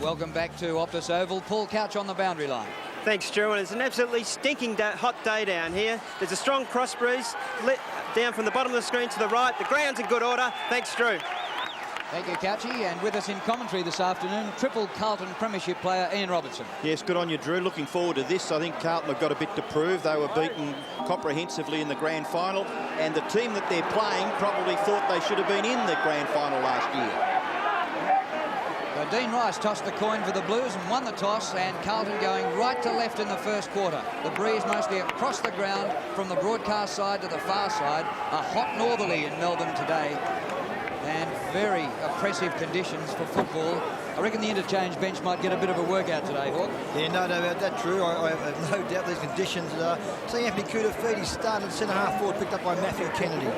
Welcome back to Optus Oval. Paul Couch on the boundary line. Thanks, Stu. And it's an absolutely stinking hot day down here. There's a strong cross breeze down from the bottom of the screen to the right. The ground's in good order. Thanks, Stu. Thank you, Couchy. And with us in commentary this afternoon, triple Carlton Premiership player Ian Robertson. Yes, good on you, Drew. Looking forward to this. I think Carlton have got a bit to prove. They were beaten comprehensively in the grand final, and the team that they're playing probably thought they should have been in the grand final last year. So Dean Rice tossed the coin for the Blues and won the toss, and Carlton going right to left in the first quarter. The breeze mostly across the ground from the broadcast side to the far side. A hot northerly in Melbourne today, and very oppressive conditions for football. I reckon the interchange bench might get a bit of a workout today, Hawk. Yeah, no doubt about that, Drew. I have no doubt these conditions. See Anthony Coutafiti started centre-half forward, picked up by Matthew Kennedy.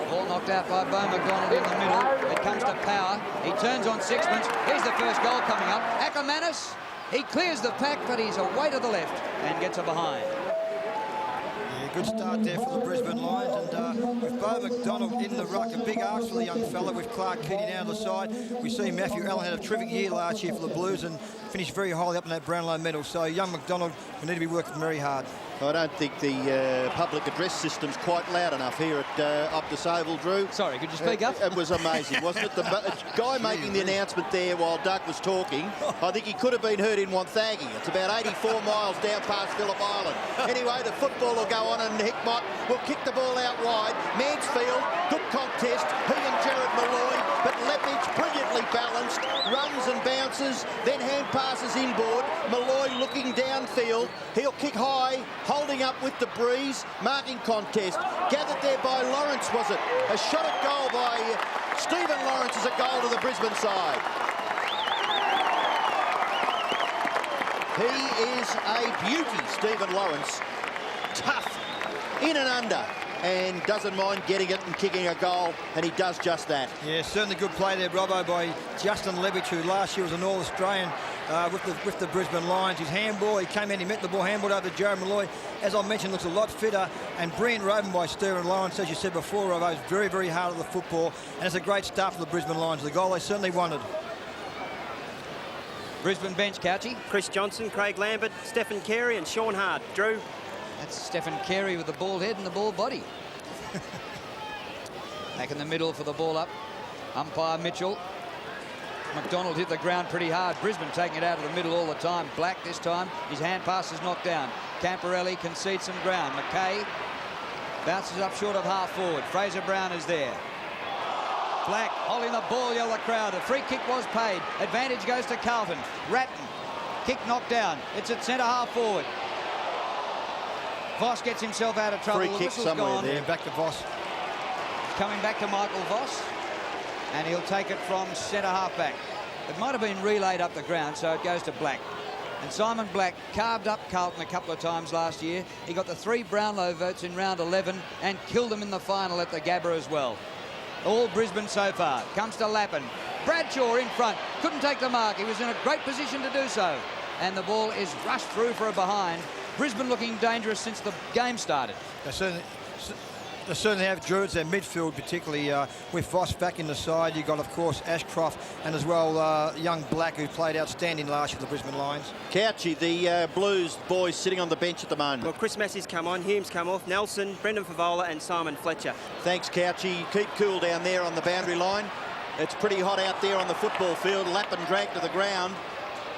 Ball knocked out by Bo McDonald in the middle. It comes to Power. He turns on Sixpence. Here's the first goal coming up. Ackermanis, he clears the pack, but he's away to the left and gets a behind. Yeah, good start there for the Brisbane Lions. And with Bo McDonald in the ruck, a big arse for the young fella with Clark Keating down the side. We see Matthew Allen had a terrific year last year for the Blues and finished very highly up in that Brownlow medal. So young McDonald will need to be working very hard. I don't think the public address system's quite loud enough here at Optus Oval, Drew. Sorry, could you speak up? It was amazing, wasn't it? The guy making the announcement there while Doug was talking, I think he could have been heard in Wonthaggi. It's about 84 miles down past Phillip Island. Anyway, the football will go on, and Hickmott will kick the ball out wide. Mansfield, good contest. He and Jared Malloy, but Lepage brilliantly balanced, runs and bounces, then hand passes inboard. Malloy looking downfield. He'll kick high, holding up with the breeze. Marking contest. Gathered there by Lawrence, was it? A shot at goal by Stephen Lawrence is a goal to the Brisbane side. He is a beauty, Stephen Lawrence. Tough, in and under, and doesn't mind getting it and kicking a goal, and he does just that. Yeah, certainly good play there, Robbo, by Justin Lepage, who last year was an All-Australian with the Brisbane Lions. His handball, he came in, he met the ball, handballed over to Jared Malloy. As I mentioned, looks a lot fitter, and brilliant roving by Stephen Lawrence, as you said before, Robbo, is very, very hard at the football, and it's a great start for the Brisbane Lions. The goal they certainly wanted. Brisbane bench, Couchy. Chris Johnson, Craig Lambert, Stephen Carey and Sean Hart. Drew. That's Stephen Carey with the bald head and the bald body. Back in the middle for the ball up. Umpire Mitchell. McDonald hit the ground pretty hard. Brisbane taking it out of the middle all the time. Black this time. His hand pass is knocked down. Camporelli concedes some ground. McKay bounces up short of half forward. Fraser Brown is there. Black holding the ball, yell the crowd. The free kick was paid. Advantage goes to Carlton. Ratton. Kick knocked down. It's at centre half forward. Voss gets himself out of trouble. Free kick somewhere there. Back to Voss. Coming back to Michael Voss, and he'll take it from centre half back. It might have been relayed up the ground, so it goes to Black. And Simon Black carved up Carlton a couple of times last year. He got the 3 Brownlow votes in round 11 and killed them in the final at the Gabba as well. All Brisbane so far. Comes to Lappin. Bradshaw in front. Couldn't take the mark. He was in a great position to do so. And the ball is rushed through for a behind. Brisbane looking dangerous since the game started. They certainly have, Drew. It's their midfield, particularly with Voss back in the side. You've got, of course, Ashcroft and as well young Black, who played outstanding last year for the Brisbane Lions. Couchy, the Blues boys sitting on the bench at the moment. Well, Chris Massey's come on, Hume's come off, Nelson, Brendan Favola and Simon Fletcher. Thanks, Couchy. Keep cool down there on the boundary line. It's pretty hot out there on the football field. Lappin dragged to the ground.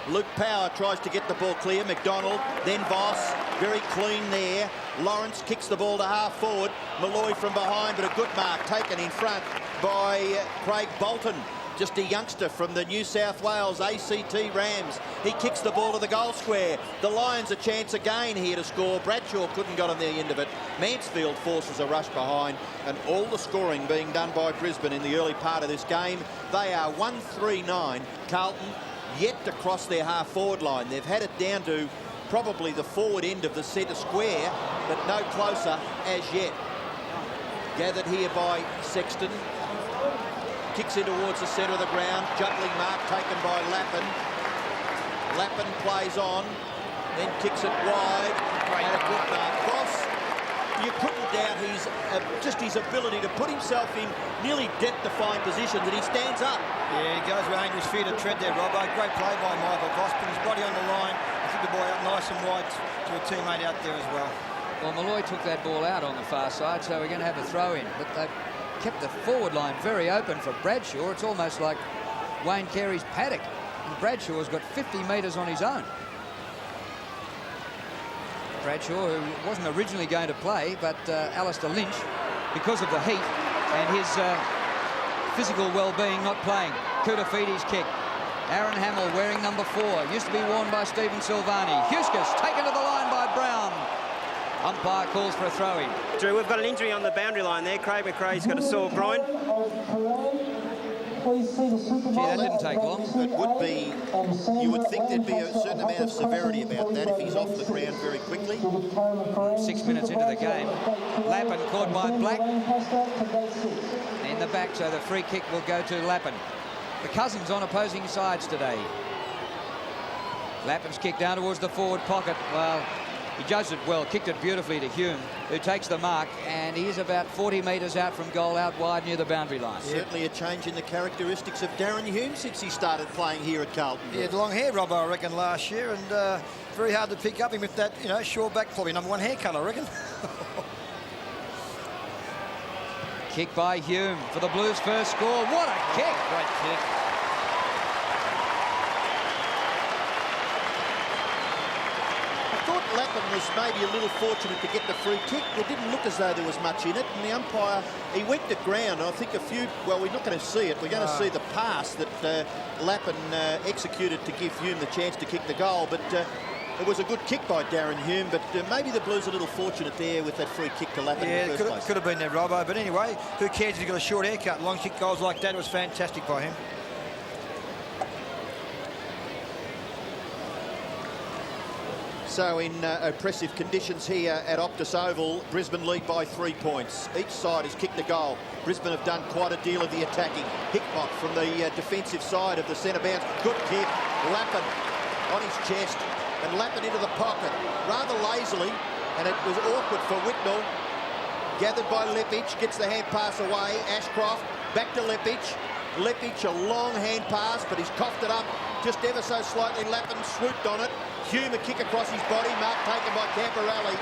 Luke Power tries to get the ball clear. McDonald, then Voss, very clean there. Lawrence kicks the ball to half forward. Malloy from behind, but a good mark taken in front by Craig Bolton. Just a youngster from the New South Wales ACT Rams. He kicks the ball to the goal square. The Lions a chance again here to score. Bradshaw couldn't get on the end of it. Mansfield forces a rush behind, and all the scoring being done by Brisbane in the early part of this game. They are 1-3-9. Carlton yet to cross their half-forward line. They've had it down to probably the forward end of the centre square, but no closer as yet. Gathered here by Sexton. Kicks in towards the centre of the ground. Juggling mark taken by Lappin. Lappin plays on, then kicks it wide. And a good mark. you couldn't doubt just his ability to put himself in nearly death-defying positions, and he stands up. Yeah, he goes with Angel's fear to tread there, Robbo. Great play by Michael Voss, put his body on the line, kicked the ball out nice and wide to a teammate out there as well. Well, Malloy took that ball out on the far side, so we're going to have a throw in. But they've kept the forward line very open for Bradshaw. It's almost like Wayne Carey's paddock. And Bradshaw's got 50 metres on his own. Bradshaw, who wasn't originally going to play, but Alistair Lynch, because of the heat and his physical well-being, not playing. Kutafides kick. Aaron Hamill wearing number 4. Used to be worn by Stephen Silvani. Huskus taken to the line by Brown. Umpire calls for a throw-in. Drew, we've got an injury on the boundary line there. Craig McRae's got a sore groin. Gee, that didn't take long. It would be, you would think there'd be a certain amount of severity about that if he's off the ground very quickly. 6 minutes into the game. Lappin caught by Black in the back, so the free kick will go to Lappin. The Cousins on opposing sides today. Lappin's kick down towards the forward pocket. Well, he judged it well, kicked it beautifully to Hume, who takes the mark, and he is about 40 metres out from goal, out wide near the boundary line. Certainly a change in the characteristics of Darren Hume since he started playing here at Carlton. He had long hair, Robbo, I reckon, last year, and very hard to pick up him with that, you know, short back, probably number 1 haircut, I reckon. Kick by Hume for the Blues' first score. What a kick! Great kick. Lappin was maybe a little fortunate to get the free kick. It didn't look as though there was much in it, and the umpire, he went to ground. I think well, we're not going to see it. We're going to see the pass that Lappin executed to give Hume the chance to kick the goal, but it was a good kick by Darren Hume, but maybe the Blues are a little fortunate there with that free kick to Lappin in the first place. Could have been there, Robbo, but anyway, who cares if he's got a short haircut? Long kick goals like that was fantastic by him. So in oppressive conditions here at Optus Oval, Brisbane lead by 3 points. Each side has kicked a goal. Brisbane have done quite a deal of the attacking. Hickmott from the defensive side of the centre bounce. Good kick. Lappin on his chest and Lappin into the pocket rather lazily, and it was awkward for Whitnell. Gathered by Lepic, gets the hand pass away. Ashcroft back to Lepic. Lepic, a long hand pass, but he's coughed it up just ever so slightly. Lappin swooped on it. Hume a kick across his body, mark taken by Camporelli.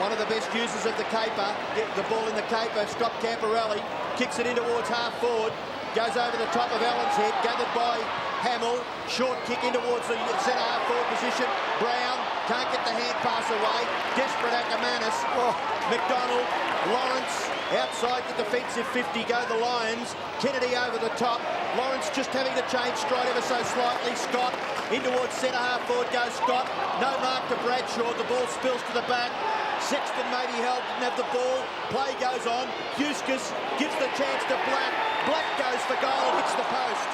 One of the best users of the caper. Get the ball in the caper. Scott Camporelli kicks it in towards half forward. Goes over the top of Allen's head. Gathered by Hamill. Short kick in towards the centre half forward position. Brown can't get the hand pass away. Desperate Ackermanis. Oh, McDonald. Lawrence outside the defensive 50. Go the Lions. Kennedy over the top. Lawrence just having to change stride ever so slightly. Scott in towards centre half forward goes Scott. No mark to Bradshaw. The ball spills to the back. Sexton maybe held, didn't have the ball. Play goes on. Huskus gives the chance to Black. Black goes for goal, hits the post.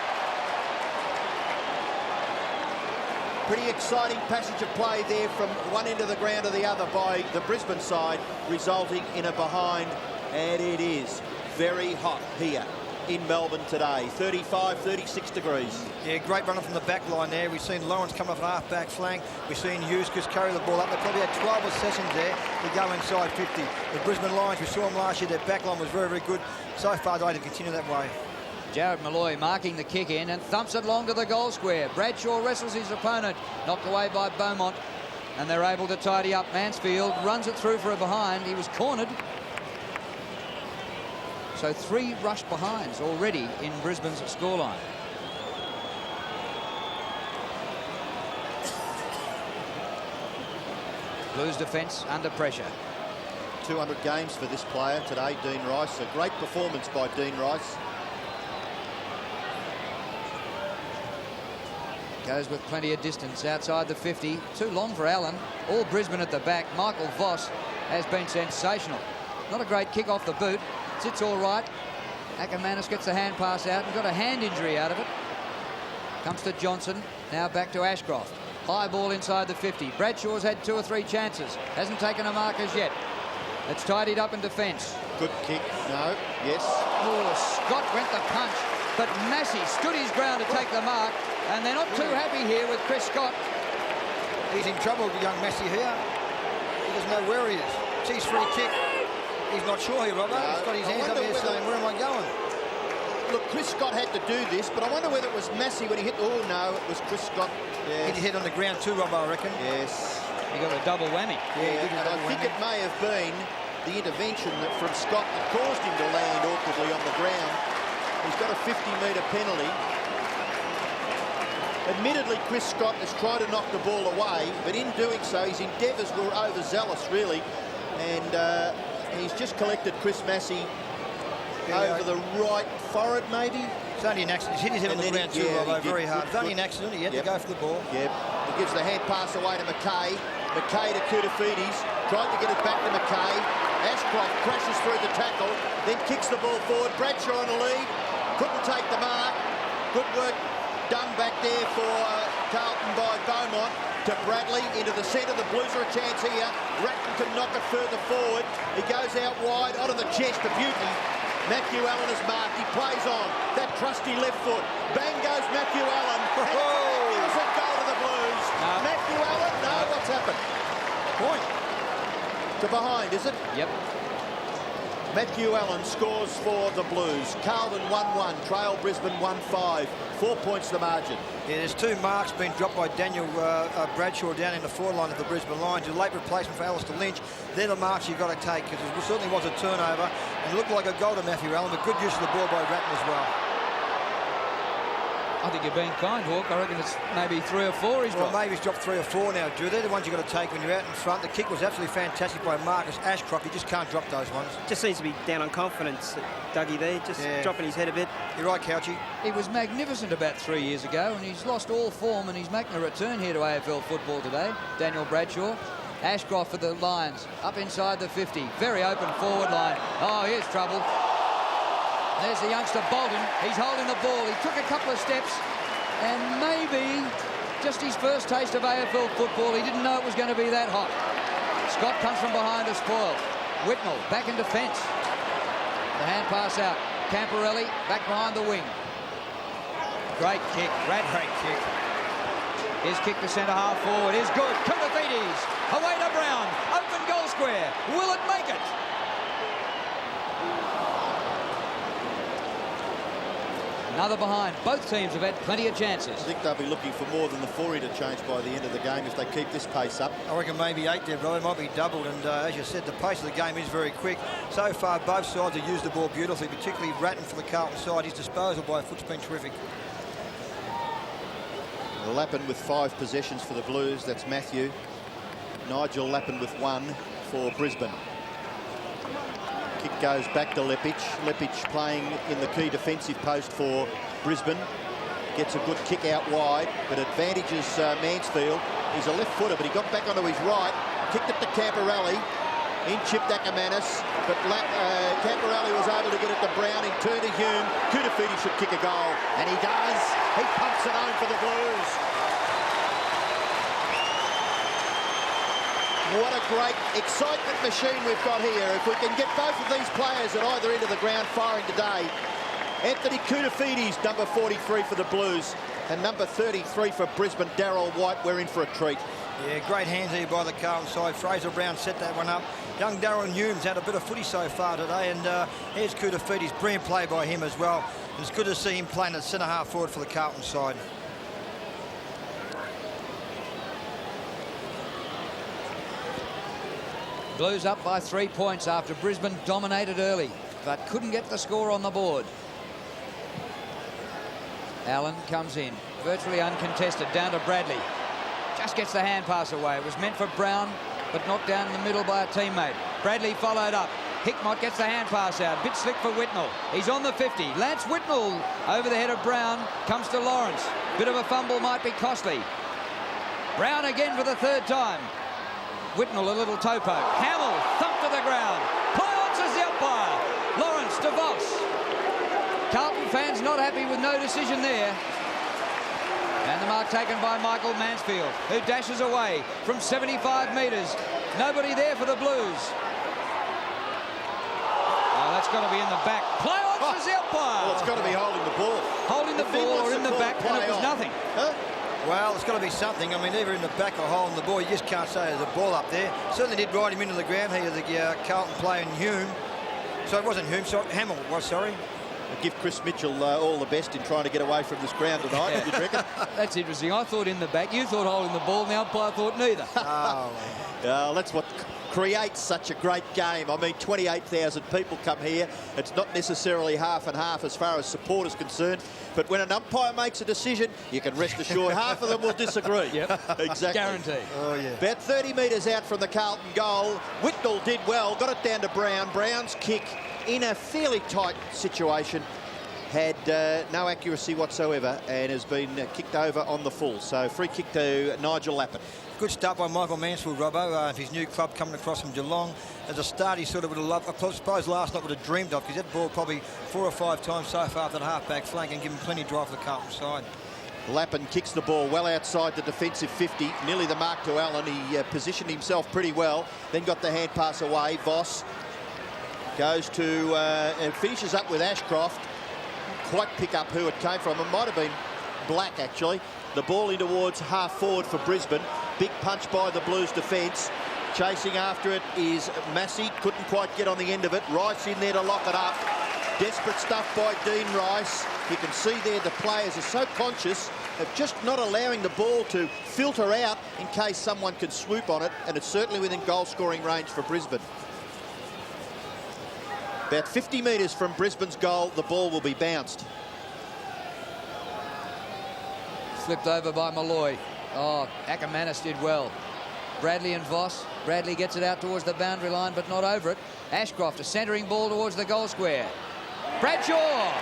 Pretty exciting passage of play there from one end of the ground to the other by the Brisbane side, resulting in a behind. And it is very hot here in Melbourne today. 35, 36 degrees. Yeah, great running from the back line there. We've seen Lawrence come off an half-back flank. We've seen Huskus carry the ball up. They probably had 12 possessions there to go inside 50. The Brisbane Lions, we saw them last year, their back line was very, very good. So far, they to continue that way. Jared Malloy marking the kick in and thumps it long to the goal square. Bradshaw wrestles his opponent, knocked away by Beaumont, and they're able to tidy up. Mansfield runs it through for a behind. He was cornered. So 3 rush behinds already in Brisbane's scoreline. Blues defence under pressure. 200 games for this player today, Dean Rice. A great performance by Dean Rice. Goes with plenty of distance outside the 50. Too long for Allen. All Brisbane at the back. Michael Voss has been sensational. Not a great kick off the boot. Sits all right. Ackermanis gets the hand pass out and got a hand injury out of it. Comes to Johnson. Now back to Ashcroft. High ball inside the 50. Bradshaw's had 2 or 3 chances. Hasn't taken a mark as yet. It's tidied up in defence. Good kick. No. Yes. Oh, Scott went the punch. But Massey stood his ground to take the mark. And they're not too happy here with Chris Scott. He's in trouble, young Massey here. He doesn't know where he is. Cheese free kick. He's not sure here, Robbo. He's got his hands up there saying, where am I going? Look, Chris Scott had to do this, but I wonder whether it was Massey when he hit. Oh, no, it was Chris Scott. Yes. Hit his head on the ground too, Robbo, I reckon. Yes. He got a double whammy. Yeah, and I think it may have been the intervention from Scott that caused him to land awkwardly on the ground. He's got a 50-metre penalty. Admittedly, Chris Scott has tried to knock the ball away, but in doing so, his endeavours were overzealous, really. And he's just collected Chris Massey over the right forehead, maybe. It's only an accident. He's hit his head on the ground too, Robbo, very hard. It's only an accident. He had to go for the ball. Yep. He gives the hand pass away to McKay. McKay to Koutafidis. Tried to get it back to McKay. Ashcroft crashes through the tackle, then kicks the ball forward. Bradshaw on the lead. Couldn't take the mark. Good work done back there for Carlton by Beaumont to Bradley into the centre. The Blues are a chance here. Ratton can knock it further forward. He goes out wide onto the chest. A beauty. Matthew Allen is marked. He plays on that trusty left foot. Bang goes Matthew Allen. Gives a goal to the Blues. No. Matthew Allen. No, what's happened? Point to behind, is it? Yep. Matthew Allen scores for the Blues. Carlton 1-1, trail Brisbane 1-5. 4 points the margin. Yeah, there's 2 marks being dropped by Daniel Bradshaw down in the forward line of the Brisbane Lions. A late replacement for Alistair Lynch. They're the marks you've got to take, because it certainly was a turnover and it looked like a goal to Matthew Allen, but good use of the ball by Ratton as well. I think you're being kind, Hawk. I reckon it's maybe 3 or 4 he's Well, dropped. maybe he's dropped 3 or 4 now, Drew. They're the ones you've got to take when you're out in front. The kick was absolutely fantastic by Marcus Ashcroft. You just can't drop those ones. Just seems to be down on confidence, Dougie there, just dropping his head a bit. You're right, Couchy. He was magnificent about 3 years ago, and he's lost all form, and he's making a return here to AFL football today. Daniel Bradshaw. Ashcroft for the Lions, up inside the 50. Very open forward line. Oh, here's trouble. There's the youngster Bolton. He's holding the ball. He took a couple of steps, and maybe just his first taste of AFL football. He didn't know it was going to be that hot. Scott comes from behind to spoil. Whitnell back in defence. The hand pass out. Camporelli back behind the wing. Great kick. Great kick. His kick to centre half forward is good. Koutafidis away to Brown. Open goal square. Will it make it? Another behind. Both teams have had plenty of chances. I think they'll be looking for more than the 4 interchange by the end of the game if they keep this pace up. I reckon maybe 8 there, bro. It might be doubled, and as you said, the pace of the game is very quick. So far, both sides have used the ball beautifully, particularly Ratton for the Carlton side. His disposal by foot's been terrific. Lappin with 5 possessions for the Blues. That's Matthew. Nigel Lappin with 1 for Brisbane. Kick goes back to Lepic. Lepic playing in the key defensive post for Brisbane. Gets a good kick out wide, but advantages Mansfield. He's a left footer, but he got back onto his right. Kicked it to Camporelli. In chipped Ackermanis, but Camporelli was able to get it to Brown. In turn to Hume. Koutafidis should kick a goal, and he does. He pumps it home for the Blues. What a great excitement machine we've got here. If we can get both of these players at either end of the ground firing today. Anthony Koutafidis, number 43 for the Blues, and number 33 for Brisbane, Darryl White. We're in for a treat. Yeah, great hands here by the Carlton side. Fraser Brown set that one up. Young Darren Hume's had a bit of footy so far today, and here's Koutafidis. Brilliant play by him as well. It's good to see him playing at centre half forward for the Carlton side. Blues up by 3 points after Brisbane dominated early, but couldn't get the score on the board. Allen comes in, virtually uncontested, down to Bradley. Just gets the hand pass away. It was meant for Brown, but knocked down in the middle by a teammate. Bradley followed up. Hickmott gets the hand pass out. Bit slick for Whitnell. He's on the 50. Lance Whitnell over the head of Brown. Comes to Lawrence. Bit of a fumble might be costly. Brown again for the 3rd time. Whitnell a little toe poke. Hamill thumped to the ground. Play-ons as the umpire. Lawrence to Voss. Carlton fans not happy with no decision there. And the mark taken by Michael Mansfield, who dashes away from 75 metres. Nobody there for the Blues. Oh, that's got to be in the back. Play-on as the umpire. Well, it's got to be holding the ball. Holding the ball or in the back, and it was nothing. Huh? Well, it's got to be something. I mean, either in the back or hole in the ball, you just can't say there's a ball up there. Certainly did ride him into the ground here, the Carlton player in Hume. So it wasn't Hume, sorry, Hamill was, sorry. I'll give Chris Mitchell all the best in trying to get away from this ground tonight, you reckon? That's interesting. I thought in the back. You thought holding the ball. The umpire thought neither. That's what creates such a great game. I mean, 28,000 people come here. It's not necessarily half and half as far as support is concerned. But when an umpire makes a decision, you can rest assured half of them will disagree. Yep. Exactly. Guaranteed. Oh, yeah. About 30 metres out from the Carlton goal. Whitnall did well, got it down to Brown. Brown's kick in a fairly tight situation had no accuracy whatsoever and has been kicked over on the full. So free kick to Nigel Lappin. Good start by Michael Mansfield, Robbo. His new club coming across from Geelong. As a start, he sort of would have loved, I suppose last night would have dreamed of, because that ball probably 4 or 5 times so far to the half-back flank and given plenty of drive for the Carlton side. Lappin kicks the ball well outside the defensive 50, nearly the mark to Allen. He positioned himself pretty well, then got the hand pass away. Voss goes to and finishes up with Ashcroft. Quite pick up who it came from. It might have been Black, actually. The ball in towards half forward for Brisbane. Big punch by the Blues defence. Chasing after it is Massey. Couldn't quite get on the end of it. Rice in there to lock it up. Desperate stuff by Dean Rice. You can see there the players are so conscious of just not allowing the ball to filter out in case someone can swoop on it, and it's certainly within goal-scoring range for Brisbane. About 50 metres from Brisbane's goal, the ball will be bounced. Flipped over by Malloy. Oh, Ackermanis did well. Bradley and Voss. Bradley gets it out towards the boundary line, but not over it. Ashcroft, a centering ball towards the goal square. Bradshaw.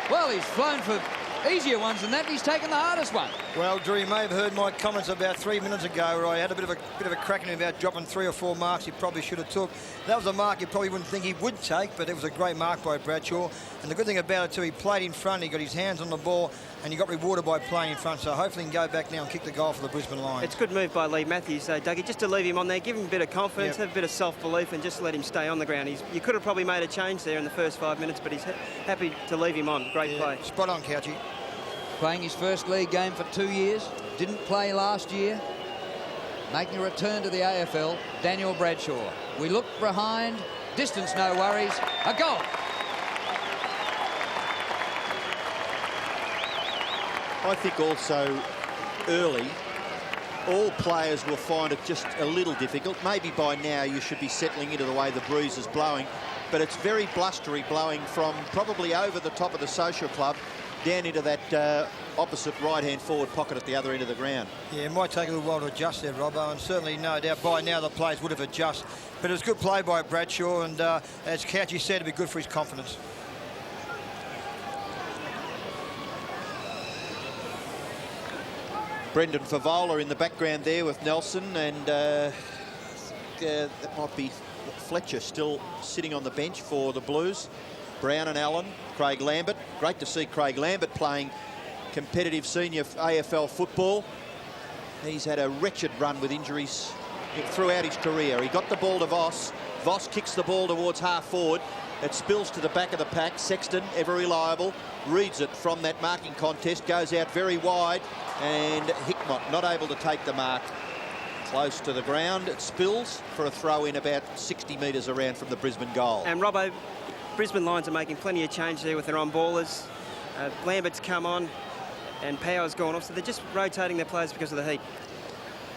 Well, he's flown for easier ones than that. He's taken the hardest one. Well, Drew, you may have heard my comments about 3 minutes ago where I had a bit of a crack at him about dropping 3 or 4 marks he probably should have took. That was a mark you probably wouldn't think he would take, but it was a great mark by Bradshaw. And the good thing about it too, he played in front, he got his hands on the ball, and he got rewarded by playing in front. So hopefully he can go back now and kick the goal for the Brisbane Lions. It's a good move by Lee Matthews, Dougie, just to leave him on there, give him a bit of confidence, have a bit of self-belief, and just let him stay on the ground. You could have probably made a change there in the first 5 minutes, but he's happy to leave him on. Great play. Spot on, Couchy. Playing his first league game for 2 years. Didn't play last year. Making a return to the AFL, Daniel Bradshaw. We look behind. Distance, no worries. A goal. I think also early, all players will find it just a little difficult. Maybe by now you should be settling into the way the breeze is blowing, but it's very blustery, blowing from probably over the top of the social club down into that opposite right-hand forward pocket at the other end of the ground. Yeah, it might take a little while to adjust there, Robbo, and certainly no doubt by now the players would have adjusted. But it was good play by Bradshaw, and as Couchy said, it'd be good for his confidence. Brendan Favola in the background there with Nelson, and that might be Fletcher still sitting on the bench for the Blues. Brown and Allen, Craig Lambert. Great to see Craig Lambert playing competitive senior AFL football. He's had a wretched run with injuries throughout his career. He got the ball to Voss. Voss kicks the ball towards half forward. It spills to the back of the pack. Sexton, ever reliable, reads it from that marking contest, goes out very wide, and Hickmott not able to take the mark. Close to the ground. It spills for a throw in about 60 metres around from the Brisbane goal. And Robbo, Brisbane Lions are making plenty of change there with their on-ballers. Lambert's come on and Power's gone off, so they're just rotating their players because of the heat.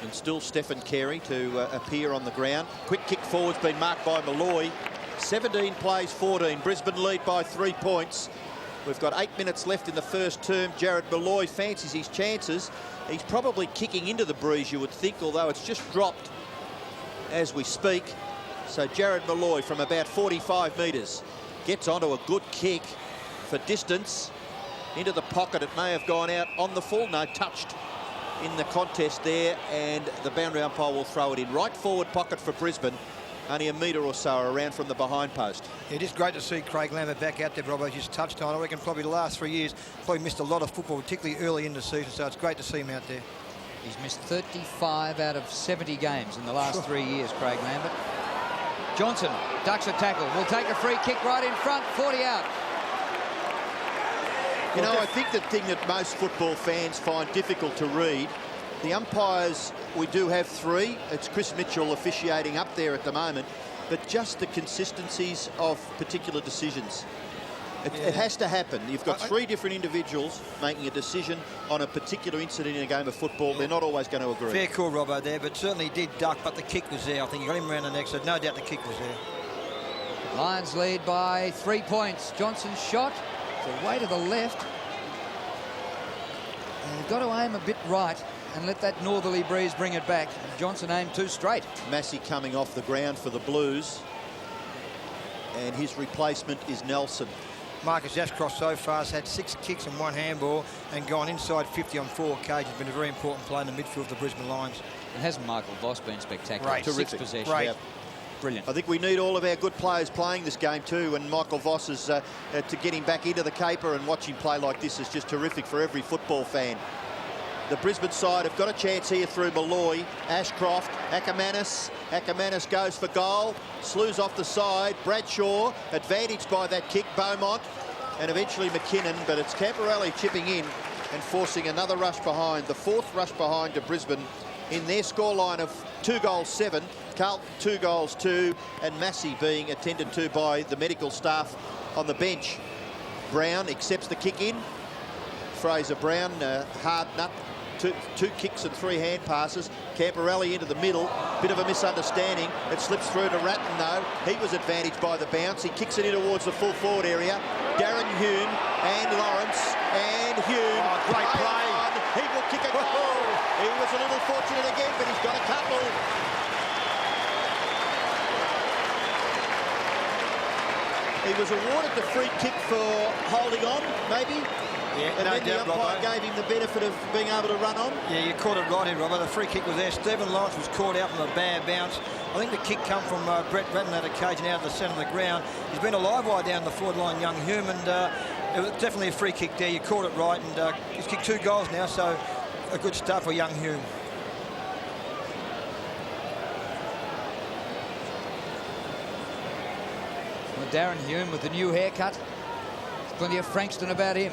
And still Stephen Carey to appear on the ground. Quick kick forward's been marked by Malloy. 17 plays 14. Brisbane lead by 3 points. We've got 8 minutes left in the first term. Jared Malloy fancies his chances. He's probably kicking into the breeze, you would think, although it's just dropped as we speak. So Jared Malloy from about 45 metres gets onto a good kick for distance into the pocket. It may have gone out on the full. No, touched in the contest there, and the boundary umpire will throw it in. Right forward pocket for Brisbane, only a metre or so around from the behind post. It is great to see Craig Lambert back out there, Robbo. Just touched on, I reckon, probably the last 3 years, probably missed a lot of football, particularly early in the season, so it's great to see him out there. He's missed 35 out of 70 games in the last 3 years, Craig Lambert. Johnson ducks a tackle. Will take a free kick right in front. 40 out. You know, I think the thing that most football fans find difficult to read, the umpires, we do have 3. It's Chris Mitchell officiating up there at the moment, but just the consistencies of particular decisions. It has to happen. You've got 3 different individuals making a decision on a particular incident in a game of football. They're not always going to agree. Fair call, Robbo, there, but certainly did duck, but the kick was there. I think he got him around the neck, so no doubt the kick was there. Lions lead by 3 points. Johnson's shot, it's away to the left. And you've got to aim a bit right and let that northerly breeze bring it back. Johnson aimed too straight. Massey coming off the ground for the Blues. And his replacement is Nelson. Marcus Ashcroft so far has had 6 kicks and 1 handball and gone inside 50 on 4 occasions. Been a very important player in the midfield of the Brisbane Lions. And hasn't Michael Voss been spectacular? Right. 6 possessions. Right. Yep. Brilliant. I think we need all of our good players playing this game too, and Michael Voss is to get him back into the caper and watch him play like this is just terrific for every football fan. The Brisbane side have got a chance here through Malloy, Ashcroft, Ackermanis. Ackermanis goes for goal, slews off the side, Bradshaw advantaged by that kick, Beaumont, and eventually McKinnon, but it's Camporelli chipping in and forcing another rush behind, the 4th rush behind to Brisbane in their scoreline of 2 goals 7, Carlton 2 goals 2, and Massey being attended to by the medical staff on the bench. Brown accepts the kick in. Fraser Brown, hard nut, two kicks and 3 hand passes. Camporelli into the middle, bit of a misunderstanding. It slips through to Ratton though. He was advantaged by the bounce. He kicks it in towards the full forward area. Darren Hume and Lawrence and Hume. Oh, great play. He will kick a goal. He was a little fortunate again, but he's got a couple. He was awarded the free kick for holding on, maybe. Yeah, and no then the doubt, umpire Robbo. gave him the benefit of being able to run on. Yeah, you caught it right here, Robbo. The free kick was there. Stephen Lawrence was caught out from a bad bounce. I think the kick come from Brett Ratton that occasion out of the centre of the ground. He's been a live wire down the forward line, young Hume, and it was definitely a free kick there. You caught it right, and he's kicked 2 goals now, so a good start for young Hume. Well, Darren Hume with the new haircut. There's plenty of Frankston about him.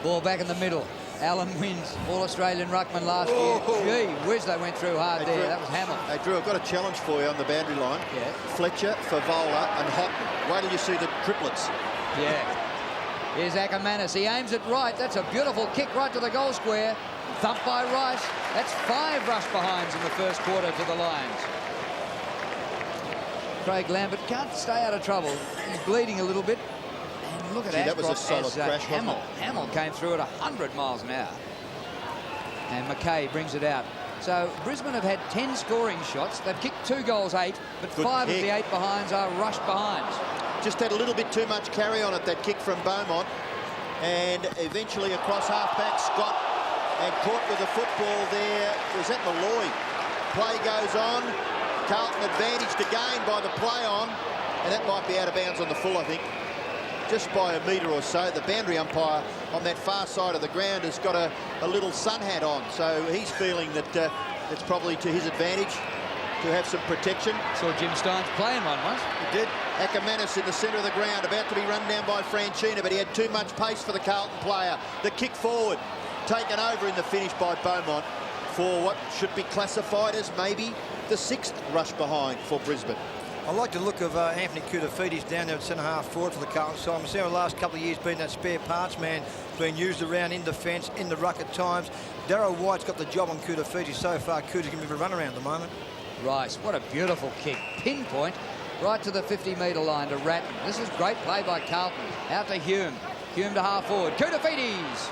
Ball back in the middle. Allen wins All-Australian ruckman last year. Gee whiz, they went through hard there. That was Hamill. Hey, Drew, I've got a challenge for you on the boundary line. Yeah. Fletcher, Favola and Houghton. Wait till you see the triplets. Yeah. Here's Ackermanis. He aims it right. That's a beautiful kick right to the goal square. Thumped by Rice. That's 5 rush behinds in the first quarter to the Lions. Craig Lambert can't stay out of trouble. He's bleeding a little bit. And look at Gee, that was a Ashcroft solid crash, wasn't Hamill. it? Hamill came through at 100 miles an hour. And McKay brings it out. So Brisbane have had 10 scoring shots. They've kicked 2 goals 8, but Good 5 kick. of the 8 behinds are rush behinds. Just had a little bit too much carry on it, that kick from Beaumont. And eventually across half-back, Scott, and caught with the football there. Was that Malloy? Play goes on. Carlton advantaged again by the play on. And that might be out of bounds on the full, I think. Just by a metre or so. The boundary umpire on that far side of the ground has got a little sun hat on. So he's feeling that it's probably to his advantage to have some protection. Saw Jim Steins playing one once. He did. Ackermanis in the centre of the ground, about to be run down by Franchina, but he had too much pace for the Carlton player. The kick forward, taken over in the finish by Beaumont for what should be classified as maybe the 6th rush behind for Brisbane. I like the look of Anthony Koutafidis down there at centre-half forward for the Carlton side. We've seen the last couple of years been that spare parts man, being used around in defence, in the ruck at times. Darryl White's got the job on Koutafidis so far. Kouta's going to be a run around at the moment. Rice, what a beautiful kick. Pinpoint right to the 50-metre line to Ratton. This is great play by Carlton. Out to Hume. Hume to half forward. Koutafidis.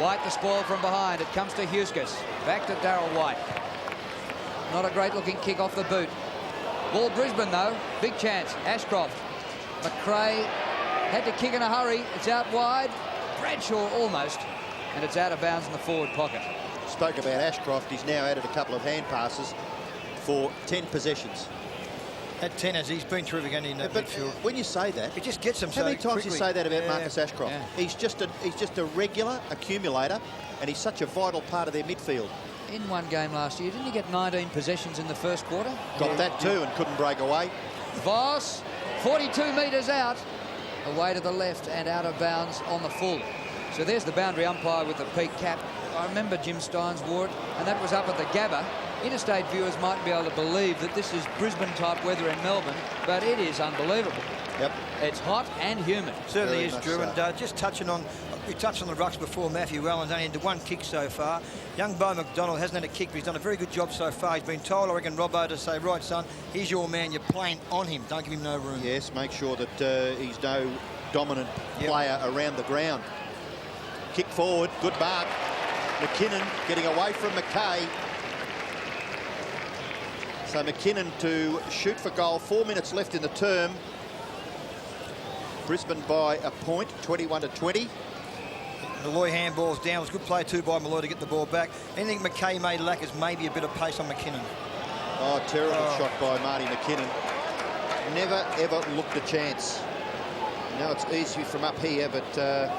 White the spoil from behind. It comes to Huskis. Back to Darryl White. Not a great-looking kick off the boot. Ball Brisbane, though. Big chance. Ashcroft. McRae had to kick in a hurry. It's out wide. Bradshaw almost. And it's out of bounds in the forward pocket. Spoke about Ashcroft. He's now added a couple of hand passes for 10 possessions. At 10, as he's been terrific in that But midfield. when you say that, He just gets them how so many times quickly. you say that about Yeah. Marcus Ashcroft? Yeah. He's just a regular accumulator, and he's such a vital part of their midfield. In one game last year, didn't he get 19 possessions in the first quarter? Got that too and couldn't break away. Voss, 42 metres out. away to the left and out of bounds on the full. So there's the boundary umpire with the peak cap. I remember Jim Steins wore it, and that was up at the Gabba. Interstate viewers might be able to believe that this is Brisbane-type weather in Melbourne, but it is unbelievable. Yep. It's hot and humid. Certainly Very is, much Drew. so. And just touching on, we touched on the rucks before. Matthew Allen's only into one kick so far. Young Bo McDonald hasn't had a kick, but he's done a very good job so far. He's been told, I reckon, Robbo, to say, right, son, he's your man. You're playing on him. Don't give him no room. Yes, make sure that he's no dominant player around the ground. Kick forward, good mark. McKinnon getting away from McKay. So McKinnon to shoot for goal. 4 minutes left in the term. Brisbane by a point, 21-20. Malloy handballs down. It was a good play too by Malloy to get the ball back. Anything McKay may lack is maybe a bit of pace on McKinnon. Oh, terrible shot by Marty McKinnon. Never, ever looked a chance. Now it's easy from up here, but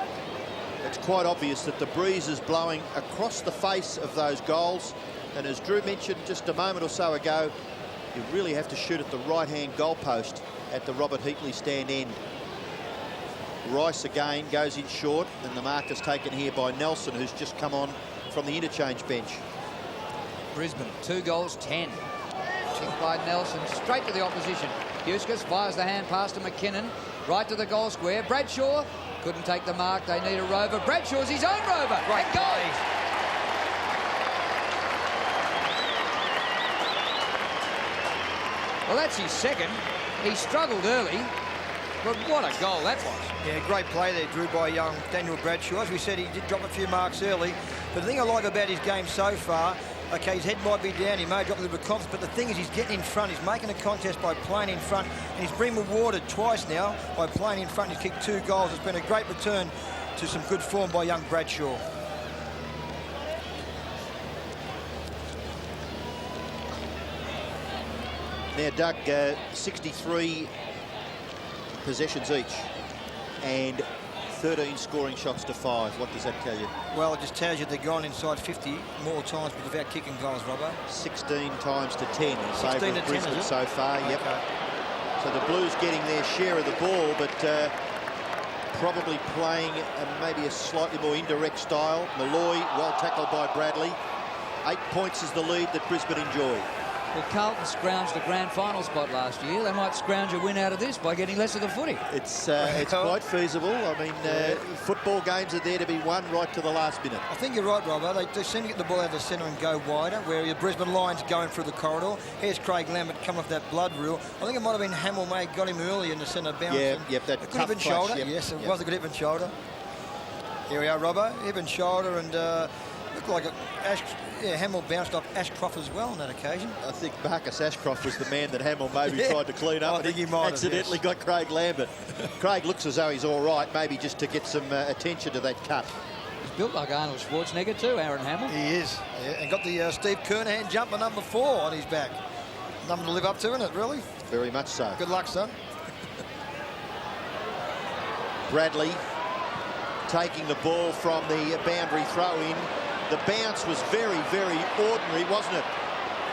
it's quite obvious that the breeze is blowing across the face of those goals. And as Drew mentioned just a moment or so ago, you really have to shoot at the right-hand goalpost at the Robert Heatley stand end. Rice again goes in short, and the mark is taken here by Nelson, who's just come on from the interchange bench. Brisbane, 2 goals, 10. Kick by Nelson, straight to the opposition. Huskus fires the hand pass to McKinnon, right to the goal square. Bradshaw couldn't take the mark. They need a rover. Bradshaw's his own rover. Great goal. play. Well, that's his second. He struggled early, but what a goal that was. Yeah, great play there, Drew, by young Daniel Bradshaw. As we said, he did drop a few marks early. But the thing I like about his game so far, okay, his head might be down, he may drop a little bit of confidence, but the thing is he's getting in front. He's making a contest by playing in front, and he's been rewarded twice now by playing in front. He's kicked 2 goals. It's been a great return to some good form by young Bradshaw. Now, Doug, 63 possessions each and 13 scoring shots to 5. What does that tell you? Well, it just tells you they've gone inside 50 more times but without kicking goals, Robbo. 16 times to 10 in 16 favour to of 10, Brisbane is it? so far. Okay. Yep. So the Blues getting their share of the ball, but probably playing maybe a slightly more indirect style. Malloy, well tackled by Bradley. 8 points is the lead that Brisbane enjoy. Well, Carlton scrounged a grand final spot last year. They might scrounge a win out of this by getting less of the footy. It's quite feasible. I mean, football games are there to be won right to the last minute. I think you're right, Robbo. They seem to get the ball out of the centre and go wider, where your Brisbane Lions going through the corridor. Here's Craig Lambert coming off that blood rule. I think it might have been Hamill May got him early in the centre bounce. Yeah, yep, that a good tough hip and clash, shoulder. yep, Yes, it yep. was a good hip and shoulder. Here we are, Robbo. Hip and shoulder, and looked like Hamill bounced off Ashcroft as well on that occasion. I think Marcus Ashcroft was the man that Hamill maybe tried to clean up. I think he might have, accidentally got Craig Lambert. Craig looks as though he's all right, maybe just to get some attention to that cut. He's built like Arnold Schwarzenegger too, Aaron Hamill. He is, yeah, and got the Steve Kernahan jumper number 4 on his back. Nothing to live up to, isn't it, really? Very much so. Good luck, son. Bradley taking the ball from the boundary throw-in. The bounce was very, very ordinary, wasn't it?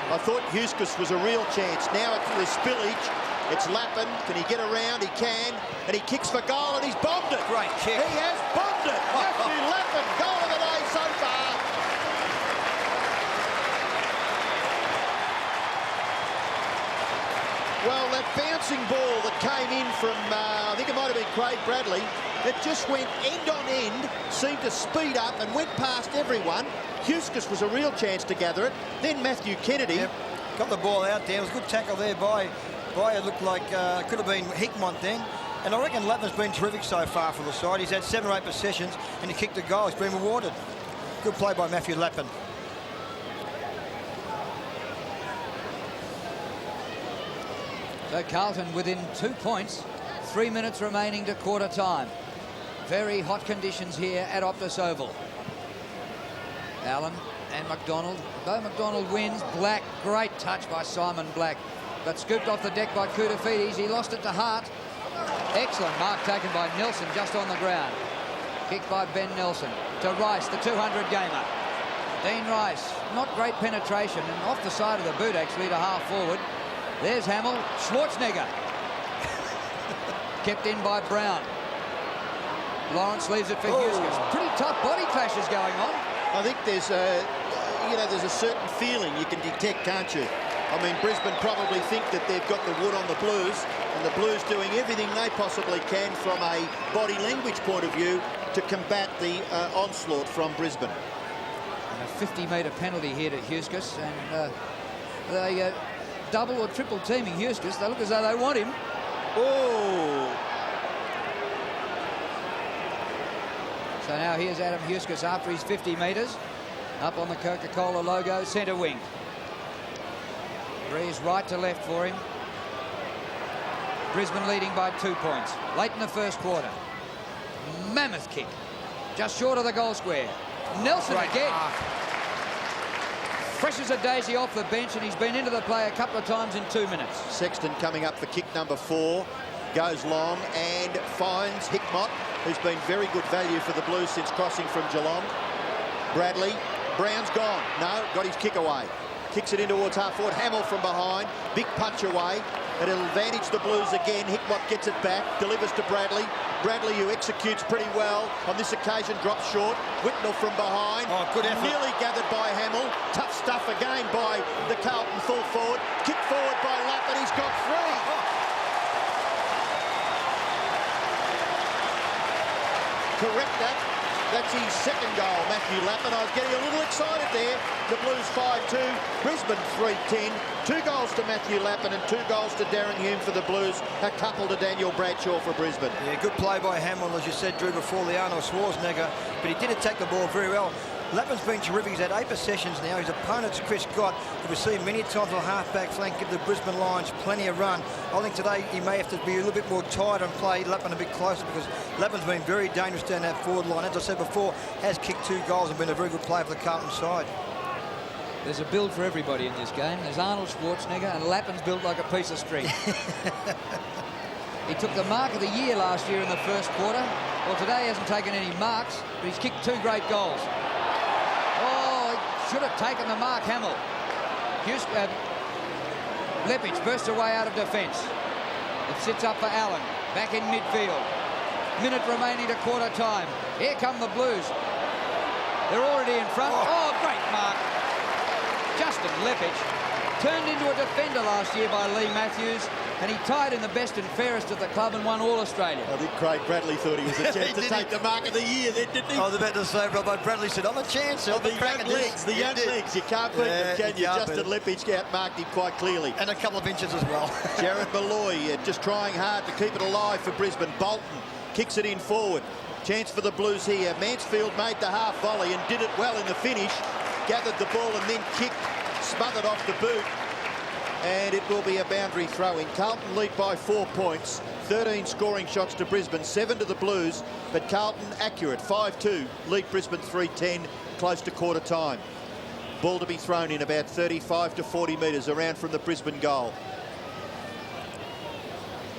I thought Huskus was a real chance. Now it's the spillage. It's Lappin. Can he get around? He can. And he kicks for goal, and he's bombed it. Great kick. He has bombed it. Matthew Lappin, goal of the day so far. Well, that bouncing ball that came in from, I think it might have been Craig Bradley, it just went end on end, seemed to speed up and went past everyone. Huskus was a real chance to gather it. Then Matthew Kennedy. Yep. Got the ball out there. It was a good tackle there by it looked like could have been Hickmont then. And I reckon Lappin's been terrific so far for the side. He's had 7 or 8 possessions and he kicked a goal. He's been rewarded. Good play by Matthew Lappin. So Carlton within 2 points, 3 minutes remaining to quarter time. Very hot conditions here at Optus Oval. Allen and McDonald. Bo McDonald wins. Black, great touch by Simon Black, but scooped off the deck by Koutafidis. He lost it to Hart. Excellent mark taken by Nelson just on the ground. Kick by Ben Nelson to Rice, the 200 gamer. Dean Rice, not great penetration, and off the side of the boot actually to half forward. There's Hamill. Schwarzenegger. Kept in by Brown. Lawrence leaves it for Huskis. Pretty tough body clashes going on. I think there's a certain feeling you can detect, can't you? I mean, Brisbane probably think that they've got the wood on the Blues, and the Blues doing everything they possibly can from a body language point of view to combat the onslaught from Brisbane. And a 50-metre penalty here to Huskis, and they double or triple teaming Huskis. They look as though they want him. Oh! So now here's Adam Huskis after his 50 metres. Up on the Coca-Cola logo, centre wing. Breeze right to left for him. Brisbane leading by 2 points. Late in the first quarter. Mammoth kick. Just short of the goal square. Nelson again. Fresh as a daisy off the bench, and he's been into the play a couple of times in 2 minutes. Sexton coming up for kick number 4. Goes long and finds Hickmott, who's been very good value for the Blues since crossing from Geelong. Bradley. Brown's gone. No, got his kick away. Kicks it in towards half forward. Hamill from behind. Big punch away. And it'll advantage the Blues again. Hickmott gets it back. Delivers to Bradley. Bradley, who executes pretty well on this occasion, drops short. Whitnell from behind. Oh, good effort. Nearly gathered by Hamill. Tough stuff again by the Carlton full forward. Kick forward by Lappin. He's got 3. Correct that. That's his second goal, Matthew Lappin. I was getting a little excited there. The Blues 5-2, Brisbane 3-10. 2 goals to Matthew Lappin and 2 goals to Darren Hume for the Blues. A couple to Daniel Bradshaw for Brisbane. Yeah, good play by Hamill, as you said, Drew, before the Arnold Schwarzenegger. But he did attack the ball very well. Lappin's been terrific. He's had 8 possessions now. His opponent's Chris Gott, who we've seen many times on half-back flank, give the Brisbane Lions plenty of run. I think today he may have to be a little bit more tight and play Lappin a bit closer, because Lappin's been very dangerous down that forward line. As I said before, has kicked 2 goals and been a very good player for the Carlton side. There's a build for everybody in this game. There's Arnold Schwarzenegger, and Lappin's built like a piece of string. He took the mark of the year last year in the first quarter. Well, today he hasn't taken any marks, but he's kicked 2 great goals. Should have taken the mark, Hamill. Leppich bursts away out of defence. It sits up for Allen. Back in midfield. Minute remaining to quarter time. Here come the Blues. They're already in front. Oh, great mark. Justin Leppich turned into a defender last year by Lee Matthews, and he tied in the best and fairest at the club and won All Australia. I think Craig Bradley thought he was a chance to take the mark of the year then, didn't he? I was about to say, Robbo, Bradley said, I'm a chance. The young legs, the young legs. You can't beat them, can you? Justin Leppich outmarked him quite clearly. And a couple of inches as well. Jared Malloy just trying hard to keep it alive for Brisbane. Bolton kicks it in forward. Chance for the Blues here. Mansfield made the half volley and did it well in the finish. Gathered the ball and then kicked, smothered off the boot. And it will be a boundary throw-in. Carlton lead by 4 points. 13 scoring shots to Brisbane, 7 to the Blues. But Carlton accurate, 5-2. Lead Brisbane 3-10, close to quarter time. Ball to be thrown in about 35 to 40 metres around from the Brisbane goal.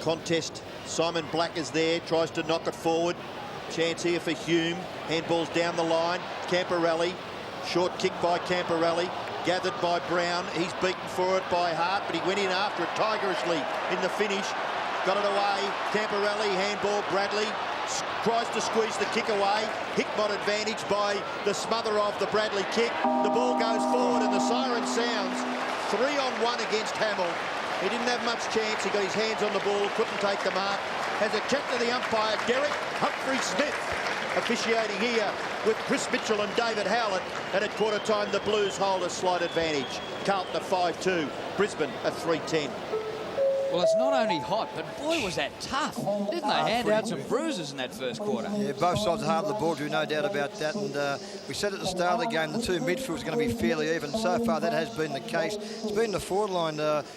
Contest, Simon Black is there, tries to knock it forward. Chance here for Hume. Handball's down the line. Camporelli, short kick by Camporelli. Gathered by Brown. He's beaten for it by Hart, but he went in after it tigerishly in the finish. Got it away. Camporelli, handball. Bradley tries to squeeze the kick away. Hickmott advantage by the smother of the Bradley kick. The ball goes forward and the siren sounds. 3-on-1 against Hamill. He didn't have much chance. He got his hands on the ball, couldn't take the mark. Has a chat to the umpire, Derek Humphrey-Smith, officiating here with Chris Mitchell and David Howlett. And at quarter time, the Blues hold a slight advantage. Carlton a 5-2, Brisbane a 3-10. Well, it's not only hot, but boy, was that tough. Didn't they hand out some bruises in that first quarter? Yeah, both sides are hard to the ball, Drew, no doubt about that. And we said at the start of the game, the 2 midfields are going to be fairly even. So far, that has been the case. It's been the forward line.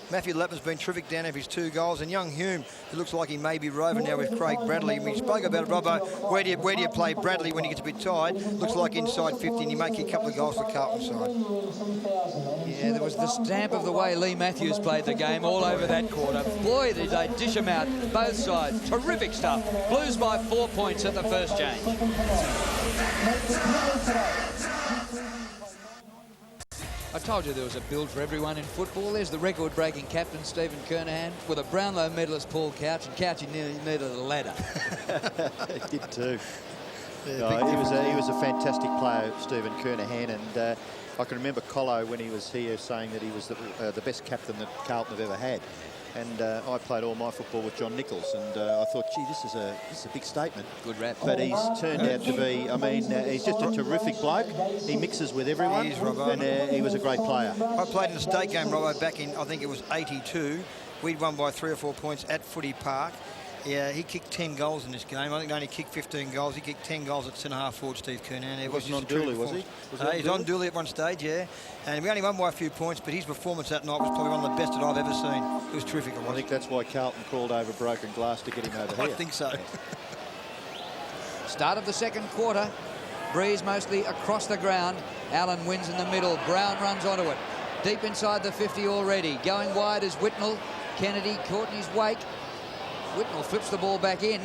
Matthew Lappin's been terrific down of his 2 goals. And young Hume, who looks like he may be roving now with Craig Bradley. We spoke about it, Robbo. Where do you play Bradley when he gets a bit tired? Looks like inside 50, and he may kick a couple of goals for the Carlton side. Yeah, there was the stamp of the way Lee Matthews played the game all over that quarter. Boy, did they dish them out, both sides. Terrific stuff. Blues by 4 points at the first change. I told you there was a build for everyone in football. There's the record-breaking captain, Stephen Kernahan, with a Brownlow medalist, Paul Couch, and Couchy nearly needed a ladder. He did too. No, he was a fantastic player, Stephen Kernahan, and I can remember Colo when he was here saying that he was the best captain that Carlton have ever had. And I played all my football with John Nichols, and I thought, gee, this is a big statement. Good rap. But he's turned out to be, I mean, he's just a terrific bloke. He mixes with everyone, He is, Robbo. and he was a great player. I played in a state game, Robbo, back in, I think it was 82. We'd won by 3 or 4 points at Footy Park. Yeah, he kicked 10 goals in this game. I think he only kicked 15 goals. He kicked 10 goals at centre-half forward, Steve Kernahan. He wasn't on Dooley, was he? He's on Dooley at one stage, yeah. And we only won by a few points, but his performance that night was probably one of the best that I've ever seen. It was terrific. I think that's why Carlton crawled over broken glass to get him over I here. think so. Start of the second quarter. Breeze mostly across the ground. Allen wins in the middle. Brown runs onto it. Deep inside the 50 already. Going wide is Whitnell. Kennedy caught in his wake. Whitnell flips the ball back in,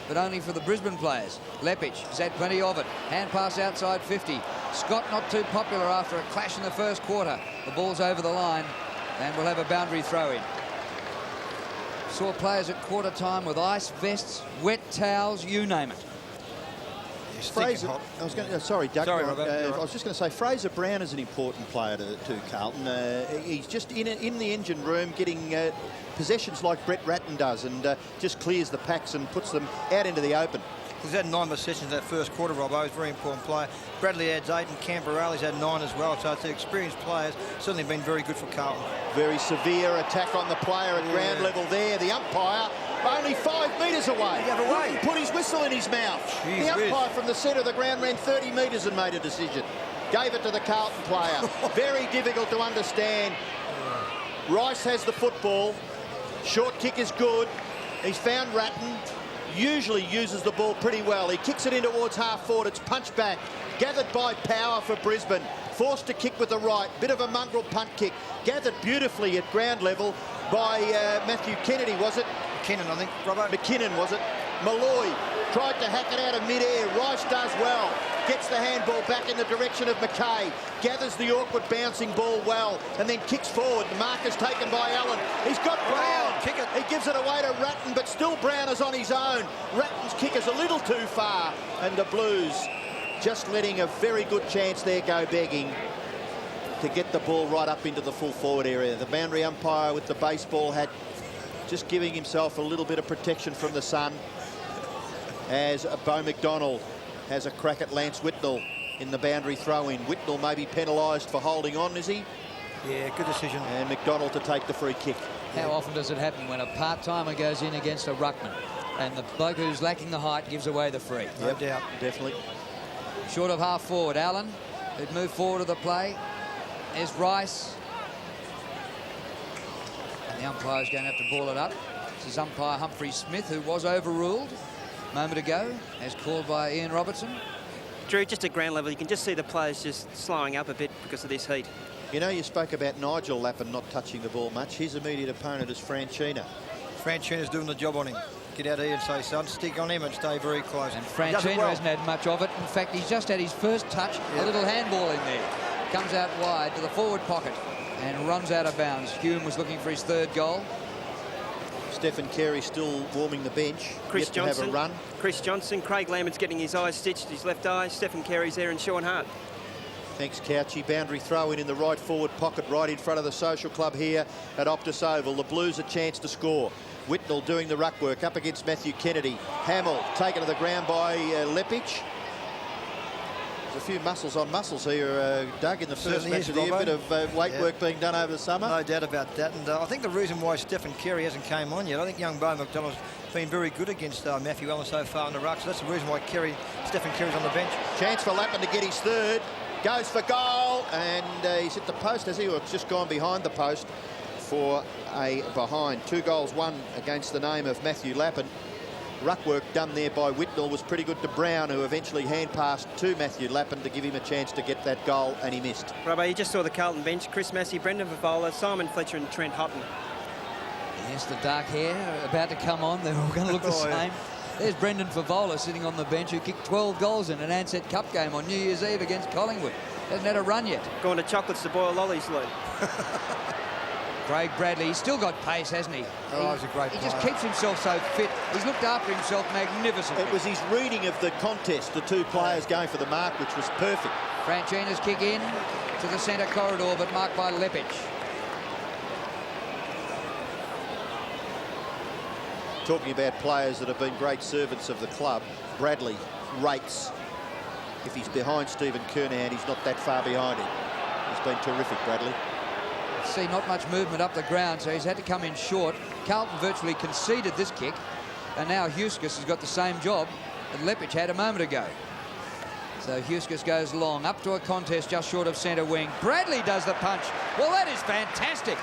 but only for the Brisbane players. Lepich has had plenty of it. Hand pass outside 50. Scott not too popular after a clash in the first quarter. The ball's over the line, and we'll have a boundary throw in. Saw players at quarter time with ice vests, wet towels, you name it. Fraser, I was going to, sorry, Doug. Sorry, Robert. I was just going to say Fraser Brown is an important player to Carlton. He's just in the engine room getting possessions like Brett Ratton does, and just clears the packs and puts them out into the open. He's had 9 possessions that first quarter, Robbo. He's a very important player. Bradley adds 8, and Camberrelli's had 9 as well. So it's the experienced players. Certainly been very good for Carlton. Very severe attack on the player at ground level there. The umpire only 5 metres away. The other way. Wouldn't put his whistle in his mouth. Jeez, the umpire from the centre of the ground ran 30 metres and made a decision. Gave it to the Carlton player. Very difficult to understand. Rice has the football. Short kick is good. He's found Ratton. Usually uses the ball pretty well. He kicks it in towards half forward. It's punched back. Gathered by Power for Brisbane. Forced to kick with the right. Bit of a mongrel punt kick. Gathered beautifully at ground level by Matthew Kennedy, was it? McKinnon, I think, Robbo. McKinnon, was it? Malloy tried to hack it out of mid-air. Rice does well. Gets the handball back in the direction of McKay. Gathers the awkward bouncing ball well and then kicks forward. The mark is taken by Allen. He's got Brown. Kick it. He gives it away to Ratton, but still Brown is on his own. Ratton's kick is a little too far, and the Blues just letting a very good chance there go begging to get the ball right up into the full forward area. The boundary umpire with the baseball hat just giving himself a little bit of protection from the sun as Beau McDonald has a crack at Lance Whitnell in the boundary throw-in. Whitnell may be penalised for holding on, is he? Yeah, good decision. And McDonald to take the free kick. How often does it happen when a part-timer goes in against a ruckman and the bloke who's lacking the height gives away the free? No doubt. Definitely. Short of half forward, Allen, who'd move forward to the play. There's Rice. And the umpire's going to have to ball it up. This is umpire Humphrey Smith, who was overruled a moment ago, as called by Ian Robertson. Drew, just at ground level, you can just see the players just slowing up a bit because of this heat. You know, you spoke about Nigel Lappin not touching the ball much. His immediate opponent is Franchina. Franchina's doing the job on him. Get out here and say, son, stick on him and stay very close. And He does it Franchina well. hasn't had much of it. In fact, he's just had his first touch, a little handball in there. Comes out wide to the forward pocket and runs out of bounds. Hume was looking for his third goal. Stephen Carey still warming the bench. Chris Yet to Johnson. have a run. Chris Johnson. Craig Lambert's getting his eyes stitched, his left eye. Stephen Carey's there and Sean Hart. Thanks, Couchy. Boundary throw in the right forward pocket, right in front of the Social Club here at Optus Oval. The Blues a chance to score. Whitnell doing the ruck work up against Matthew Kennedy. Hamill taken to the ground by Lepich. There's a few muscles on muscles here, Doug, in the first Certainly match is, of the year. A Robbo. bit of weight work being done over the summer. No doubt about that. And I think the reason why Stephen Carey hasn't came on yet, I think young Beau McDonald's been very good against Matthew Allen so far in the ruck. So that's the reason why Stephen Carey's on the bench. Chance for Lappin to get his third. Goes for goal, and he's hit the post, has he? Or it's just gone behind the post for a behind. 2 goals, 1 against the name of Matthew Lappin. Ruck work done there by Whitnell was pretty good to Brown, who eventually hand passed to Matthew Lappin to give him a chance to get that goal, and he missed. Robbo, you just saw the Carlton bench. Chris Massey, Brendan Favola, Simon Fletcher and Trent Houghton. Yes, the dark hair about to come on. They're all going to look the same. There's Brendan Favola sitting on the bench, who kicked 12 goals in an Ansett Cup game on New Year's Eve against Collingwood. Hasn't had a run yet. Going to chocolates to boil lollies, Lee. Craig Bradley, he's still got pace, hasn't he? Oh, he's a great He just player. keeps himself so fit. He's looked after himself magnificently. It was his reading of the contest, the two players going for the mark, which was perfect. Franchina's kick in to the centre corridor, but marked by Lepic. Talking about players that have been great servants of the club, Bradley rates. If he's behind Stephen Kernahan, he's not that far behind him. He's been terrific, Bradley. See, not much movement up the ground, so he's had to come in short. Carlton virtually conceded this kick, and now Huskis has got the same job that Lepic had a moment ago. So Huskis goes long, up to a contest just short of centre wing. Bradley does the punch. Well, that is fantastic.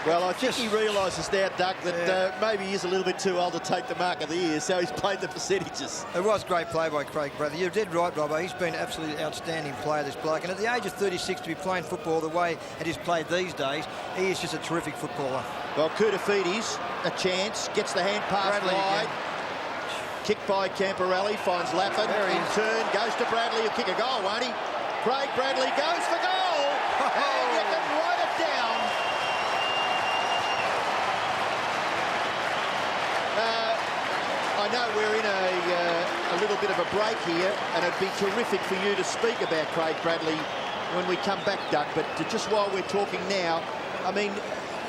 Well, I think he realises now, Doug, that maybe he is a little bit too old to take the mark of the year, so he's played the percentages. It was great play by Craig Bradley. You did right, Robbo. He's been an absolutely outstanding player, this bloke. And at the age of 36, to be playing football the way it is played these days, he is just a terrific footballer. Well, Koutafidis, a chance, gets the hand pass Bradley wide. again. Kicked by Camporelli, finds Lappin, in turn, goes to Bradley, he'll kick a goal, won't he? Craig Bradley goes for goal, and you can write it down. I know we're in a little bit of a break here, and it'd be terrific for you to speak about Craig Bradley when we come back, Doug, but just while we're talking now, I mean,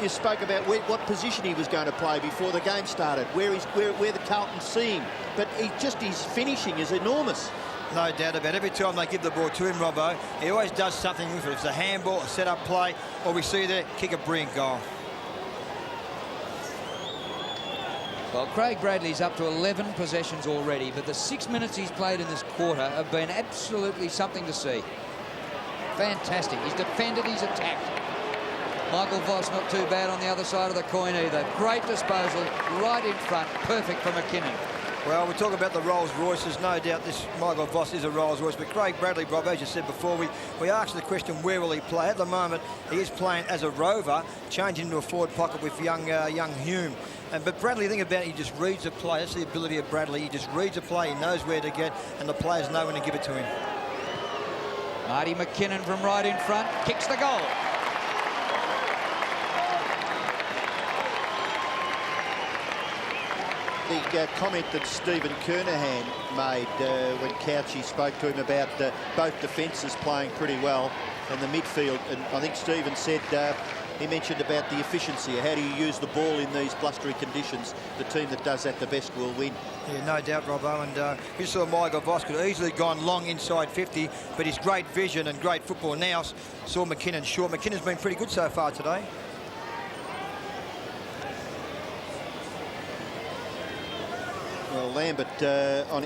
you spoke about what position he was going to play before the game started, where the Carlton see him, but his finishing is enormous. No doubt about it. Every time they give the ball to him, Robbo, he always does something with it. If it's a handball, a set-up play, or we see there, kick a brilliant goal. Well, Craig Bradley's up to 11 possessions already, but the 6 minutes he's played in this quarter have been absolutely something to see. Fantastic. He's defended, he's attacked. Michael Voss not too bad on the other side of the coin either. Great disposal, right in front, perfect for McKinnon. Well, we talk about the Rolls Royces. No doubt this Michael Voss is a Rolls Royce, but Craig Bradley, Bob, as you said before, we asked the question, where will he play? At the moment, he is playing as a rover, changing into a forward pocket with young Hume. But Bradley, think about it, he just reads a play. That's the ability of Bradley. He just reads a play, he knows where to get, and the players know when to give it to him. Marty McKinnon from right in front, kicks the goal. The comment that Stephen Kernahan made when Couchy spoke to him about both defences playing pretty well and the midfield, and I think Stephen said he mentioned about the efficiency. How do you use the ball in these blustery conditions? The team that does that the best will win. Yeah, no doubt, Robbo. And you saw Michael Voss could have easily gone long inside 50, but his great vision and great football now saw McKinnon short. McKinnon's been pretty good so far today. Well, Lambert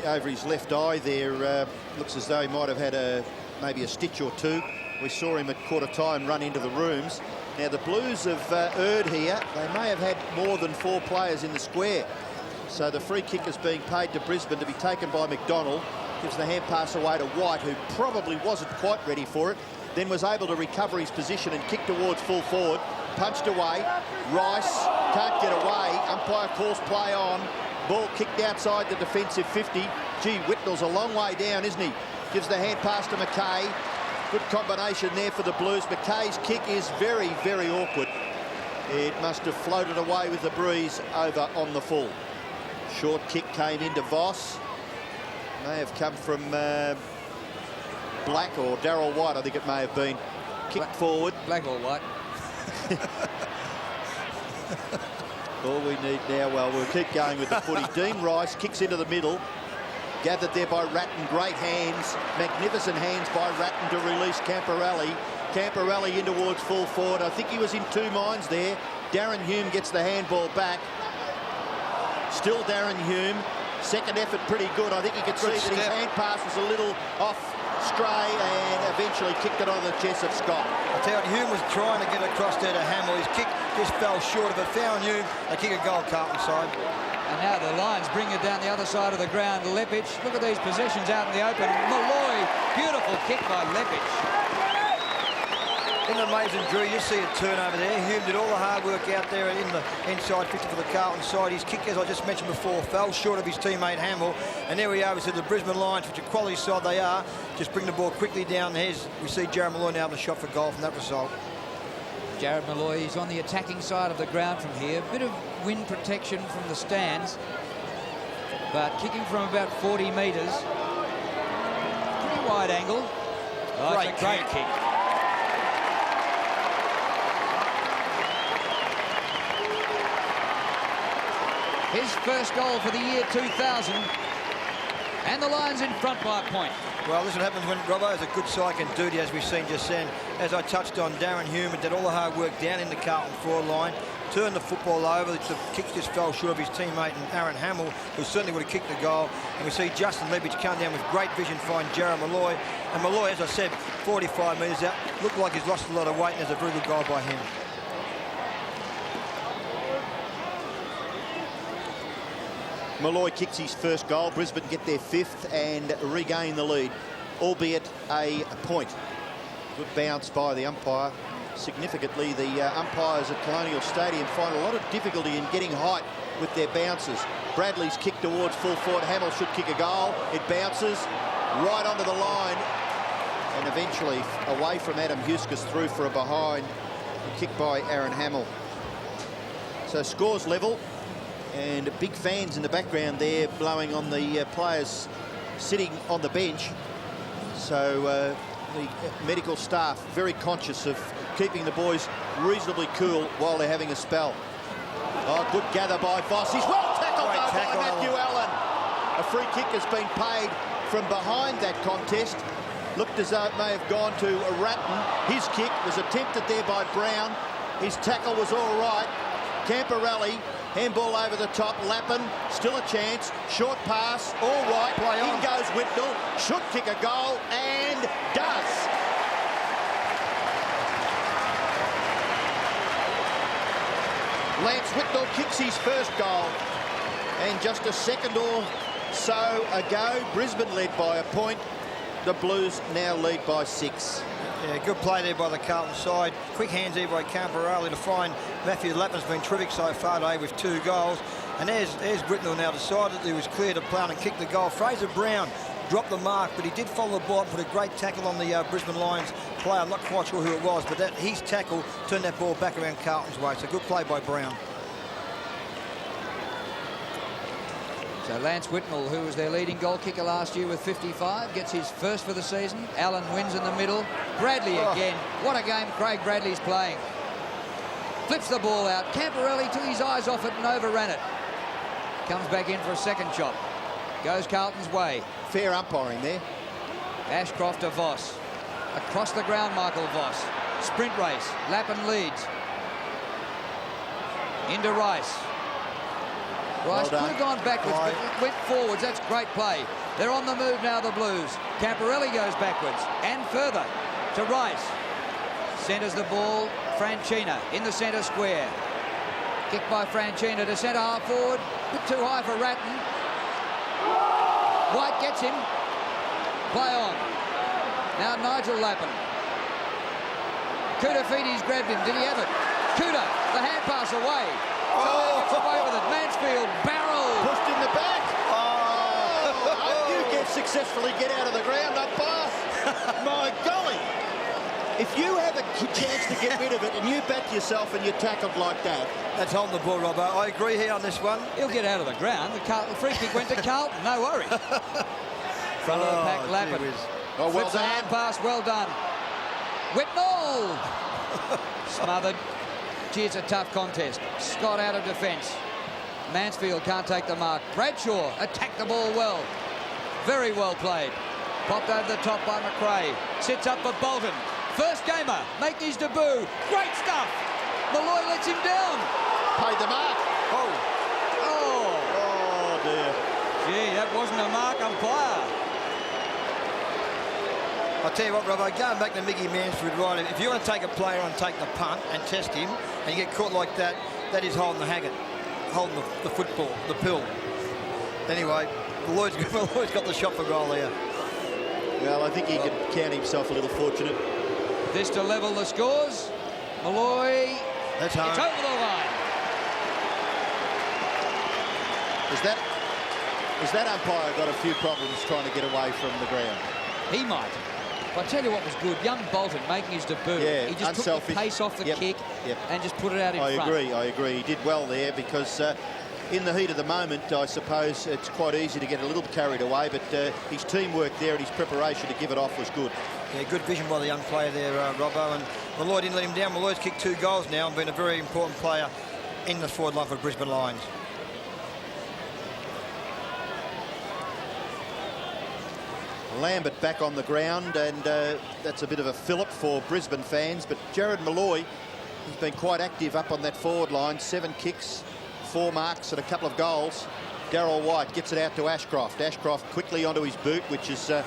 over his left eye there looks as though he might have had maybe a stitch or two. We saw him at quarter time run into the rooms. Now the Blues have erred here. They may have had more than 4 players in the square. So the free kick is being paid to Brisbane to be taken by McDonald. Gives the hand pass away to White, who probably wasn't quite ready for it. Then was able to recover his position and kick towards full forward. Punched away. Rice can't get away. Umpire calls play on. Ball kicked outside the defensive 50. Gee, Whitnell's a long way down, isn't he? Gives the hand pass to McKay. Good combination there for the Blues. McKay's kick is very, very awkward. It must have floated away with the breeze over on the full. Short kick came into Voss. May have come from Black or Darryl White, I think it may have been. Kicked forward. Black or White. All we need now, well, we'll keep going with the footy. Dean Rice kicks into the middle. Gathered there by Ratton. Great hands. Magnificent hands by Ratton to release Camporelli. Camporelli in towards full forward. I think he was in 2 minds there. Darren Hume gets the handball back. Still Darren Hume. Second effort pretty good. I think you could see that his hand pass was a little off stray and eventually kicked it on the chest of Scott. I tell you, Hume was trying to get across there to Hamill. His kick just fell short of it. Found Hume. They kick a goal, Carlton side. And now the Lions bring it down the other side of the ground. Lepic, look at these possessions out in the open. Malloy, beautiful kick by Lepic. Isn't it amazing, Drew? You see a turnover there. Hume did all the hard work out there in the inside 50 for the Carlton side. His kick, as I just mentioned before, fell short of his teammate Hamill. And there we are. We see the Brisbane Lions, which a quality side they are, just bring the ball quickly down. Here's, we see Jared Malloy now with a shot for goal from that result. Jared Malloy is on the attacking side of the ground from here. Bit of wind protection from the stands, but kicking from about 40 metres. Pretty wide angle. Oh, it's a great kick. His first goal for the year 2000. And the Lions in front by a point. Well, this is what happens when Robbo is a good side can duty, as we've seen just then. As I touched on, Darren Hume did all the hard work down in the Carlton forward line, turned the football over. The kick just fell short of his teammate and Aaron Hamill, who certainly would have kicked the goal. And we see Justin Lebich come down with great vision, find Jared Malloy. And Malloy, as I said, 45 metres out, looked like he's lost a lot of weight, and there's a very good goal by him. Malloy kicks his first goal. Brisbane get their 5th and regain the lead, albeit a point. Good bounce by the umpire. Significantly, the umpires at Colonial Stadium find a lot of difficulty in getting height with their bounces. Bradley's kick towards full forward. Hamill should kick a goal. It bounces right onto the line and eventually away from Adam Huskus, through for a behind. A kick by Aaron Hamill. So scores level. And big fans in the background there blowing on the players sitting on the bench. So the medical staff very conscious of keeping the boys reasonably cool while they're having a spell. Oh, good gather by Voss. He's well tackled by Matthew Allen. A free kick has been paid from behind that contest. Looked as though it may have gone to Ratton. His kick was attempted there by Brown. His tackle was all right. Camporelli, handball over the top. Lappin, still a chance. Short pass, all right. Play on. In goes Whitnell. Should kick a goal and does. Lance Whitnell kicks his first goal. And just a second or so ago, Brisbane led by a point. The Blues now lead by 6. Yeah, good play there by the Carlton side. Quick hands there by Camporelli to find Matthew Lappin's been terrific so far today with 2 goals. And there's Whitnell now decided he was clear to play and kick the goal. Fraser Brown dropped the mark, but he did follow the ball and put a great tackle on the Brisbane Lions player. I'm not quite sure who it was, but his tackle turned that ball back around Carlton's way. So good play by Brown. So Lance Whitnell, who was their leading goal kicker last year with 55, gets his first for the season. Allen wins in the middle. Bradley again. What a game Craig Bradley's playing. Flips the ball out. Camporelli took his eyes off it and overran it. Comes back in for a second shot. Goes Carlton's way. Fair umpiring there. Ashcroft to Voss. Across the ground, Michael Voss. Sprint race. Lappin leads. Into Rice. Rice could have gone backwards, but went forwards. That's great play. They're on the move now, the Blues. Camporelli goes backwards and further to Rice. Centres the ball. Franchina in the centre square. Kick by Franchina to centre half forward. Bit too high for Ratton. White gets him. Play on. Now Nigel Lappin. Koutafidis grabbed him. Did he have it? Kouta, the hand pass away. Gets away with it. Mansfield barrel. Pushed in the back. Oh, you get successfully get out of the ground, umpire. My golly. If you have a chance to get rid of it and you back yourself and you're tackled like that. That's holding the ball, Robbo. I agree here on this one. He'll get out of the ground. The free kick went to Carlton. No worries. Front of the pack, Lappin. Oh, well done. Hand pass, well done. Whitnell. Smothered. Gee, it's a tough contest. Scott out of defence. Mansfield can't take the mark. Bradshaw attacked the ball well. Very well played. Popped over the top by McRae. Sits up for Bolton. First gamer, making his debut. Great stuff. Malloy lets him down. Paid the mark. Oh dear. Gee, that wasn't a mark, umpire. I'll tell you what, Robbo, going back to Mickey Mansfield, right, if you want to take a player on, take the punt and test him, and you get caught like that, that is holding the haggard, holding the football, the pill. Anyway, Lloyd's got the shot for goal there. Well, I think he could count himself a little fortunate. This to level the scores. Malloy. That's home. It's over the line. Is that umpire got a few problems trying to get away from the ground? He might. But I tell you what was good. Young Bolton making his debut. Yeah, he just took the pace off the kick and just put it out in front. I agree. He did well there because in the heat of the moment, I suppose it's quite easy to get a little carried away, but his teamwork there and his preparation to give it off was good. Yeah, good vision by the young player there, Robbo, and Malloy didn't let him down. Malloy's kicked 2 goals now and been a very important player in the forward line for Brisbane Lions. Lambert back on the ground, and that's a bit of a fillip for Brisbane fans, but Jared Malloy has been quite active up on that forward line. 7 kicks, 4 marks and a couple of goals. Darryl White gets it out to Ashcroft. Ashcroft quickly onto his boot, which is a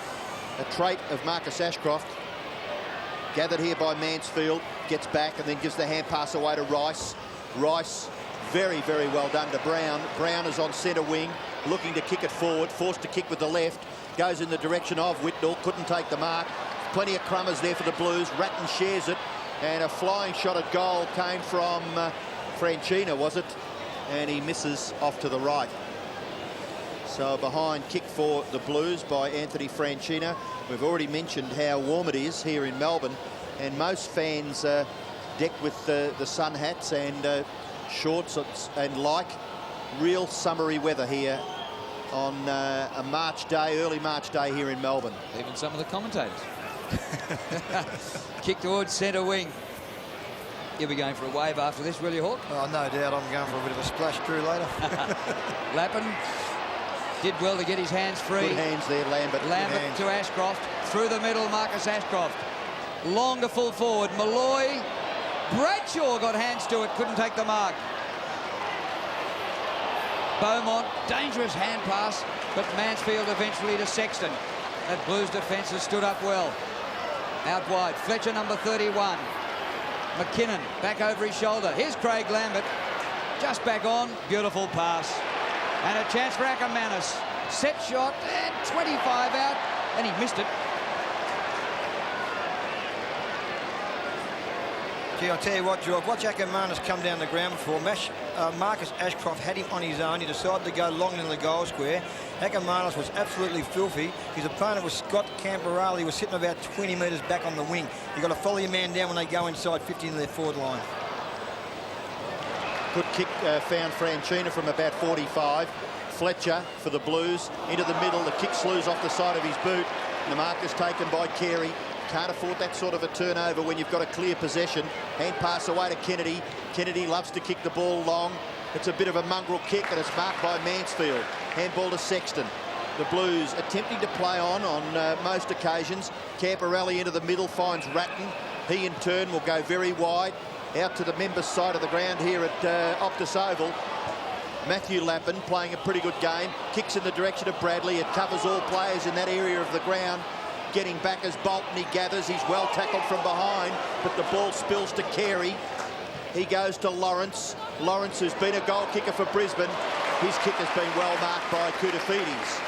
trait of Marcus Ashcroft. Gathered here by Mansfield, gets back and then gives the hand pass away to Rice. Rice, very, very well done to Brown. Brown is on centre wing, looking to kick it forward, forced to kick with the left. Goes in the direction of Whitnall, couldn't take the mark. Plenty of crummers there for the Blues. Ratton shares it, and a flying shot at goal came from Franchina, was it? And he misses off to the right. So a behind kick for the Blues by Anthony Franchina. We've already mentioned how warm it is here in Melbourne, and most fans decked with the sun hats and shorts and like. Real summery weather here on a March day, early March day here in Melbourne. Even some of the commentators. Kick towards centre wing. You'll be going for a wave after this, will you, Hawk? Oh, no doubt I'm going for a bit of a splash, Drew, later. Lappin did well to get his hands free. Good hands there, Lambert. Lambert to Ashcroft. Through the middle, Marcus Ashcroft. Long to full forward. Malloy. Bradshaw got hands to it, couldn't take the mark. Beaumont, dangerous hand pass, but Mansfield eventually to Sexton. That Blues defence has stood up well. Out wide, Fletcher, number 31. McKinnon, back over his shoulder. Here's Craig Lambert, just back on. Beautiful pass. And a chance for Ackermanis. Set shot, and 25 out, and he missed it. Gee, I'll tell you what, George, watch Ackermanis come down the ground before. Marcus Ashcroft had him on his own. He decided to go long in the goal square. Ackermanis was absolutely filthy. His opponent was Scott Camperale. He was sitting about 20 metres back on the wing. You've got to follow your man down when they go inside 50 in their forward line. Good kick found Franchina from about 45. Fletcher for the Blues into the middle. The kick slews off the side of his boot. And the mark is taken by Carey. Can't afford that sort of a turnover when you've got a clear possession. Hand pass away to Kennedy. Kennedy loves to kick the ball long. It's a bit of a mongrel kick, and it's marked by Mansfield. Handball to Sexton. The Blues attempting to play on most occasions. Camperale into the middle finds Ratton. He in turn will go very wide out to the members' side of the ground here at Optus Oval. Matthew Lappin playing a pretty good game. Kicks in the direction of Bradley. It covers all players in that area of the ground. Getting back as Bolton, he gathers. He's well tackled from behind, but the ball spills to Carey. He goes to Lawrence. Lawrence, who's been a goal kicker for Brisbane. His kick has been well marked by Koutafidis.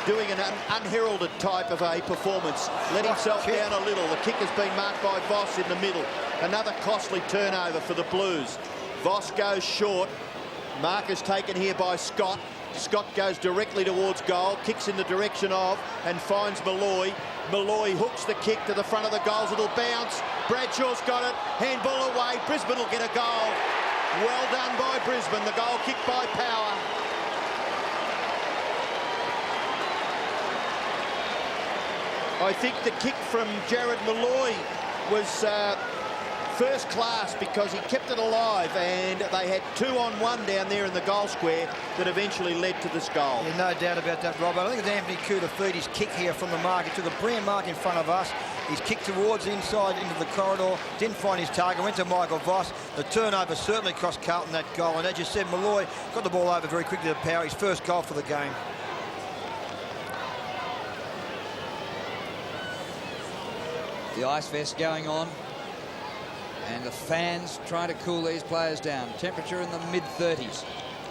Doing an unheralded type of a performance. Let himself down a little. The kick has been marked by Voss in the middle. Another costly turnover for the Blues. Voss goes short. Mark is taken here by Scott. Scott goes directly towards goal, kicks in the direction of, and finds Malloy. Malloy hooks the kick to the front of the goals. It'll bounce. Bradshaw's got it. Handball away. Brisbane will get a goal. Well done by Brisbane. The goal kicked by Power. I think the kick from Jared Malloy was first class because he kept it alive, and they had 2-on-1 down there in the goal square that eventually led to this goal. Yeah, no doubt about that, Rob. I think it's Anthony Koutafidis' kick here from the mark. He took a brilliant mark in front of us. He's kicked towards the inside into the corridor, didn't find his target, went to Michael Voss. The turnover certainly cost Carlton that goal, and as you said, Malloy got the ball over very quickly to Power, his first goal for the game. The ice vest going on, and the fans trying to cool these players down. Temperature in the mid-30s.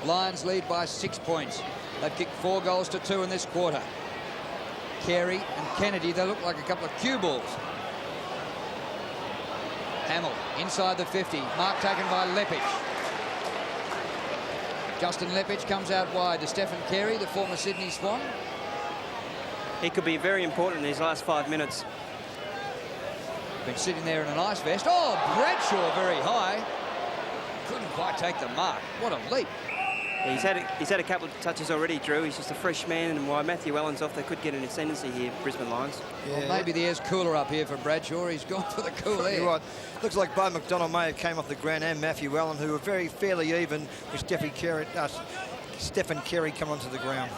Lions lead by 6 points. They've kicked 4 goals to 2 in this quarter. Carey and Kennedy, they look like a couple of cue balls. Hamill inside the 50. Mark taken by Leppich. Justin Leppich comes out wide to Stephen Carey, the former Sydney Swan. He could be very important in these last 5 minutes. Been sitting there in an ice vest. Oh, Bradshaw very high. Couldn't quite take the mark. What a leap. He's had a couple of touches already, Drew. He's just a fresh man, and while Matthew Allen's off, they could get an ascendancy here, Brisbane Lions. Yeah. Well, maybe the air's cooler up here for Bradshaw. He's gone for the cool air. You're right. Looks like Bo McDonald may have came off the ground, and Matthew Allen, who were very fairly even with Stephen Carey coming onto the ground.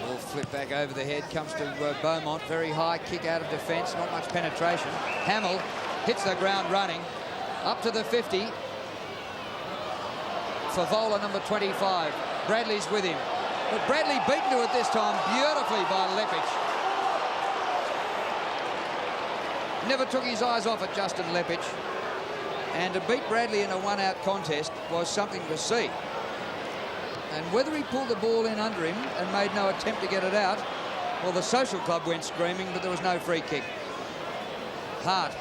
Ball flipped back over the head, comes to Beaumont. Very high kick out of defence, not much penetration. Hamill hits the ground running. Up to the 50. Favola, number 25. Bradley's with him. But Bradley beaten to it this time beautifully by Leppich. Never took his eyes off at Justin Leppich. And to beat Bradley in a one-out contest was something to see. And whether he pulled the ball in under him and made no attempt to get it out, well, the social club went screaming, but there was no free kick. Hart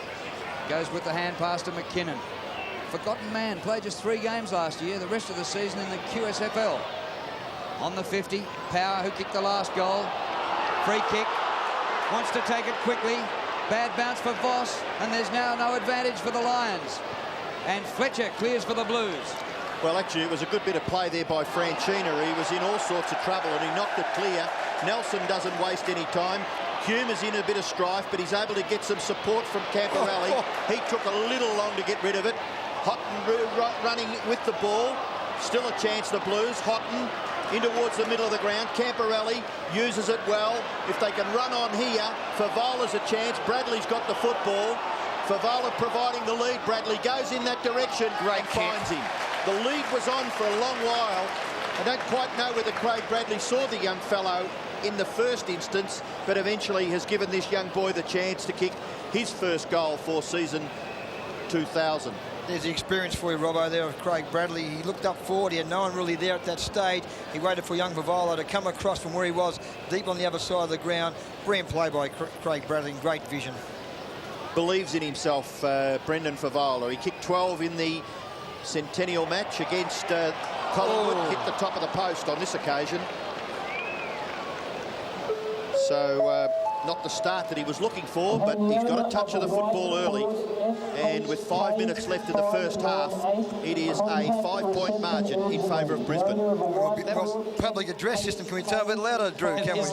goes with the hand pass to McKinnon. Forgotten man, played just 3 games last year, the rest of the season in the QSFL. On the 50, Power, who kicked the last goal. Free kick, wants to take it quickly. Bad bounce for Voss, and there's now no advantage for the Lions. And Fletcher clears for the Blues. Well, actually, it was a good bit of play there by Franchina. He was in all sorts of trouble, and he knocked it clear. Nelson doesn't waste any time. Hume is in a bit of strife, but he's able to get some support from Camporelli. He took a little long to get rid of it. Houghton running with the ball. Still a chance, the Blues. Houghton in towards the middle of the ground. Camporelli uses it well. If they can run on here, Favola's a chance. Bradley's got the football. Favola providing the lead. Bradley goes in that direction and finds him. The lead was on for a long while. I don't quite know whether Craig Bradley saw the young fellow in the first instance, but eventually has given this young boy the chance to kick his first goal for season 2000. There's the experience for you, Robbo, there of Craig Bradley. He looked up forward. He had no one really there at that stage. He waited for young Favola to come across from where he was, deep on the other side of the ground. Brilliant play by Craig Bradley, great vision. Believes in himself, Brendan Favola. He kicked 12 in the Centennial match against Collingwood. Hit the top of the post on this occasion. So not the start that he was looking for, but he's got a touch of the football early. And with 5 minutes left in the first half, it is a 5-point margin in favour of Brisbane. Public address system. Can we tell a bit louder, Drew? Can we?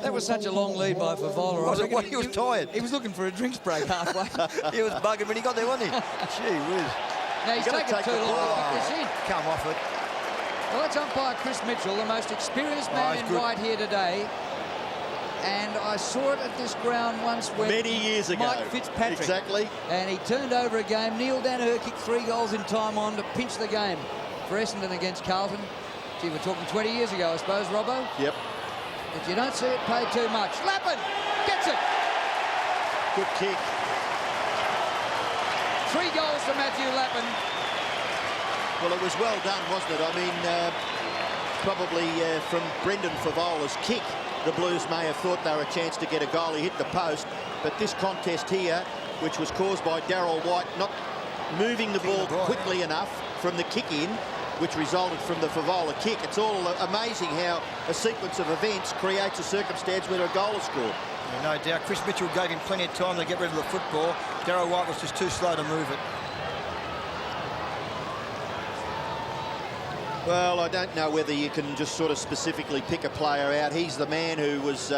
That was such a long lead by Favola. Was it? Well, he was tired. He was looking for a drinks break halfway. He was bugging when he got there, wasn't he? Gee whiz. Now he's taken too long to put this in. Come off it. Well, that's umpire Chris Mitchell, the most experienced man in white here today. And I saw it at this ground once when many years ago. Mike Fitzpatrick. Exactly. And he turned over a game. Neil Danaher kicked 3 goals in time on to pinch the game for Essendon against Carlton. Gee, we're talking 20 years ago, I suppose, Robbo. Yep. But you don't see it paid too much. Lappin gets it. Good kick. 3 goals to Matthew Lappin. Well, it was well done, wasn't it? I mean, probably from Brendan Favola's kick, the Blues may have thought they were a chance to get a goal. He hit the post, but this contest here, which was caused by Darryl White not moving the ball quickly enough from the kick in, which resulted from the Favola kick. It's all amazing how a sequence of events creates a circumstance where a goal is scored. Yeah, no doubt. Chris Mitchell gave him plenty of time to get rid of the football. Darryl White was just too slow to move it. Well, I don't know whether you can just sort of specifically pick a player out. He's the man who was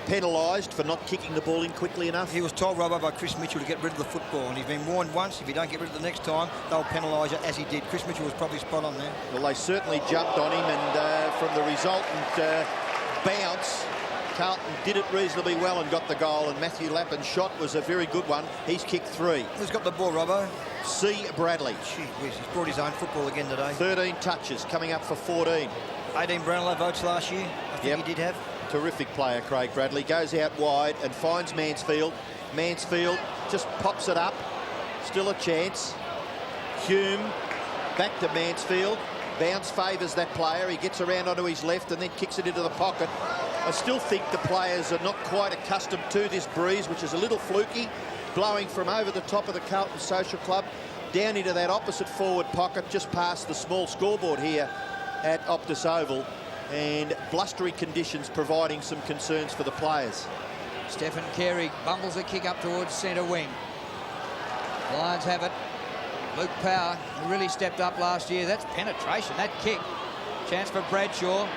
penalised for not kicking the ball in quickly enough. He was told, Robbo, by Chris Mitchell to get rid of the football, and he's been warned once, if you don't get rid of it the next time, they'll penalise you, as he did. Chris Mitchell was probably spot on there. Well, they certainly jumped on him, and from the resultant bounce, Carlton did it reasonably well and got the goal, and Matthew Lappin's shot was a very good one. He's kicked 3. Who's got the ball, Robbo? C. Bradley. Gee whiz, he's brought his own football again today. 13 touches, coming up for 14. 18 Brownlow votes last year, I think he did have. Terrific player, Craig Bradley. Goes out wide and finds Mansfield. Mansfield just pops it up. Still a chance. Hume back to Mansfield. Bounce favours that player. He gets around onto his left and then kicks it into the pocket. I still think the players are not quite accustomed to this breeze, which is a little fluky. blowing from over the top of the Carlton Social Club down into that opposite forward pocket, just past the small scoreboard here at Optus Oval, and blustery conditions providing some concerns for the players. Stephen Carey bumbles a kick up towards centre wing. Lions have it. Luke Power, who really stepped up last year. That's penetration, that kick. Chance for Bradshaw.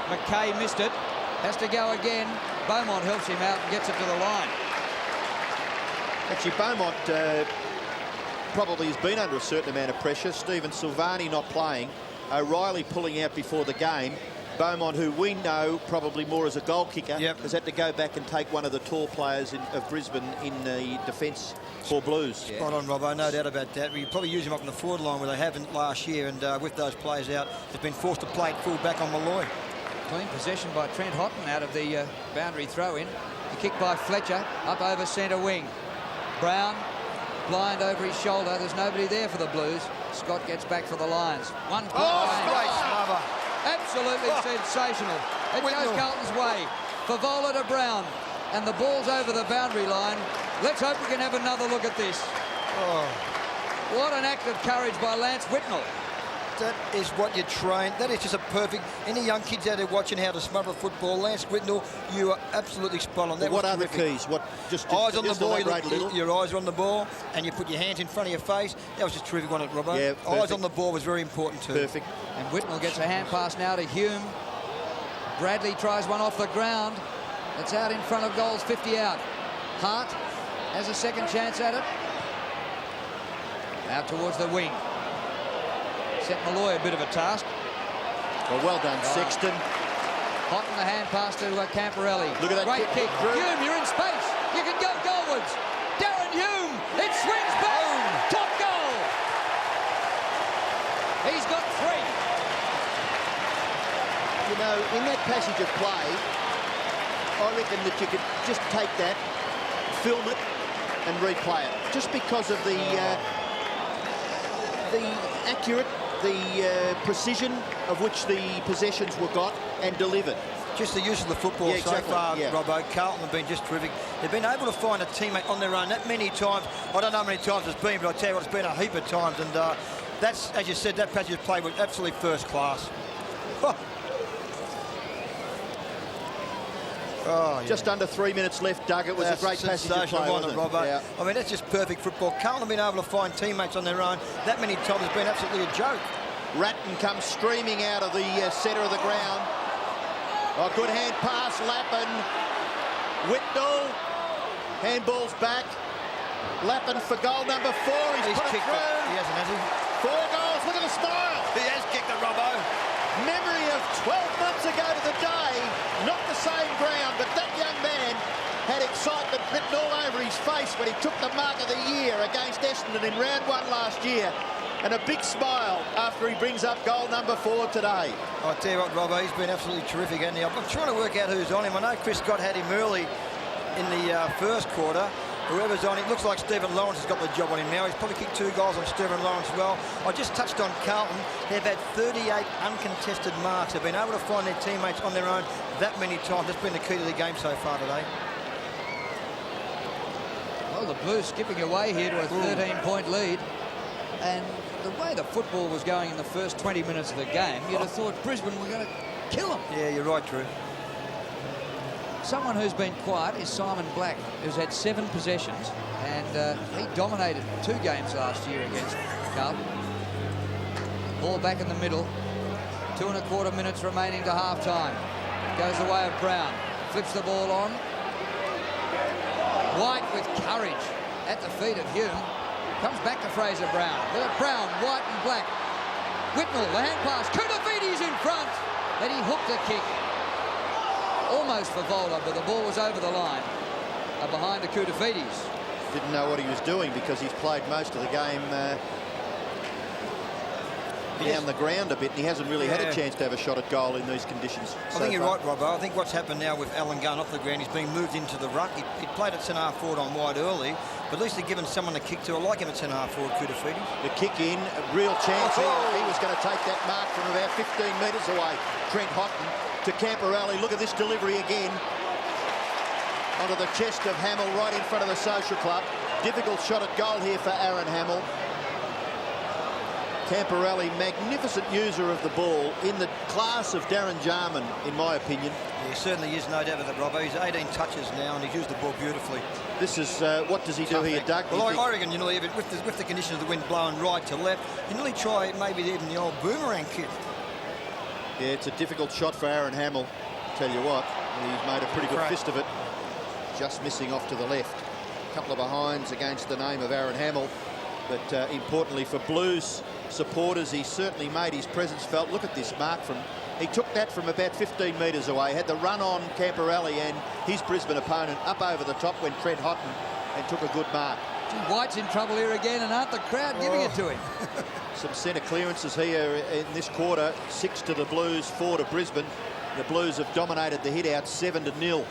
McKay missed it. Has to go again. Beaumont helps him out and gets it to the line. Actually, Beaumont probably has been under a certain amount of pressure. Stephen Silvani not playing. O'Reilly pulling out before the game. Beaumont, who we know probably more as a goal kicker, has had to go back and take one of the tall players of Brisbane in the defence for Blues. Yeah. Spot on, Robbo, no doubt about that. We probably use him up in the forward line where they haven't last year, and with those players out, they've been forced to play full back on Malloy. Clean possession by Trent Houghton out of the boundary throw-in. The kick by Fletcher up over centre wing. Brown blind over his shoulder. There's nobody there for the Blues. Scott gets back for the Lions. One point. Great smother. Absolutely sensational. It goes Carlton's way. Favola to Brown. And the ball's over the boundary line. Let's hope we can have another look at this. What an act of courage by Lance Whitnell. That is what you train. That is just a perfect... Any young kids out there watching how to smother football, Lance Whitnell, you are absolutely spot on. That what was are the terrific. keys? What just eyes on the ball. You your eyes are on the ball, and you put your hands in front of your face. That was just terrific, wasn't it, Robbo? Yeah, eyes on the ball was very important too. Perfect. And Whitnell gets a hand pass now to Hume. Bradley tries one off the ground. It's out in front of goals, 50 out. Hart has a second chance at it. Out towards the wing. Set Malloy a bit of a task. Well done, Sexton. Houghton the hand pass to Camporelli. Look at that great kick. Drew. Hume, you're in space. You can go goalwards. Darren Hume. It swings back. Top goal. He's got 3. You know, in that passage of play, I reckon that you could just take that, film it, and replay it. Just because of the accurate, the precision of which the possessions were got and delivered. Just the use of the football so far, Robbo. Carlton have been just terrific. They've been able to find a teammate on their own that many times. I don't know how many times it's been, but I tell you what, it's been a heap of times. And that's, as you said, that passage of play was absolutely first class. Just under 3 minutes left, Doug. It was a great passage of play, wasn't it? Robbo. Yeah. I mean, that's just perfect football. Carlton have been able to find teammates on their own that many times has been absolutely a joke. Ratton comes streaming out of the centre of the ground. Oh, good hand pass, Lappin. Whitnell. Handball's back. Lappin for goal number 4. He's put it through. He hasn't, has he? 4 goals. Look at the smile. He has kicked it, Robbo. Memory of 12 months ago to the day. Not the same ground, but that young man had excitement written all over his face when he took the mark of the year against Essendon in round 1 last year. And a big smile after he brings up goal number 4 today. I'll tell you what, Robbo, he's been absolutely terrific, hasn't he? I'm trying to work out who's on him. I know Chris Scott had him early in the first quarter. Whoever's on him, looks like Stephen Lawrence has got the job on him now. He's probably kicked 2 goals on Stephen Lawrence as well. I just touched on Carlton. They've had 38 uncontested marks. They've been able to find their teammates on their own that many times. That's been the key to the game so far today. Well, the Blues skipping away here to a 13-point lead. And the way the football was going in the first 20 minutes of the game, you'd have thought Brisbane were going to kill them. Yeah, you're right, Drew. Someone who's been quiet is Simon Black, who's had 7 possessions, and he dominated 2 games last year against Carlton. Ball back in the middle. 2 1/4 minutes remaining to half-time. Goes the way of Brown. Flips the ball on. White with courage at the feet of Hume. Comes back to Fraser Brown. Look at Brown, White and Black. Whitnell, the hand pass. Kudavides in front. Then he hooked a kick. Almost for Vola, but the ball was over the line. Behind the Kudavides. Didn't know what he was doing because he's played most of the game down the ground a bit, and he hasn't really had a chance to have a shot at goal in these conditions. I think you're right, Robbo. I think what's happened now with Alan going off the ground, he's being moved into the ruck. He played at centre-half forward on wide early, but at least they're giving someone a kick to. I like him at centre-half forward, Kudafides. The kick in, a real chance here. He was going to take that mark from about 15 metres away. Trent Houghton to Camporelli. Look at this delivery again. Onto the chest of Hamill right in front of the Social Club. Difficult shot at goal here for Aaron Hamill. Camporelli, magnificent user of the ball, in the class of Darren Jarman, in my opinion. He certainly is, no doubt with it, Robbo. He's 18 touches now, and he's used the ball beautifully. This is, what does he do here, Doug? Well, I reckon, you know, even with the condition of the wind blowing right to left, you nearly try maybe even the old boomerang kick. Yeah, it's a difficult shot for Aaron Hamill. Tell you what, he's made a pretty good fist of it. Just missing off to the left. A couple of behinds against the name of Aaron Hamill. But importantly for Blues supporters, he certainly made his presence felt. Look at this mark from... He took that from about 15 metres away, had the run on Camporelli and his Brisbane opponent up over the top when Trent Hotton, and took a good mark. Gee, White's in trouble here again, and aren't the crowd giving it to him? Some centre clearances here in this quarter. 6 to the Blues, 4 to Brisbane. The Blues have dominated the hit-out 7-0.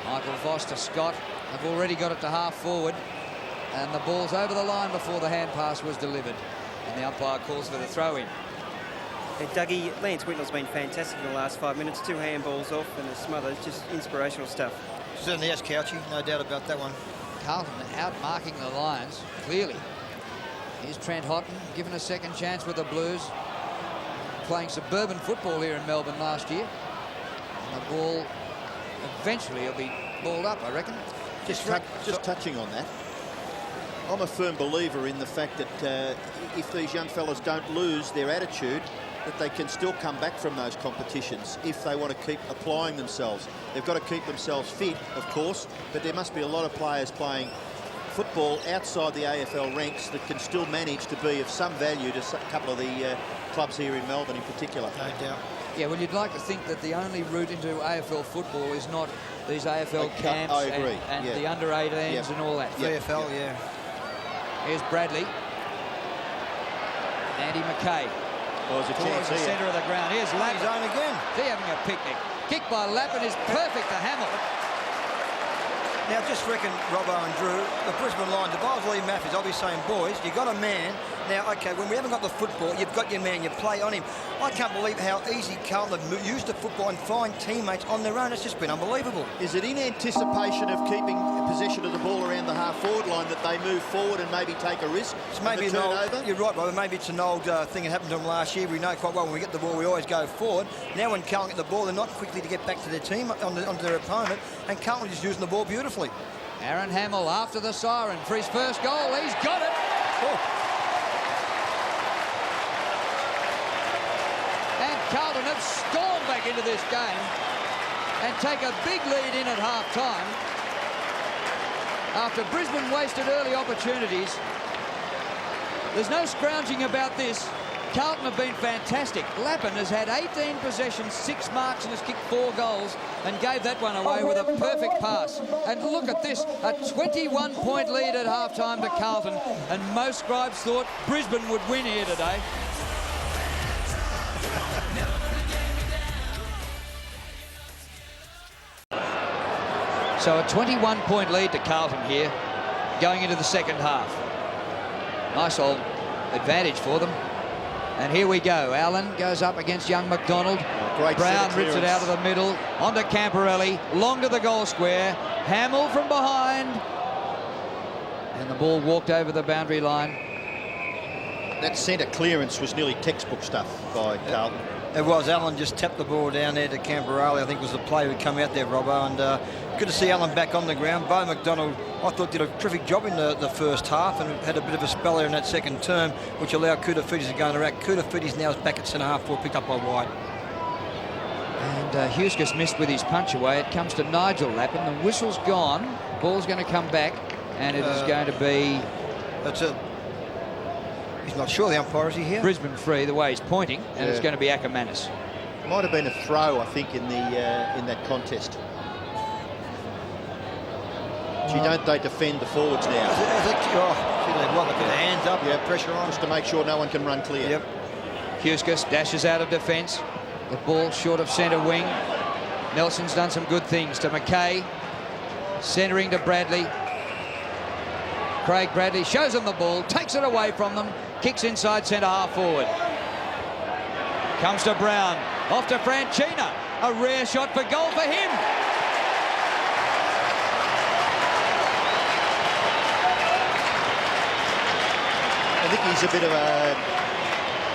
Michael Voss to Scott. They've already got it to half forward, and the ball's over the line before the hand pass was delivered. And the umpire calls for the throw-in. And Dougie, Lance Whitnell's been fantastic in the last 5 minutes. 2 handballs off and a smother. It's just inspirational stuff. Certainly has, Couchy, no doubt about that one. Carlton out-marking the Lions, clearly. Here's Trent Hotton, given a second chance with the Blues. Playing suburban football here in Melbourne last year. And the ball eventually will be balled up, I reckon. Just touching on that, I'm a firm believer in the fact that if these young fellas don't lose their attitude, that they can still come back from those competitions if they want to keep applying themselves. They've got to keep themselves fit, of course, but there must be a lot of players playing football outside the AFL ranks that can still manage to be of some value to a couple of the clubs here in Melbourne in particular. No doubt. Yeah, well, you'd like to think that the only route into AFL football is not these AFL camps I agree. and the under-18s and all that. AFL, yeah. Here's Bradley. Andy McKay. Well, there's a Towards chance the here. centre of the ground. Here's He's Lappin. on again. They're having a picnic. Kick by Lappin is perfect to Hamill. Now, just reckon, Robbo and Drew, the Brisbane Lions, if I was Lee Matthews, I'll be saying, boys, you got a man. Now, OK, when we haven't got the football, you've got your man, you play on him. I can't believe how easy Carlton have used the football and find teammates on their own. It's just been unbelievable. Is it in anticipation of keeping possession of the ball around the half-forward line that they move forward and maybe take a risk? It's maybe an old, you're right, Robbo. Maybe it's an old thing that happened to them last year. We know quite well when we get the ball, we always go forward. Now when Carlton get the ball, they're not quickly to get back to their team, onto their opponent, and Carlton is using the ball beautifully. Aaron Hamill after the siren for his first goal. He's got it. Oh. And Carlton have stormed back into this game and take a big lead in at half-time. After Brisbane wasted early opportunities, there's no scrounging about this. Carlton have been fantastic. Lappin has had 18 possessions, 6 marks, and has kicked 4 goals and gave that one away with a perfect pass. And look at this, a 21-point lead at half-time to Carlton, and most scribes thought Brisbane would win here today. So a 21-point lead to Carlton here, going into the second half. Nice old advantage for them. And here we go. Allen goes up against young McDonald. Great Brown rips it out of the middle. Onto Camporelli. Long to the goal square. Hamill from behind. And the ball walked over the boundary line. That centre clearance was nearly textbook stuff by Carlton. It was. Allen just tapped the ball down there to Camporelli. I think was the play who'd come out there, Robbo. And good to see Allen back on the ground. Bo McDonald, I thought, did a terrific job in the first half and had a bit of a spell there in that second term, which allowed Koutafidis to go in the rack. Koutafidis now is back at centre half forward, picked up by White. And Huskis missed with his punch away. It comes to Nigel Lappin. The whistle's gone. Ball's going to come back, and it is going to be... He's not sure, the umpire, is he here? Brisbane free, the way he's pointing, and it's going to be Ackermanis. Might have been a throw, I think, in that contest. Gee, don't they defend the forwards now? They want to get their hands up, pressure on. Just to make sure no one can run clear. Yep. Huskis dashes out of defence. The ball short of centre wing. Nelson's done some good things to McKay. Centering to Bradley. Craig Bradley shows them the ball, takes it away from them, kicks inside centre half forward. Comes to Brown, off to Franchina. A rare shot for goal for him. think he's a bit of a...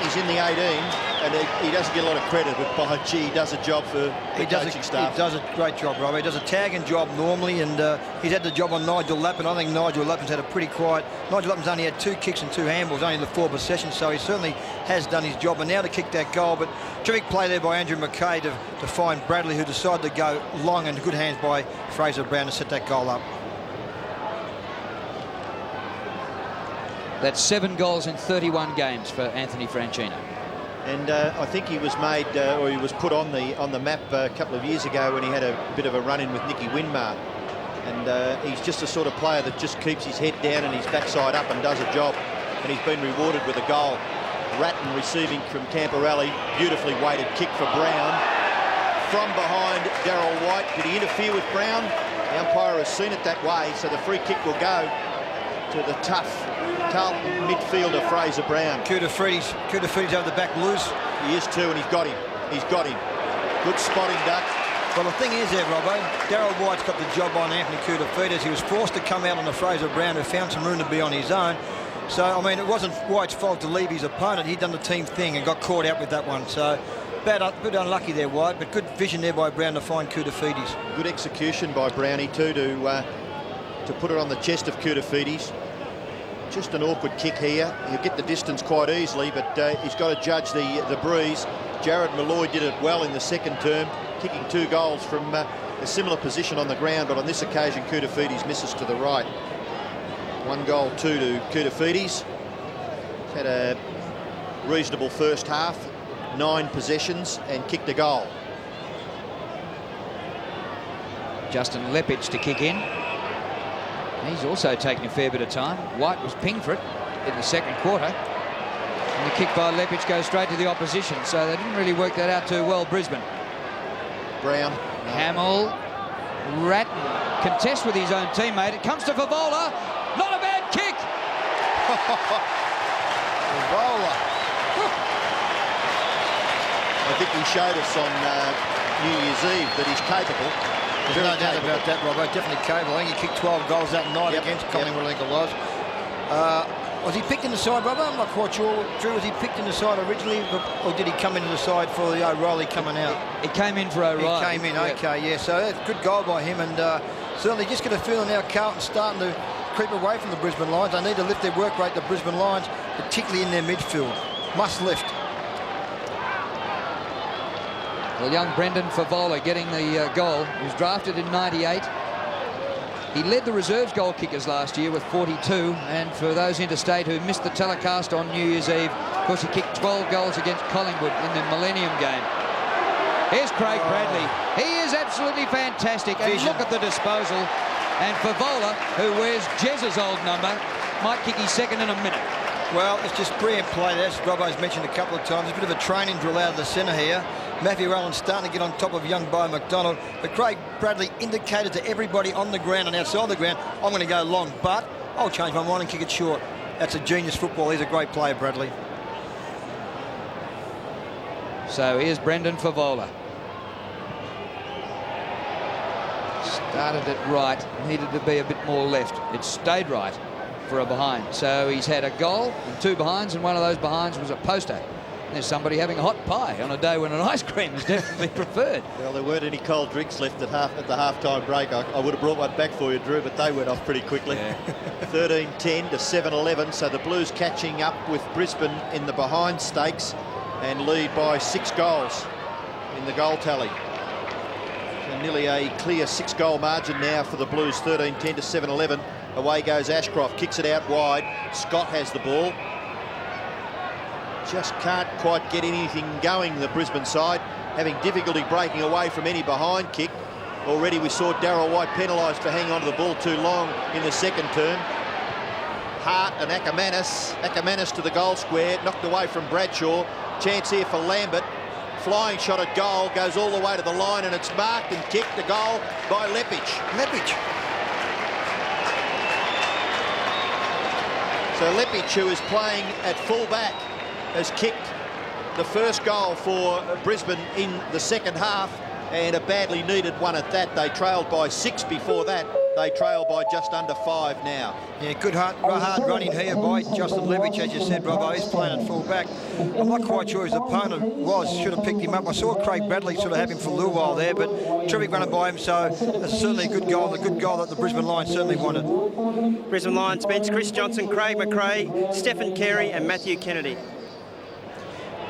He's in the 18, and he doesn't get a lot of credit, but by gee, he does a job for the coaching staff. He does a great job, Robbie. He does a tagging job normally, and he's had the job on Nigel Lappin. I think Nigel Lappin's had a pretty quiet... Nigel Lappin's only had 2 kicks and 2 handballs, only in the 4 possessions, so he certainly has done his job. And now to kick that goal, but terrific play there by Andrew McKay to find Bradley, who decided to go long, and good hands by Fraser Brown to set that goal up. That's 7 goals in 31 games for Anthony Franchino. And I think he was made, or he was put on the map a couple of years ago when he had a bit of a run-in with Nicky Winmar. And he's just the sort of player that just keeps his head down and his backside up and does a job. And he's been rewarded with a goal. Ratton receiving from Camporelli. Beautifully weighted kick for Brown. From behind Darryl White. Did he interfere with Brown? The umpire has seen it that way, so the free kick will go to the tough Carlton midfielder Fraser Brown. Koutafridis over the back loose. He is too, and he's got him. He's got him. Good spotting, Duck. Well, the thing is there, Robbo, Darryl White's got the job on Anthony Koutafridis. He was forced to come out on the Fraser Brown, who found some room to be on his own. So, I mean, it wasn't White's fault to leave his opponent. He'd done the team thing and got caught out with that one. So, bit unlucky there, White, but good vision there by Brown to find Koutafridis. Good execution by Brownie, too, to put it on the chest of Koutafridis. Just an awkward kick here. He'll get the distance quite easily, but he's got to judge the breeze. Jared Malloy did it well in the second term, kicking 2 goals from a similar position on the ground, but on this occasion Koutafridis misses to the right. 1 goal, 2 to Koutafridis. He's had a reasonable first half, 9 possessions and kicked a goal. Justin Leppich to kick in. He's also taken a fair bit of time. White was pinged for it in the second quarter. And the kick by Leppich goes straight to the opposition, so they didn't really work that out too well, Brisbane. Brown. Hamill. Ratton contests with his own teammate. It comes to Favola. Not a bad kick. Favola. I think he showed us on New Year's Eve that he's capable. There's no doubt about that, Robbo. Definitely capable. I think he kicked 12 goals that night against Collingwood, I think it was. Was he picked in the side, Robbo? I'm not quite sure. Drew, was he picked in the side originally, or did he come into the side for the O'Reilly coming out? He came in for O'Reilly. He came in, okay, yeah. So that's a good goal by him, and certainly just get a feeling now Carlton's starting to creep away from the Brisbane Lions. They need to lift their work rate, the Brisbane Lions, particularly in their midfield. Must lift. Well, young Brendan Favola getting the goal. He was drafted in '98. He led the reserves goal kickers last year with 42, and for those interstate who missed the telecast on New Year's Eve, of course, he kicked 12 goals against Collingwood in the Millennium game. Here's Craig Bradley. He is absolutely fantastic, and look at the disposal. And Favola, who wears Jez's old number, might kick his second in a minute. Well, it's just brilliant play. That's Robbo's mentioned a couple of times. A bit of a training drill out of the centre here. Matthew Allen's starting to get on top of young Bo McDonald. But Craig Bradley indicated to everybody on the ground and outside the ground, I'm going to go long, but I'll change my mind and kick it short. That's a genius football. He's a great player, Bradley. So here's Brendan Favola. Started it right, needed to be a bit more left. It stayed right for a behind. So he's had a goal and 2 behinds, and one of those behinds was a poster. There's somebody having a hot pie on a day when an ice cream is definitely preferred. Well, there weren't any cold drinks left at the half-time break. I would have brought one back for you, Drew, but they went off pretty quickly. 13-10 to 7-11, so the Blues catching up with Brisbane in the behind stakes and lead by 6 goals in the goal tally. So nearly a clear 6-goal margin now for the Blues, 13-10 to 7-11. Away goes Ashcroft, kicks it out wide. Scott has the ball. Just can't quite get anything going, the Brisbane side, having difficulty breaking away from any behind kick. Already we saw Darryl White penalised for hanging onto the ball too long in the second term. Hart and Ackermanis to the goal square, knocked away from Bradshaw. Chance here for Lambert. Flying shot at goal, goes all the way to the line, and it's marked and kicked, a goal by Leppich. So Leppich, who is playing at full-back, has kicked the first goal for Brisbane in the second half, and a badly needed one at that. They trailed by 6 before that. They trail by just under 5 now. Yeah, good hard running here by Justin Levitt, as you said, Robbo. He's playing at full back. I'm not quite sure his opponent should have picked him up. I saw Craig Bradley sort of have him for a little while there, but terrific running by him, so that's certainly a good goal, that the Brisbane Lions certainly wanted. Brisbane Lions bench: Chris Johnson, Craig McRae, Stephen Carey and Matthew Kennedy.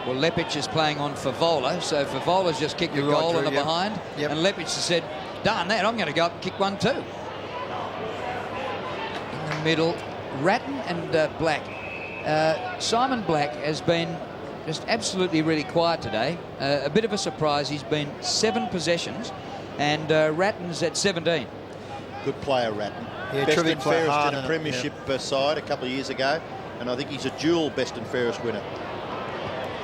Well, Lepic is playing on Favola, so Favola's just kicked a You're right, goal Drew, in the yep. behind, Yep. and Lepic has said, darn that, I'm going to go up and kick one too. In the middle, Ratton and Black. Simon Black has been just absolutely really quiet today. A bit of a surprise. He's been 7 possessions, and Ratton's at 17. Good player, Ratton. Yeah, best terrific and player, fairest hard in a in it, premiership side a couple of years ago, and I think he's a dual best and fairest winner.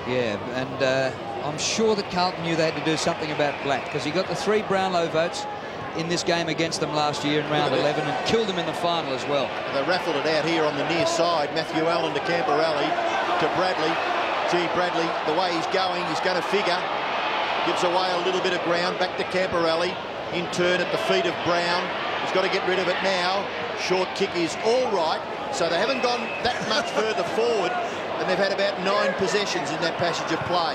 Yeah, and I'm sure that Carlton knew they had to do something about Black, because he got the 3 Brownlow votes in this game against them last year in round 11 and killed them in the final as well. They raffled it out here on the near side. Matthew Allen to Camporelli to Bradley. Gee, Bradley, the way he's going to figure. Gives away a little bit of ground back to Camporelli. In turn at the feet of Brown. He's got to get rid of it now. Short kick is all right. So they haven't gone that much further forward, and they've had about 9 possessions in that passage of play.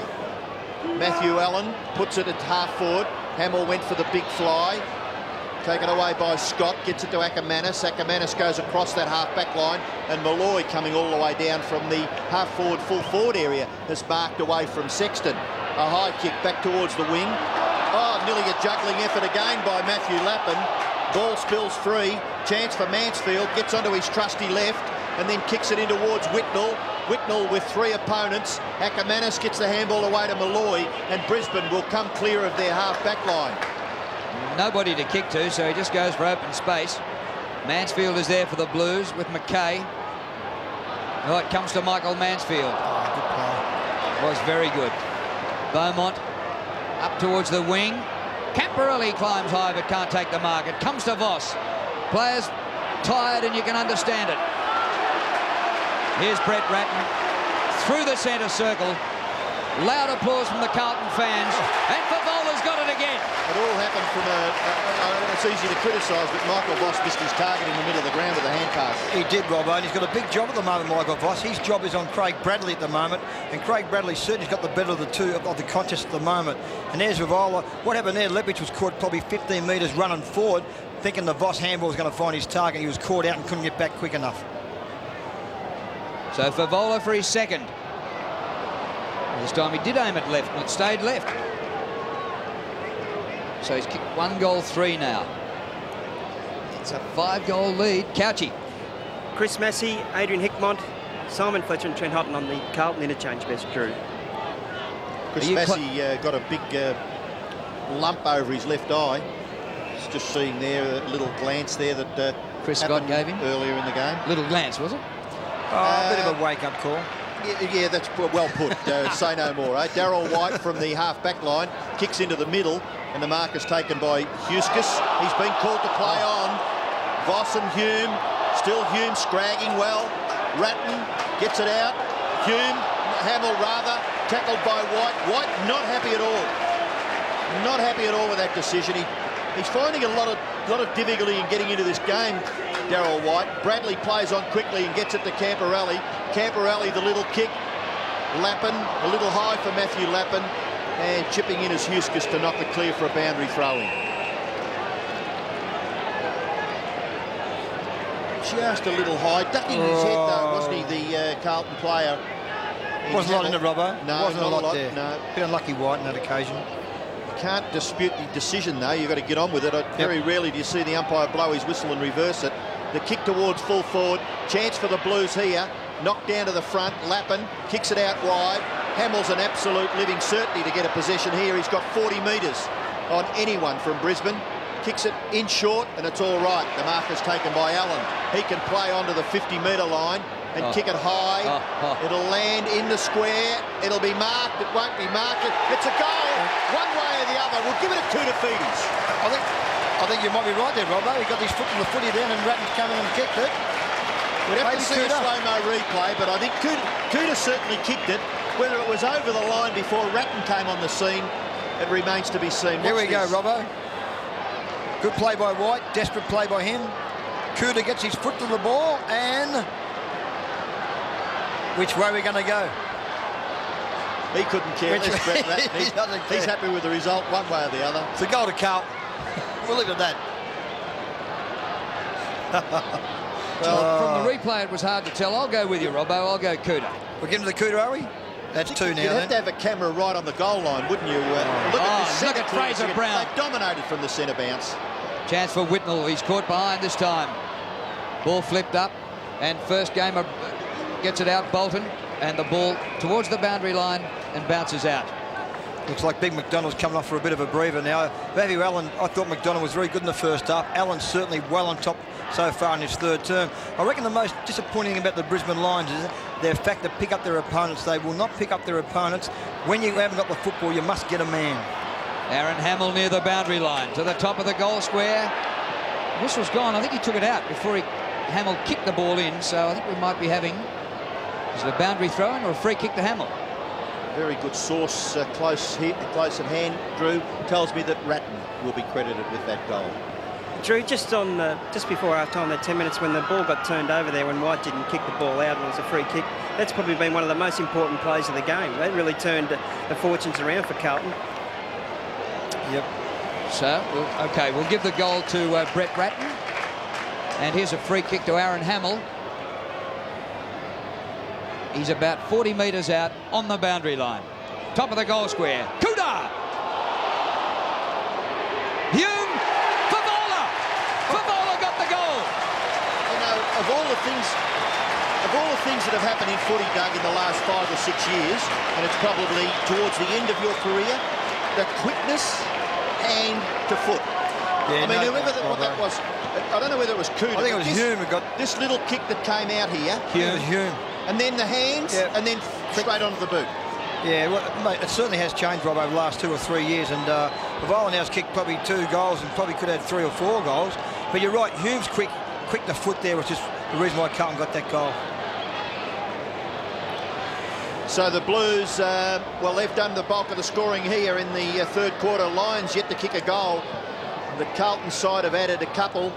Matthew Allen puts it at half forward. Hamill went for the big fly. Taken away by Scott, gets it to Ackermanis. Ackermanis goes across that half-back line, and Malloy, coming all the way down from the half-forward, full-forward area, has marked away from Sexton. A high kick back towards the wing. Oh, nearly a juggling effort again by Matthew Lappin. Ball spills free. Chance for Mansfield. Gets onto his trusty left and then kicks it in towards Whitnell. Whitnell with 3 opponents. Ackermanis gets the handball away to Malloy, and Brisbane will come clear of their half-back line. Nobody to kick to, so he just goes for open space. Mansfield is there for the Blues with McKay. Oh, it comes to Michael Mansfield. Oh, good play. Was very good. Beaumont up towards the wing. Camporelli climbs high but can't take the mark. It comes to Voss. Players tired, and you can understand it. Here's Brett Ratton through the centre circle. Loud applause from the Carlton fans, and Favola's got it again. It all happened from it's easy to criticise, but Michael Voss missed his target in the middle of the ground with a hand pass. He did, Robbo, and he's got a big job at the moment, Michael Voss. His job is on Craig Bradley at the moment, and Craig Bradley certainly got the better of the two of the contest at the moment. And there's Favola. What happened there? Lepic was caught probably 15 metres running forward, thinking the Voss handball was going to find his target. He was caught out and couldn't get back quick enough. So Favola for his second. This time he did aim at left, and it stayed left. So he's kicked 1 goal 3 now. It's a 5-goal lead. Couchy. Chris Massey, Adrian Hickmont, Simon Fletcher and Trent Hutton on the Carlton interchange best, Drew. Chris Massey got a big lump over his left eye. Just seeing there a little glance there that Chris Scott gave him earlier in the game. Little glance, was it? Oh, a bit of a wake-up call. Yeah, that's well put. Say no more. Darryl White from the half-back line kicks into the middle, and the mark is taken by Huskis. He's been called to play on. Voss and Hume. Still Hume scragging well. Ratton gets it out. Hume, Hamill rather, tackled by White. White not happy at all. Not happy at all with that decision. He's finding a lot of difficulty in getting into this game, Darryl White. Bradley plays on quickly and gets it to Camporelli. Camporelli, the little kick. Lappin, a little high for Matthew Lappin. And chipping in as Huskis to knock it clear for a boundary throw-in. Just a little high. Ducking his head, though, wasn't he, the Carlton player? Wasn't a lot in it, Robbo. No, wasn't not a lot there. No. Bit unlucky, White, on that occasion. Can't dispute the decision, though. You've got to get on with it. Very rarely do you see the umpire blow his whistle and reverse it. The kick towards full forward. Chance for the Blues here. Knocked down to the front. Lappin kicks it out wide. Hamill's an absolute living certainty to get a possession here. He's got 40 metres on anyone from Brisbane. Kicks it in short, and it's all right. The mark is taken by Allen. He can play onto the 50-metre line and kick it high. It'll land in the square. It'll be marked. It won't be marked. It's a goal, one way or the other. We'll give it a 2 to Feeders. I think you might be right there, Robbo. He got his foot in the footy then, and Ratton's come in and kicked it. We'd have to see a Kuda. slow-mo replay, but I think Kuda certainly kicked it. Whether it was over the line before Ratton came on the scene, it remains to be seen. Here we go, Robbo. Good play by White, desperate play by him. Cooter gets his foot to the ball, and which way are we going to go? He couldn't care less, Brett Ratton. He's happy with the result one way or the other. It's a goal to Carlton. We'll look at that. From the replay, it was hard to tell. I'll go with you, Robbo. I'll go Cooter. We're getting to the Cooter, are we? That's two now. You'd have to have a camera right on the goal line, wouldn't you? Look at this look at clearance. Fraser Brown. They dominated from the centre bounce. Chance for Whitnell. He's caught behind this time. Ball flipped up, and first gamer gets it out, Bolton, and the ball towards the boundary line and bounces out. Looks like Big McDonald's coming off for a bit of a breather now. Matthew Allen, I thought McDonald was very good in the first half. Allen's certainly well on top so far in his third term. I reckon the most disappointing thing about the Brisbane Lions is their fact to pick up their opponents. They will not pick up their opponents. When you haven't got the football, you must get a man. Aaron Hamill near the boundary line to the top of the goal square. Whistle's gone. I think he took it out before Hamill kicked the ball in, so I think we might be having, is it a boundary throw-in or a free kick to Hamill? Very good source, close at hand, Drew, tells me that Ratton will be credited with that goal. Drew, just before half-time, that 10 minutes when the ball got turned over there, when White didn't kick the ball out and it was a free kick, that's probably been one of the most important plays of the game. That really turned the fortunes around for Carlton. Yep. So, we'll give the goal to Brett Ratton. And here's a free kick to Aaron Hamill. He's about 40 metres out on the boundary line. Top of the goal square. Cooter! Hume! Favola! Favola got the goal! You know, of all the things that have happened in footy, Doug, in the last 5 or 6 years, and it's probably towards the end of your career, the quickness hand to foot. Yeah, I mean, whoever that was, I don't know whether it was Cooter. I think it was Hume who got this little kick that came out here. Hume. It was Hume. And then the hands, and then straight onto the boot. Yeah, well, mate, it certainly has changed, Rob, over the last 2 or 3 years. And Favola now's kicked probably 2 goals and probably could have had 3 or 4 goals. But you're right, Hume's quick to foot there was just the reason why Carlton got that goal. So the Blues, well, they've done the bulk of the scoring here in the third quarter. Lions yet to kick a goal. The Carlton side have added a couple,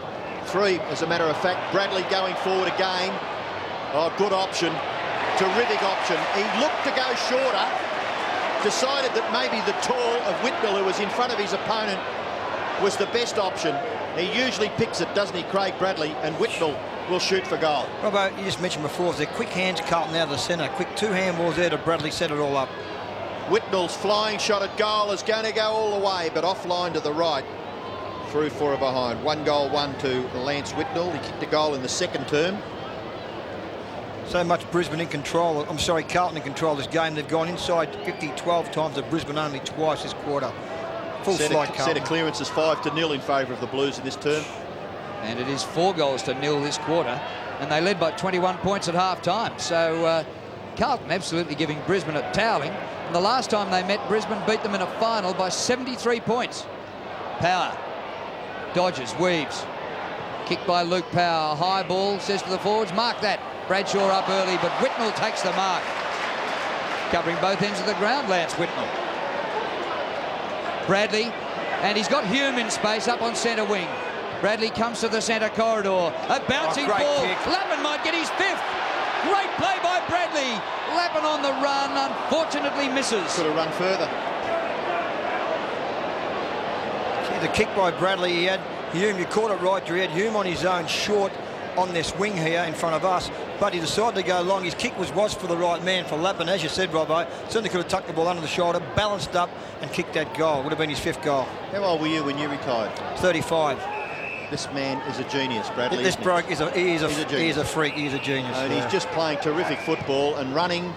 3 as a matter of fact. Bradley going forward again. Oh, good option, terrific option. He looked to go shorter, decided that maybe the tall of Whitnell, who was in front of his opponent, was the best option. He usually picks it, doesn't he, Craig Bradley? And Whitnell will shoot for goal. Robbo, you just mentioned before, they're quick hands, Carlton out of the centre. Quick 2 handballs there to Bradley, set it all up. Whitnell's flying shot at goal is going to go all the way, but offline to the right. Through 4 behind. 1 goal, 1 to Lance Whitnell. He kicked a goal in the second term. So much Brisbane in control. I'm sorry, Carlton in control of this game. They've gone inside 50-12 times to Brisbane only twice this quarter. Full flight, Carlton. Set of clearances 5-0 in favour of the Blues in this term. And it is 4 goals to 0 this quarter. And they led by 21 points at half-time. So Carlton absolutely giving Brisbane a toweling. And the last time they met, Brisbane beat them in a final by 73 points. Power. Dodges, weaves. Kicked by Luke Power. High ball, says to the forwards, mark that. Bradshaw up early, but Whitnell takes the mark. Covering both ends of the ground, Lance Whitnell. Bradley, and he's got Hume in space up on centre wing. Bradley comes to the centre corridor. A bouncing ball. Kick. Lappin might get his 5th. Great play by Bradley. Lappin on the run, unfortunately misses. Could have run further. The kick by Bradley, he had Hume, you caught it right, Drew. He had Hume on his own, short on this wing here in front of us, but he decided to go long. His kick was for the right man, for Lappin, as you said, Robbo. Certainly could have tucked the ball under the shoulder, balanced up and kicked that goal. Would have been his 5th goal. How old were you when you retired? 35. This man is a genius, Bradley. This bloke is a freak. He's a genius. And he's just playing terrific football and running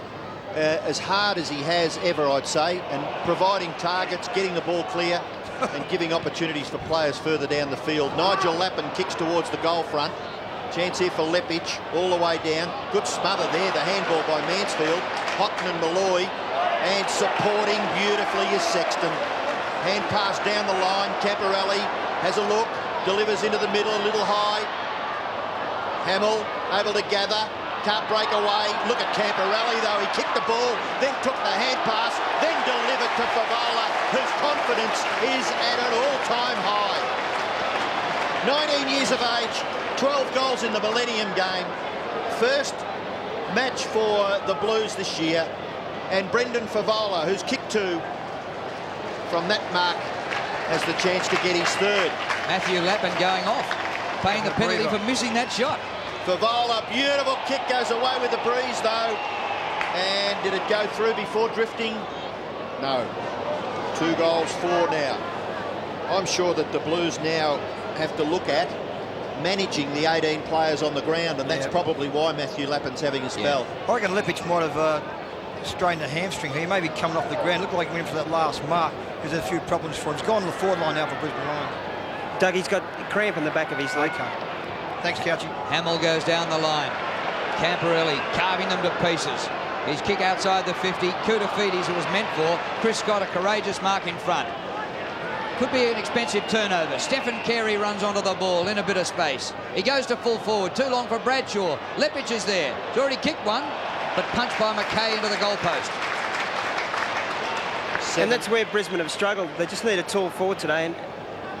as hard as he has ever, I'd say, and providing targets, getting the ball clear and giving opportunities for players further down the field. Nigel Lappin kicks towards the goal front. Chance here for Lepic, all the way down. Good smother there, the handball by Mansfield. Houghton and Malloy, and supporting beautifully is Sexton. Hand pass down the line. Camporelli has a look, delivers into the middle, a little high. Hamill able to gather, can't break away. Look at Camporelli though, he kicked the ball, then took the hand pass, then delivered to Favola, whose confidence is at an all-time high. 19 years of age, 12 goals in the Millennium game. First match for the Blues this year. And Brendan Favola, who's kicked 2 from that mark, has the chance to get his third. Matthew Lappin going off, paying the penalty for missing that shot. Favola, beautiful kick, goes away with the breeze though. And did it go through before drifting? No. 2 goals, 4 now. I'm sure that the Blues now have to look at managing the 18 players on the ground, and that's probably why Matthew Lappin's having a spell. I reckon Lipic might have strained the hamstring. He may be coming off the ground. Looked like he went in for that last mark. There's a few problems for him. He's gone to the forward line now for Brisbane Lions. Doug, he's got cramp in the back of his leg. Okay. Thanks, Couchy. Hamill goes down the line. Camporelli carving them to pieces. His kick outside the 50. Koutafidis, it was meant for. Chris Scott, a courageous mark in front. Could be an expensive turnover. Stephen Carey runs onto the ball in a bit of space. He goes to full forward. Too long for Bradshaw. Lepic is there. He's already kicked one, but punched by McKay into the goalpost. And that's where Brisbane have struggled. They just need a tall forward today,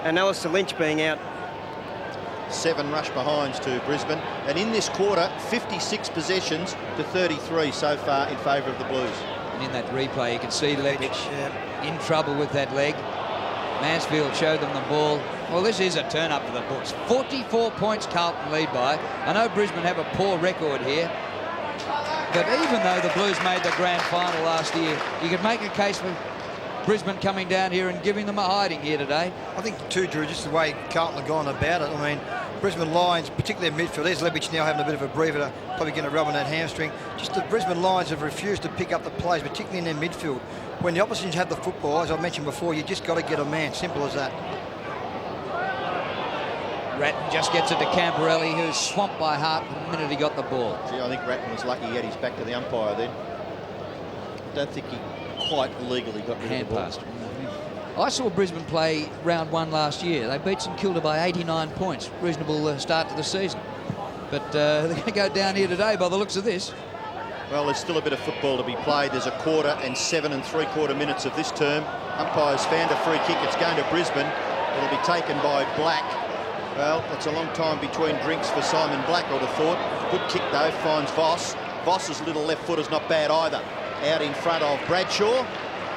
and Alistair Lynch being out. 7 rush behinds to Brisbane. And in this quarter, 56 possessions to 33 so far in favour of the Blues. And in that replay, you can see Lepic in trouble with that leg. Mansfield showed them the ball. Well, this is a turn up for the books. 44 points Carlton lead by. I know Brisbane have a poor record here, but even though the Blues made the grand final last year, you could make a case for Brisbane coming down here and giving them a hiding here today. I think too, Drew, just the way Carlton have gone about it. I mean, Brisbane Lions, particularly in midfield, there's Lepic now having a bit of a breather, probably getting a rub on that hamstring. Just the Brisbane Lions have refused to pick up the plays, particularly in their midfield. When the opposition have the football, as I mentioned before, you just got to get a man. Simple as that. Ratton just gets it to Camporelli, who's swamped by Hart the minute he got the ball. Gee, I think Ratton was lucky he had his back to the umpire then. Don't think he quite legally got rid of the ball. Pass. I saw Brisbane play round 1 last year. They beat St Kilda by 89 points. Reasonable start to the season. But they're going to go down here today by the looks of this. Well, there's still a bit of football to be played. There's a quarter and 7 3/4 minutes of this term. Umpires found a free kick. It's going to Brisbane. It'll be taken by Black. Well, it's a long time between drinks for Simon Black, I'd have thought. Good kick, though, finds Voss. Voss's little left foot is not bad either. Out in front of Bradshaw.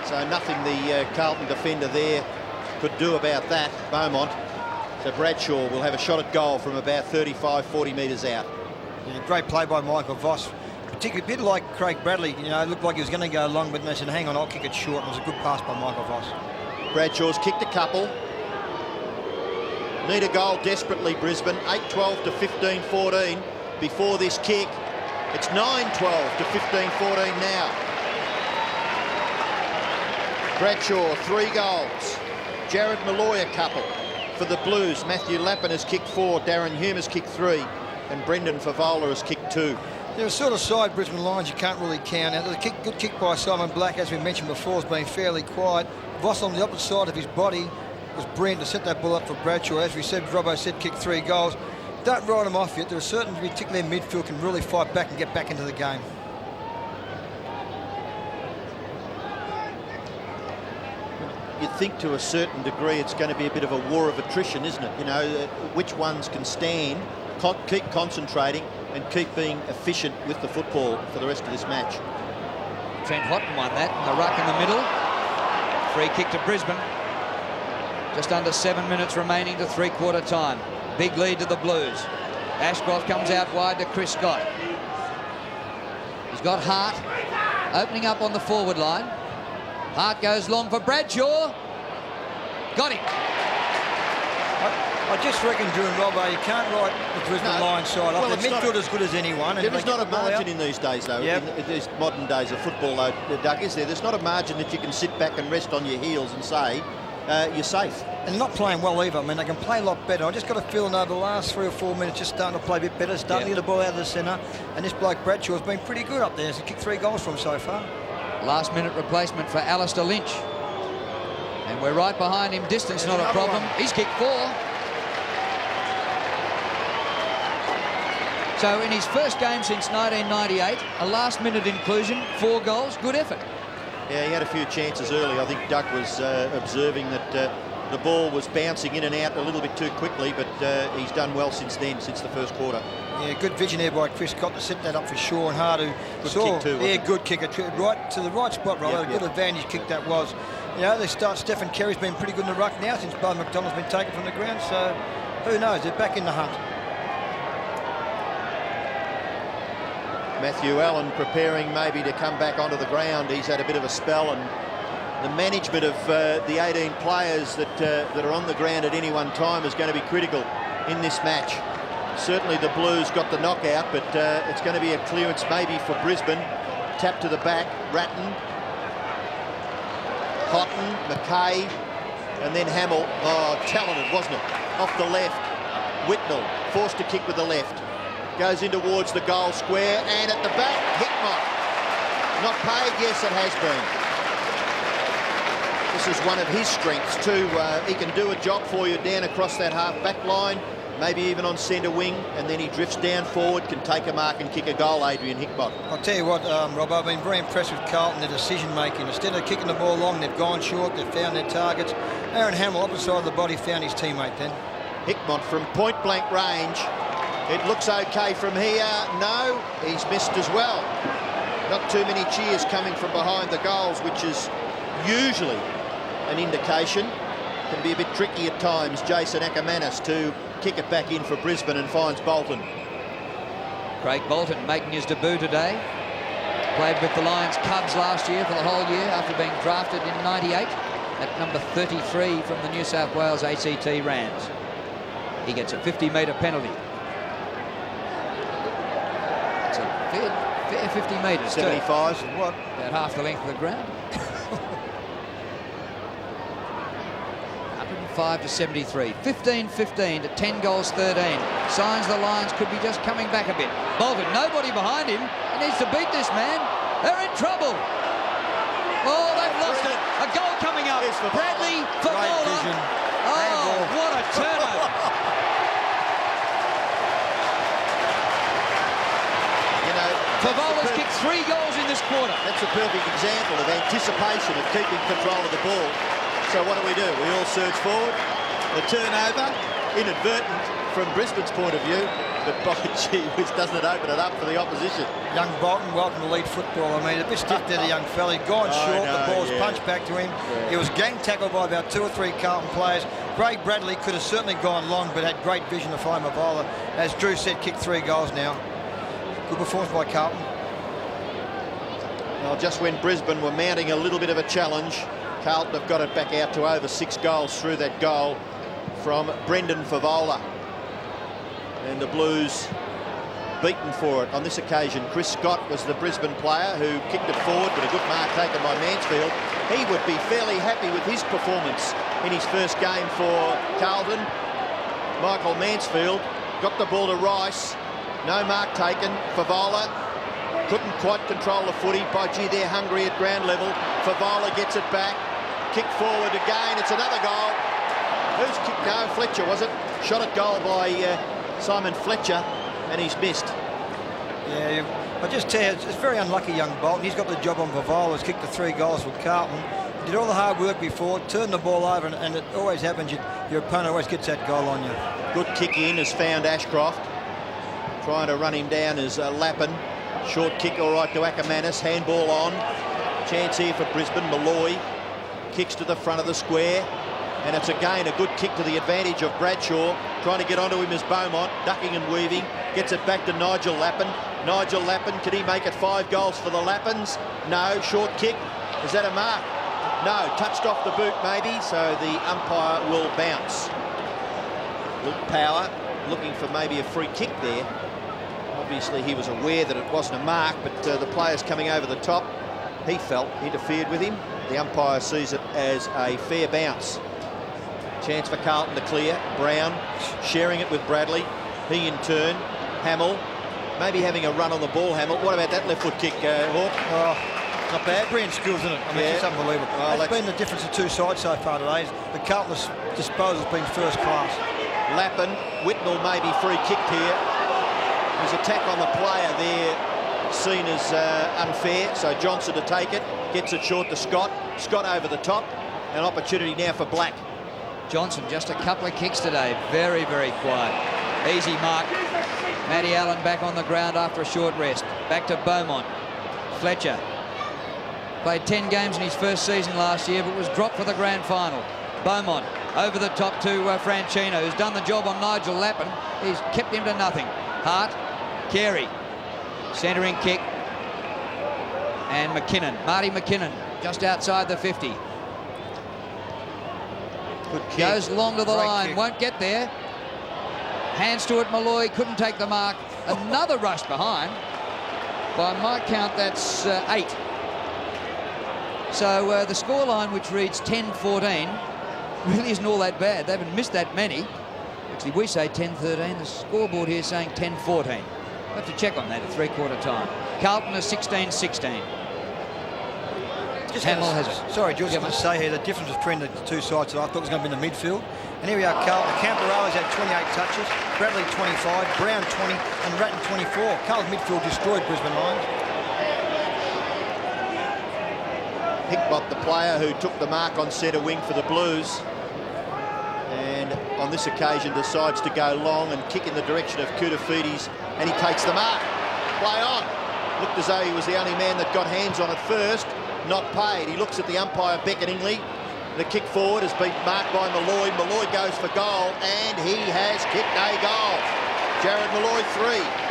So nothing the Carlton defender there could do about that, Beaumont. So Bradshaw will have a shot at goal from about 35, 40 metres out. Yeah, great play by Michael Voss. Particularly a bit like Craig Bradley, you know, it looked like he was going to go long, but they said, hang on, I'll kick it short. And it was a good pass by Michael Voss. Bradshaw's kicked a couple. Need a goal desperately, Brisbane. 8-12 to 15-14 before this kick. It's 9-12 to 15-14 now. Bradshaw, 3 goals. Jared Malloy, a couple for the Blues. Matthew Lappin has kicked 4. Darren Hume has kicked 3. And Brendan Favola has kicked 2. They're a sort of side, Brisbane Lions, you can't really count out. There's a good kick by Simon Black, as we mentioned before, has been fairly quiet. Voss on the opposite side of his body was brilliant to set that ball up for Bradshaw. As we said, Robbo said, kick 3 goals. Don't write them off yet. There are certain, particularly in midfield, can really fight back and get back into the game. You'd think to a certain degree it's going to be a bit of a war of attrition, isn't it? You know, which ones can stand, keep concentrating and keep being efficient with the football for the rest of this match. Trent Houghton won that in the ruck in the middle. Free kick to Brisbane. Just under 7 minutes remaining to 3/4 time. Big lead to the Blues. Ashcroft comes out wide to Chris Scott. He's got Hart opening up on the forward line. Hart goes long for Bradshaw. Got him. I just reckon, Drew and Robbo, you can't write the Brisbane Lions side off. Well, The midfield as good as anyone. There is not a margin in these days, though. Yep. In these modern days of football, though, Doug, is there? There's not a margin that you can sit back and rest on your heels and say you're safe. And they're not playing well either. I mean, they can play a lot better. I just got a feeling over the last 3 or 4 minutes, just starting to play a bit better, starting to get the ball out of the centre. And this bloke Bradshaw has been pretty good up there. He's kicked 3 goals from so far. Last minute replacement for Alistair Lynch. And we're right behind him. Distance not a problem. He's kicked 4. So in his first game since 1998, a last-minute inclusion, 4 goals, good effort. Yeah, he had a few chances early. I think Doug was observing that the ball was bouncing in and out a little bit too quickly, but he's done well since then, since the first quarter. Yeah, good vision there by Chris Cott to set that up for Shaw and Hard, who Good saw. kick too, wasn't Yeah, it? good kick. Right to the right spot, Robbo. Yep, Good yep. advantage kick that was. You know, they start. Stephen Kerry's been pretty good in the ruck now since Bud McDonald's been taken from the ground. So who knows? They're back in the hunt. Matthew Allen preparing maybe to come back onto the ground. He's had a bit of a spell, and the management of the 18 players that are on the ground at any one time is going to be critical in this match. Certainly the Blues got the knockout, but it's going to be a clearance maybe for Brisbane. Tap to the back, Ratton, Houghton, McKay, and then Hamill. Oh, talented, wasn't it? Off the left, Whitnell, forced to kick with the left. Goes in towards the goal square, and at the back, Hickmott. Not paid? Yes, it has been. This is one of his strengths too. He can do a job for you down across that half-back line, maybe even on centre wing, and then he drifts down forward, can take a mark and kick a goal, Adrian Hickmott. I'll tell you what, Rob, I've been very impressed with Carlton, their decision-making. Instead of kicking the ball long, they've gone short, they've found their targets. Aaron Hamill, opposite side of the body, found his teammate then. Hickmott from point-blank range. It looks okay from here. No, he's missed as well. Not too many cheers coming from behind the goals, which is usually an indication. Can be a bit tricky at times. Jason Ackermanis to kick it back in for Brisbane and finds Bolton. Craig Bolton making his debut today. Played with the Lions Cubs last year for the whole year after being drafted in '98 at number 33 from the New South Wales ACT Rams. He gets a 50-metre penalty. It's a fair 50 metres too. 75. What? About half the length of the ground. 105 to 73. 15-15 to 10 goals 13. Signs the Lions could be just coming back a bit. Bolton, nobody behind him. He needs to beat this man. They're in trouble. Oh, they've lost it. A goal coming up. Here's Bradley for Great Bowler. vision. Oh, Handball. what a turnover. You know, Favola's kicked 3 goals in this quarter. that's a perfect example of anticipation of keeping control of the ball. So what do? We all surge forward. The turnover, inadvertent from Brisbane's point of view, but by gee whiz, doesn't it open it up for the opposition? Young Bolton, welcome to elite football. I mean, a bit stiff there, the young fella. He'd gone short, know, the ball's yeah. punched back to him. Yeah. He was gang tackled by about 2 or 3 Carlton players. Craig Bradley could have certainly gone long, but had great vision to find Mavola. As Drew said, kicked 3 goals now. Good performance by Carlton. Well, just when Brisbane were mounting a little bit of a challenge, Carlton have got it back out to over 6 goals through that goal from Brendan Favola. And the Blues beaten for it. On this occasion, Chris Scott was the Brisbane player who kicked it forward, but a good mark taken by Mansfield. He would be fairly happy with his performance in his first game for Carlton. Michael Mansfield got the ball to Rice. No mark taken. Favola couldn't quite control the footy. By gee, they're hungry at ground level. Favola gets it back. Kick forward again. It's another goal. Who's kicked? No, Fletcher, was it? Shot at goal by Simon Fletcher, and he's missed. Yeah, I just tell you, it's very unlucky, young Bolton. He's got the job on Favola. He's kicked the 3 goals for Carlton. Did all the hard work before, turned the ball over, and it always happens. Your opponent always gets that goal on you. Good kick in has found Ashcroft. Trying to run him down as Lappin. Short kick all right to Ackermanis. Handball on. Chance here for Brisbane. Malloy kicks to the front of the square. And it's again a good kick to the advantage of Bradshaw. Trying to get onto him as Beaumont. Ducking and weaving. Gets it back to Nigel Lappin. Nigel Lappin, can he make it 5 goals for the Lappins? No. Short kick. Is that a mark? No. Touched off the boot maybe. So the umpire will bounce. Luke Power looking for maybe a free kick there. Obviously he was aware that it wasn't a mark, but the players coming over the top, he felt interfered with him. The umpire sees it as a fair bounce. Chance for Carlton to clear. Brown sharing it with Bradley. He in turn. Hamill maybe having a run on the ball. Hamill. What about that left foot kick, Hawk? Oh, Not bad. brilliant skills, isn't it? I mean, Yeah. it's just unbelievable. Well, That's been the difference of 2 sides so far today. The Carlton's disposal has been first class. Lappin, Whitnell maybe free kicked here. His attack on the player there seen as unfair, so Johnson to take it, gets it short to Scott. Scott over the top, an opportunity now for Black. Johnson, just a couple of kicks today. Very, very quiet. Easy mark. Matty Allen back on the ground after a short rest. Back to Beaumont. Fletcher. Played 10 games in his first season last year, but was dropped for the grand final. Beaumont over the top to Franchino, who's done the job on Nigel Lappin. He's kept him to nothing. Hart, Carey, centering kick. And McKinnon, Marty McKinnon, just outside the 50. Good kick. Goes long to the Great line, kick. won't get there. Hands to it, Malloy couldn't take the mark. Another rush behind. By my count, that's 8. So the scoreline, which reads 10-14, really isn't all that bad. They haven't missed that many. Actually, we say 10-13. The scoreboard here is saying 10-14. We'll have to check on that at three-quarter time. Carlton is 16-16. Hamill has it. Sorry, George, I was going to say here the difference between the two sides that I thought was going to be in the midfield. And here we are, Carlton. Camperale's had 28 touches, Bradley 25, Brown 20, and Ratton 24. Carlton's midfield destroyed Brisbane Lions. Hickbott, the player who took the mark on centre wing for the Blues, and on this occasion decides to go long and kick in the direction of Koutoufides, and he takes the mark. Play on. Looked as though he was the only man that got hands on it first. Not paid. He looks at the umpire beckoningly. The kick forward has been marked by Malloy. Malloy goes for goal, and he has kicked a goal. Jared Malloy 3.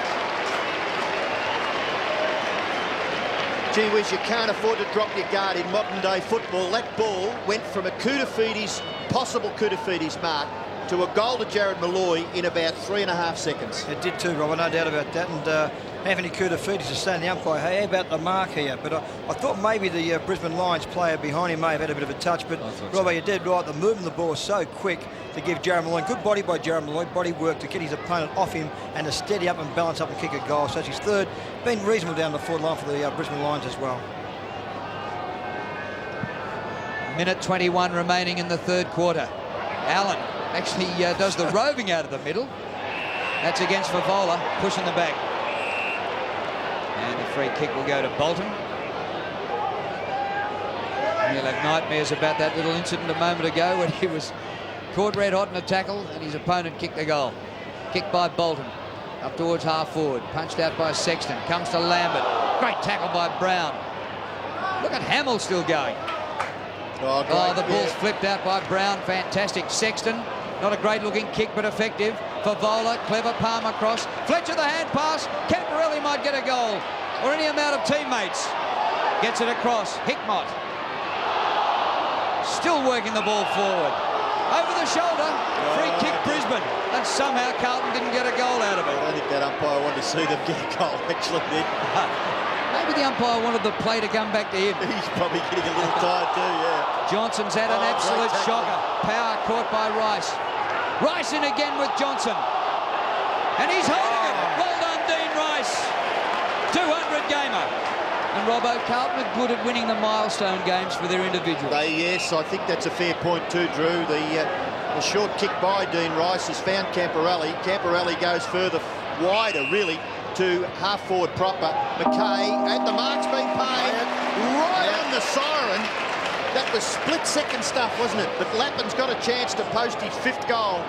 Gee whiz, you can't afford to drop your guard in modern day football. That ball went from a Koutoufides, possible Koutoufides mark, to a goal to Jared Malloy in about 3.5 seconds. It did too, Robert, no doubt about that. And Anthony Koutoufides is saying to the umpire, hey, how about the mark here? But I thought maybe the Brisbane Lions player behind him may have had a bit of a touch. But Robert, you're dead right. The movement of the ball was so quick to give Jared Malloy good body by Jared Malloy, body work to get his opponent off him and to steady up and balance up and kick a goal. So it's his third. Been reasonable down the forward line for the Brisbane Lions as well. Minute 21 remaining in the third quarter. Allen actually does the roving out of the middle. That's against Favola, pushing the back. And the free kick will go to Bolton. He'll have nightmares about that little incident a moment ago when he was caught red hot in a tackle and his opponent kicked the goal. Kicked by Bolton. Up towards half forward. Punched out by Sexton. Comes to Lambert. Great tackle by Brown. Look at Hamill still going. Oh, the ball's flipped out by Brown. Fantastic. Sexton. Not a great looking kick, but effective. Favola, clever palm across. Fletcher the hand pass. Camperale might get a goal. Or any amount of teammates. Gets it across. Hickmott. Still working the ball forward. Over the shoulder. Free kick Brisbane. And somehow Carlton didn't get a goal out of it. I don't think that umpire wanted to see them get a goal, actually, did. Maybe the umpire wanted the play to come back to him. He's probably getting a little tired too, yeah. Johnson's had an absolute shocker. Power caught by Rice. Rice in again with Johnson. And he's holding it. Well done, Dean Rice. 200 gamer. And Robbo, Carlton are good at winning the milestone games for their individuals. Yes, I think that's a fair point too, Drew. The short kick by Dean Rice has found Camperale. Camperale goes further, wider really, to half forward proper. McKay, and the mark's been paid right on the siren. That was split-second stuff, wasn't it? But Lappin's got a chance to post his 5th goal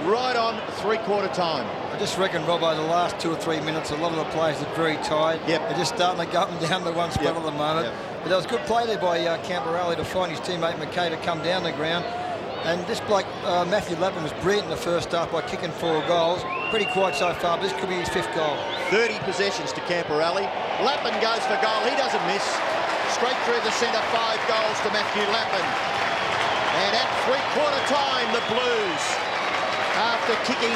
right on three-quarter time. I just reckon, Robbo, the last 2 or 3 minutes, a lot of the players are very tired. Yep. They're just starting to go up and down the one spot at the moment. Yep. But there was good play there by Camperale to find his teammate McKay to come down the ground. And this bloke, Matthew Lappin, was brilliant in the first half by kicking 4 goals. Pretty quiet so far, but this could be his 5th goal. 30 possessions to Camperale. Lappin goes for goal. He doesn't miss. Straight through the centre, 5 goals to Matthew Lappin. And at three-quarter time, the Blues, after kicking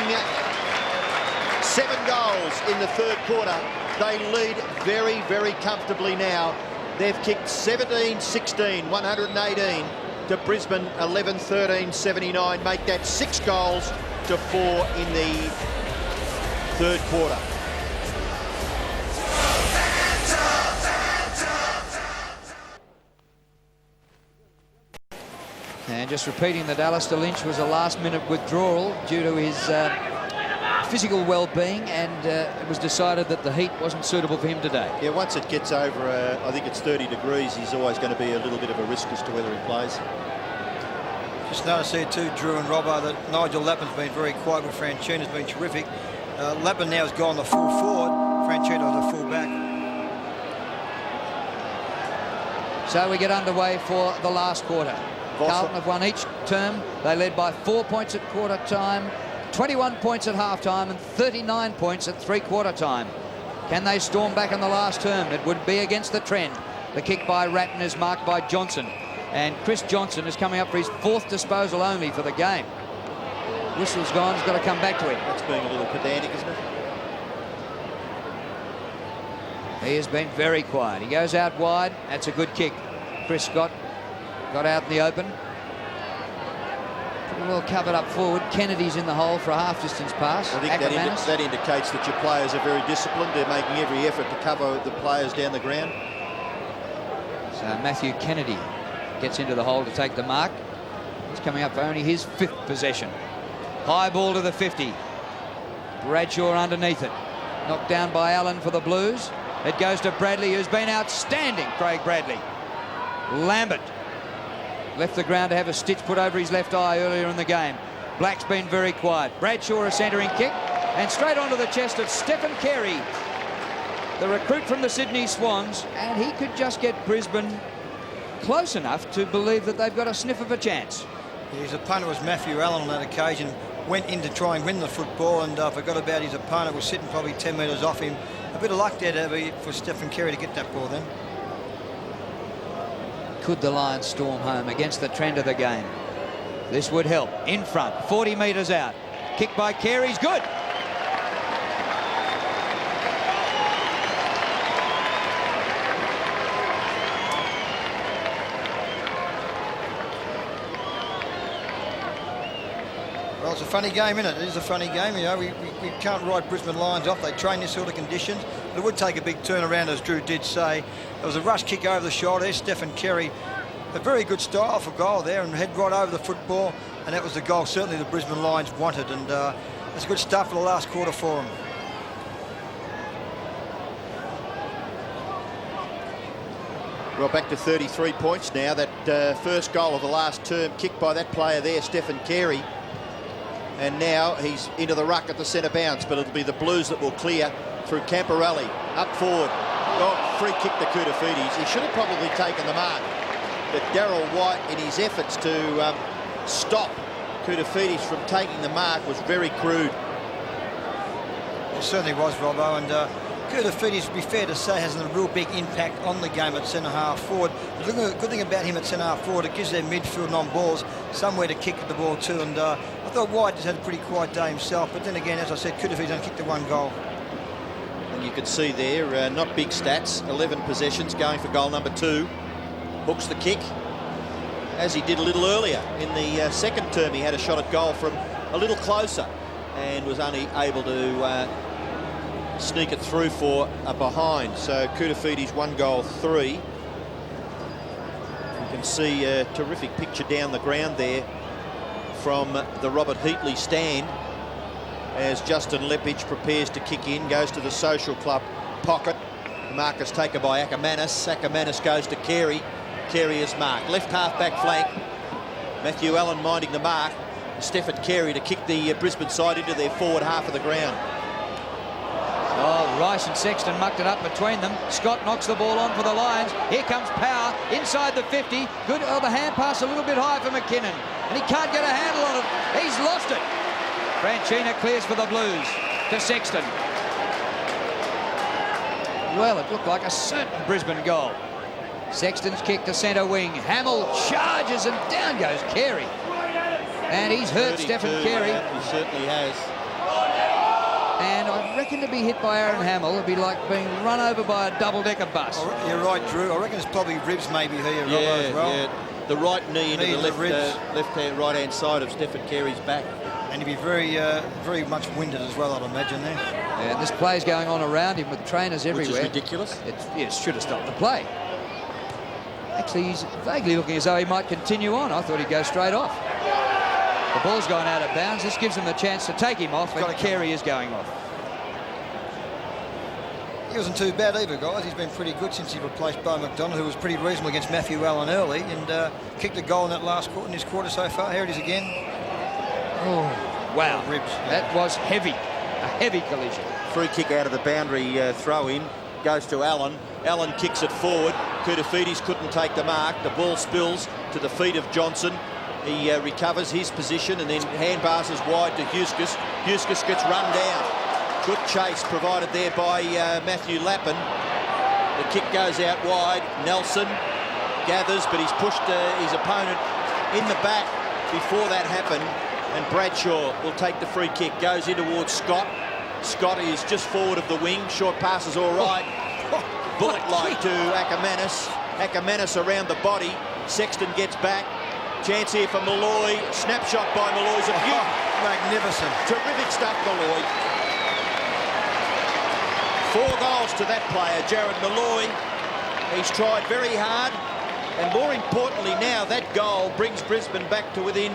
7 goals in the third quarter, they lead very, very comfortably now. They've kicked 17-16, 118 to Brisbane, 11-13, 79. Make that 6 goals to 4 in the third quarter. And just repeating that Alistair Lynch was a last-minute withdrawal due to his physical well-being, and it was decided that the heat wasn't suitable for him today. Yeah, once it gets over, I think it's 30 degrees, he's always going to be a little bit of a risk as to whether he plays. Just noticed here too, Drew and Robbo, that Nigel Lappin's been very quiet with Franchina's been terrific. Lappin now has gone the full forward, Franchina the full back. So we get underway for the last quarter. Carlton have won each term. They led by 4 points at quarter time, 21 points at half time and 39 points at three-quarter time. Can they storm back in the last term? It would be against the trend. The kick by Ratton is marked by Johnson. And Chris Johnson is coming up for his fourth disposal only for the game. Whistle's gone, he's got to come back to him. That's being a little pedantic, isn't it? He has been very quiet. He goes out wide. That's a good kick. Chris Scott got out in the open. Pretty well covered up forward. Kennedy's in the hole for a half-distance pass. I think that indicates that your players are very disciplined. They're making every effort to cover the players down the ground. So Matthew Kennedy gets into the hole to take the mark. He's coming up for only his fifth possession. High ball to the 50. Bradshaw underneath it. Knocked down by Allen for the Blues. It goes to Bradley, who's been outstanding, Craig Bradley. Lambert left the ground to have a stitch put over his left eye earlier in the game. Black's been very quiet. Bradshaw a centering kick and straight onto the chest of Stephen Carey, the recruit from the Sydney Swans, and he could just get Brisbane close enough to believe that they've got a sniff of a chance. His opponent was Matthew Allen on that occasion. Went in to try and win the football and forgot about his opponent. Was sitting probably 10 metres off him. A bit of luck there for Stephen Carey to get that ball then. Could the Lions storm home against the trend of the game? This would help. In front, 40 metres out. Kick by Carey's good. Well, it's a funny game, isn't it? It is a funny game. You know, we can't write Brisbane Lions off. They train this sort of conditions. But it would take a big turnaround, as Drew did say. There was a rush kick over the shoulder. There's Stephen Carey. A very good style for goal there and head right over the football. And that was the goal certainly the Brisbane Lions wanted. And it's a good start for the last quarter for them. Well, back to 33 points now. That first goal of the last term kicked by that player there, Stephen Carey. And now he's into the ruck at the centre bounce, but it'll be the Blues that will clear through Camporelli. Up forward. Oh, free kick to Koutafidis. He should have probably taken the mark. But Darryl White, in his efforts to stop Koutafidis from taking the mark, was very crude. It certainly was, Robbo. And Koutafidis, to be fair to say, has a real big impact on the game at centre-half forward. The good thing about him at centre-half forward, it gives their midfield and on balls somewhere to kick the ball to. And I thought White just had a pretty quiet day himself. But then again, as I said, Koutafidis only kicked the one goal. And you can see there, not big stats, 11 possessions going for goal number 2. Hooks the kick, as he did a little earlier. In the second term, he had a shot at goal from a little closer and was only able to sneak it through for a behind. So Koutafidis 1 goal 3. You can see a terrific picture down the ground there from the Robert Heatley stand as Justin Lepage prepares to kick in, goes to the Social Club pocket. The mark is taken by Ackermanis. Ackermanis goes to Carey. Carey is marked. Left half back flank. Matthew Allen minding the mark. Stephen Carey to kick the Brisbane side into their forward half of the ground. Oh, Rice and Sexton mucked it up between them. Scott knocks the ball on for the Lions. Here comes Power inside the 50. Good. Oh, the hand pass a little bit high for McKinnon. And he can't get a handle on it. He's lost it. Franchina clears for the Blues to Sexton. Well, it looked like a certain Brisbane goal. Sexton's kick to centre wing. Hamill charges and down goes Carey. And he's hurt Stephen Carey. He certainly has. And I reckon to be hit by Aaron Hamill would be like being run over by a double-decker bus. You're right, Drew. I reckon it's probably ribs maybe here, Robbo, as well. Yeah. The right knee into the left-hand, right-hand side of Stephen Carey's back. And he'd be very, very much winded as well, I'd imagine there. Yeah, this play's going on around him with trainers everywhere. Which is ridiculous. It should have stopped the play. Actually, he's vaguely looking as though he might continue on. I thought he'd go straight off. The ball's gone out of bounds. This gives them the chance to take him off, and Carey is going off. He wasn't too bad either, guys. He's been pretty good since he replaced Bo McDonald, who was pretty reasonable against Matthew Allen early, and kicked a goal in that last quarter, in his quarter so far. Here it is again. Oh, wow. Ribs. That was heavy. A heavy collision. Free kick out of the boundary throw-in. Goes to Allen. Allen kicks it forward. Koutafidis couldn't take the mark. The ball spills to the feet of Johnson. He recovers his position and then hand passes wide to Huskis. Huskis gets run down. Good chase provided there by Matthew Lappin. The kick goes out wide. Nelson gathers, but he's pushed his opponent in the back before that happened. And Bradshaw will take the free kick. Goes in towards Scott. Scott is just forward of the wing. Short pass is all right. Bullet-like to Ackermanis. Ackermanis around the body. Sexton gets back. Chance here for Malloy. Snapshot by Malloy's a beauty. Magnificent. Terrific stuff, Malloy. 4 goals to that player, Jared Malloy. He's tried very hard. And more importantly now, that goal brings Brisbane back to within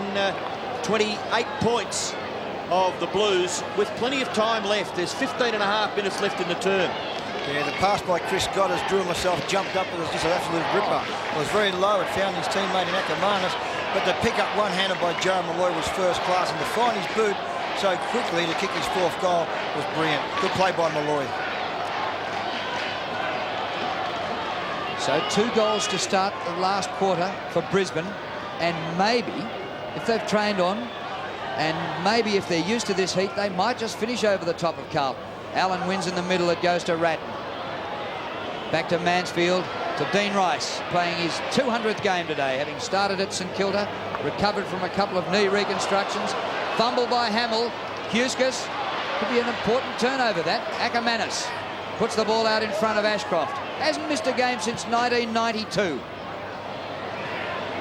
28 points of the Blues with plenty of time left. There's 15 and a half minutes left in the term. Yeah, the pass by Chris Scott as Drew myself jumped up. It was just an absolute ripper. It was very low. It found his teammate in Ackermanis. But the pick up one-handed by Joe Malloy was first class. And to find his boot so quickly to kick his 4th goal was brilliant. Good play by Malloy. So 2 goals to start the last quarter for Brisbane. And maybe, if they've trained on, and maybe if they're used to this heat, they might just finish over the top of Carlton. Allen wins in the middle. It goes to Ratton. Back to Mansfield, to Dean Rice, playing his 200th game today, having started at St Kilda, recovered from a couple of knee reconstructions. Fumble by Hamill. Huskis, could be an important turnover, that. Ackermanis puts the ball out in front of Ashcroft. Hasn't missed a game since 1992.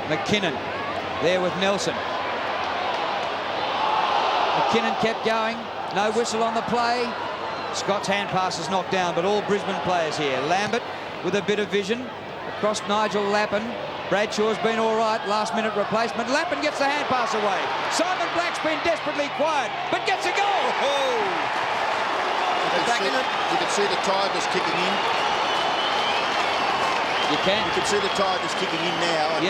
McKinnon there with Nelson. McKinnon kept going. No whistle on the play. Scott's hand pass is knocked down, but all Brisbane players here. Lambert with a bit of vision across Nigel Lappin. Bradshaw's been all right. Last-minute replacement. Lappin gets the hand pass away. Simon Black's been desperately quiet, but gets a goal. You can see the Tigers kicking in. You can see the Tigers kicking in now. And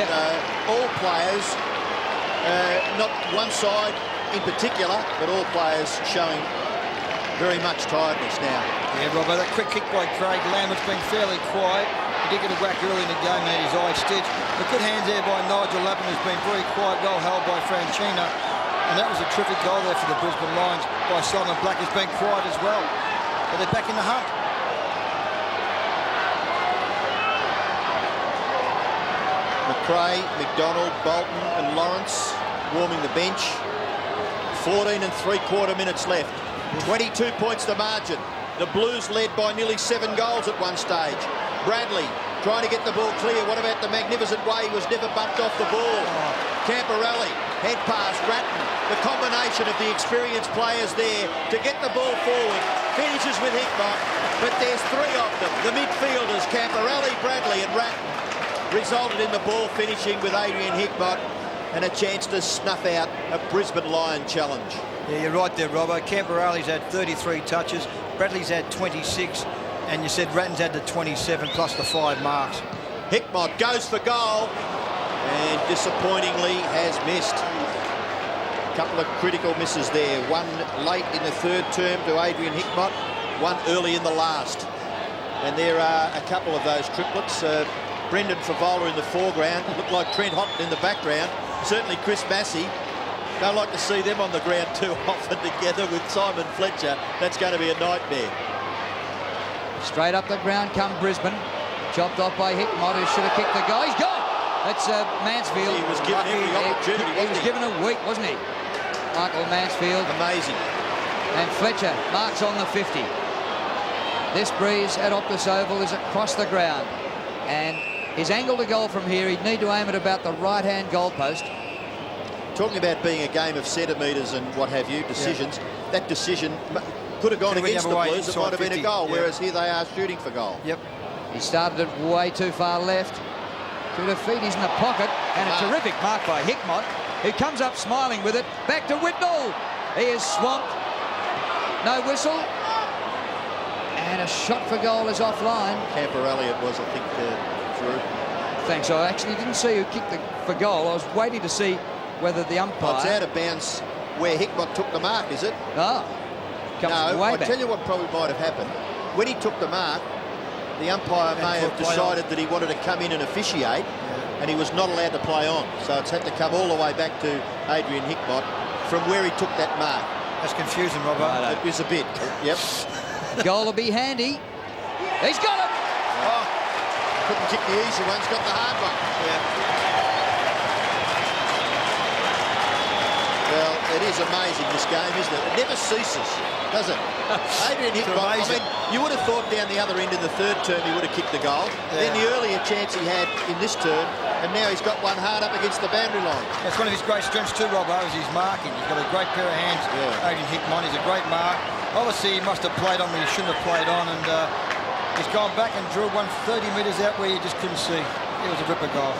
all players, not one side in particular, but all players showing very much tiredness now. Yeah, Robbo, that quick kick by Craig Lambert's been fairly quiet. He did get a whack early in the game and had his eye stitched. The good hands there by Nigel Lappin, who's been very quiet. Well held by Franchina. And that was a terrific goal there for the Brisbane Lions by Simon Black, who's been quiet as well. But they're back in the hunt. McRae, McDonald, Bolton and Lawrence warming the bench. 14 and 3/4 minutes left. 22 points the margin. The Blues led by nearly 7 goals at one stage. Bradley trying to get the ball clear. What about the magnificent way he was never bumped off the ball? Camporelli, head pass, Ratton. The combination of the experienced players there to get the ball forward. Finishes with Hickmott, but there's 3 of them. The midfielders, Camporelli, Bradley and Ratton, resulted in the ball finishing with Adrian Hickmott and a chance to snuff out a Brisbane Lion challenge. Yeah, you're right there, Robbo. Camporelli's had 33 touches. Bradley's had 26. And you said Ratton's had the 27 plus the 5 marks. Hickmott goes for goal and disappointingly has missed. A couple of critical misses there. One late in the 3rd term to Adrian Hickmott, one early in the last. And there are a couple of those triplets. Brendan Favola in the foreground. Looked like Trent Houghton in the background. Certainly Chris Massey. Don't like to see them on the ground too often together with Simon Fletcher. That's going to be a nightmare. Straight up the ground come Brisbane. Chopped off by Hickmott, who should have kicked the goal. He's gone! That's Mansfield. He was given every opportunity, He was given a week, wasn't he? Michael Mansfield. Amazing. And Fletcher marks on the 50. This breeze at Optus Oval is across the ground. And his angle to goal from here, he'd need to aim at about the right-hand goalpost. Talking about being a game of centimetres and what have you, decisions, that decision could have gone against the Blues. It might have been a goal, whereas here they are shooting for goal. Yep. He started it way too far left. Koutafidis in the pocket, and a terrific mark by Hickmott, who comes up smiling with it. Back to Whitnall. He is swamped. No whistle. And And a shot for goal is offline. Camperelli it was, I think, Drew. Thanks. I actually didn't see who kicked for goal. I was waiting to see whether the umpire... Oh, it's out of bounds where Hickmott took the mark, is it? Ah, comes No, way I'll back. tell you what probably might have happened. When he took the mark, the umpire may have decided that he wanted to come in and officiate, and he was not allowed to play on. So it's had to come all the way back to Adrian Hickmott from where he took that mark. That's confusing, Robbo. It was a bit. Yep. Goal will be handy. He's got it! Oh, couldn't kick the easy ones, got the hard one. Well, it is amazing, this game, isn't it? It never ceases, does it? Adrian Hickmott, I mean, you would have thought down the other end in the third term he would have kicked the goal. Then the earlier chance he had in this term, and now he's got one hard up against the boundary line. That's one of his great strengths too, Robbo, is his marking. He's got a great pair of hands. Adrian Hickmott, he's a great mark. Obviously, he must have played on where he shouldn't have played on, and he's gone back and drilled one 30 metres out where you just couldn't see. It was a ripper goal.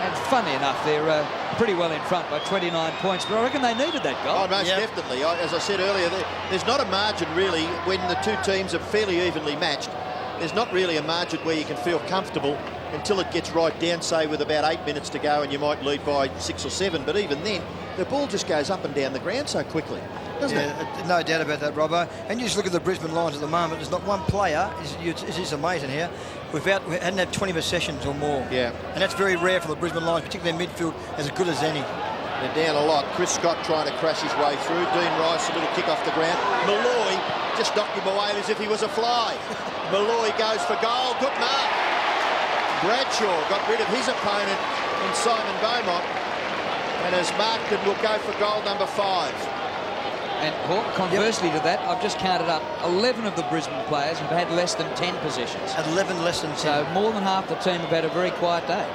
And funny enough, they're pretty well in front by 29 points, but I reckon they needed that goal. Oh, most definitely. As I said earlier, there's not a margin really when the two teams are fairly evenly matched. There's not really a margin where you can feel comfortable until it gets right down, say, with about 8 minutes to go, and you might lead by 6 or 7. But even then, the ball just goes up and down the ground so quickly, doesn't it? No doubt about that, Robbo. And you just look at the Brisbane Lions at the moment. There's not one player. It's just amazing here. We hadn't had 20 possessions or more. Yeah. And that's very rare for the Brisbane Lions, particularly their midfield, as good as any. They're down a lot. Chris Scott trying to crash his way through. Dean Rice, a little kick off the ground. Malloy just knocked him away as if he was a fly. Malloy goes for goal. Good mark. Bradshaw got rid of his opponent in Simon Beaumont and has marked and will go for goal number 5. And conversely to that, I've just counted up 11 of the Brisbane players have had less than 10 possessions. 11 less than 10. So more than half the team have had a very quiet day.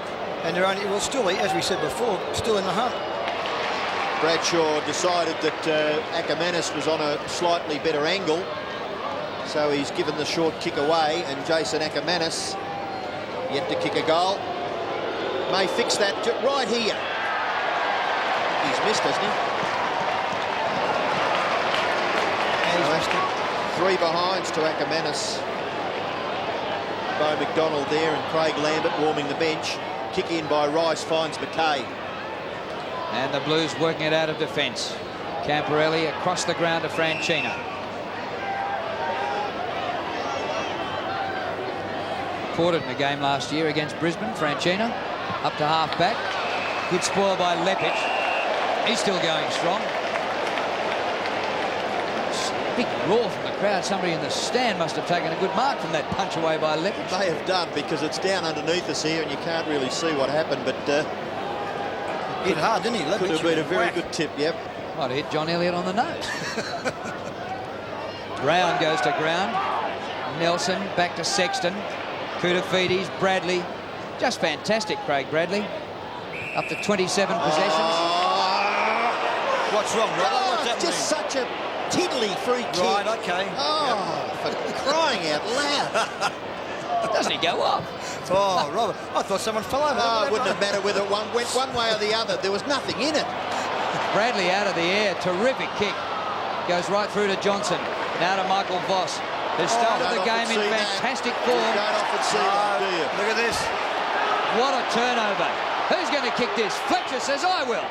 And they're only, well, still, as we said before, still in the hunt. Bradshaw decided that Ackermanis was on a slightly better angle, so he's given the short kick away, and Jason Ackermanis yet to kick a goal. May fix that right here. He's missed, hasn't he? Three behinds to Ackermanis. Bo McDonald there and Craig Lambert warming the bench. Kick in by Rice finds McKay. And the Blues working it out of defence. Camperelli across the ground to Franchina. Quartered in the game last year against Brisbane. Franchina up to half back. Good spoil by Lepic. He's still going strong. Big roar from the crowd. Somebody in the stand must have taken a good mark from that punch away by Lepic. They have done, because it's down underneath us here and you can't really see what happened, but hit hard, didn't he? Lepic could have been a very good tip. Yep. Might have hit John Elliott on the nose. Brown goes to ground. Nelson back to Sexton. Koutafidis, Bradley. Just fantastic, Craig Bradley. Up to 27 possessions. What's wrong, Robert? Oh, What's that just mean? such a tiddly free kick. Right, okay. Oh, for crying out loud. Doesn't he go up? Oh, Robert, I thought someone fell over. Oh, it wouldn't have mattered whether it went one way or the other. There was nothing in it. Bradley out of the air. Terrific kick. Goes right through to Johnson. Now to Michael Voss, who started the game in fantastic form. You don't often see that, do you? Look at this. What a turnover. Who's going to kick this? Fletcher says, I will.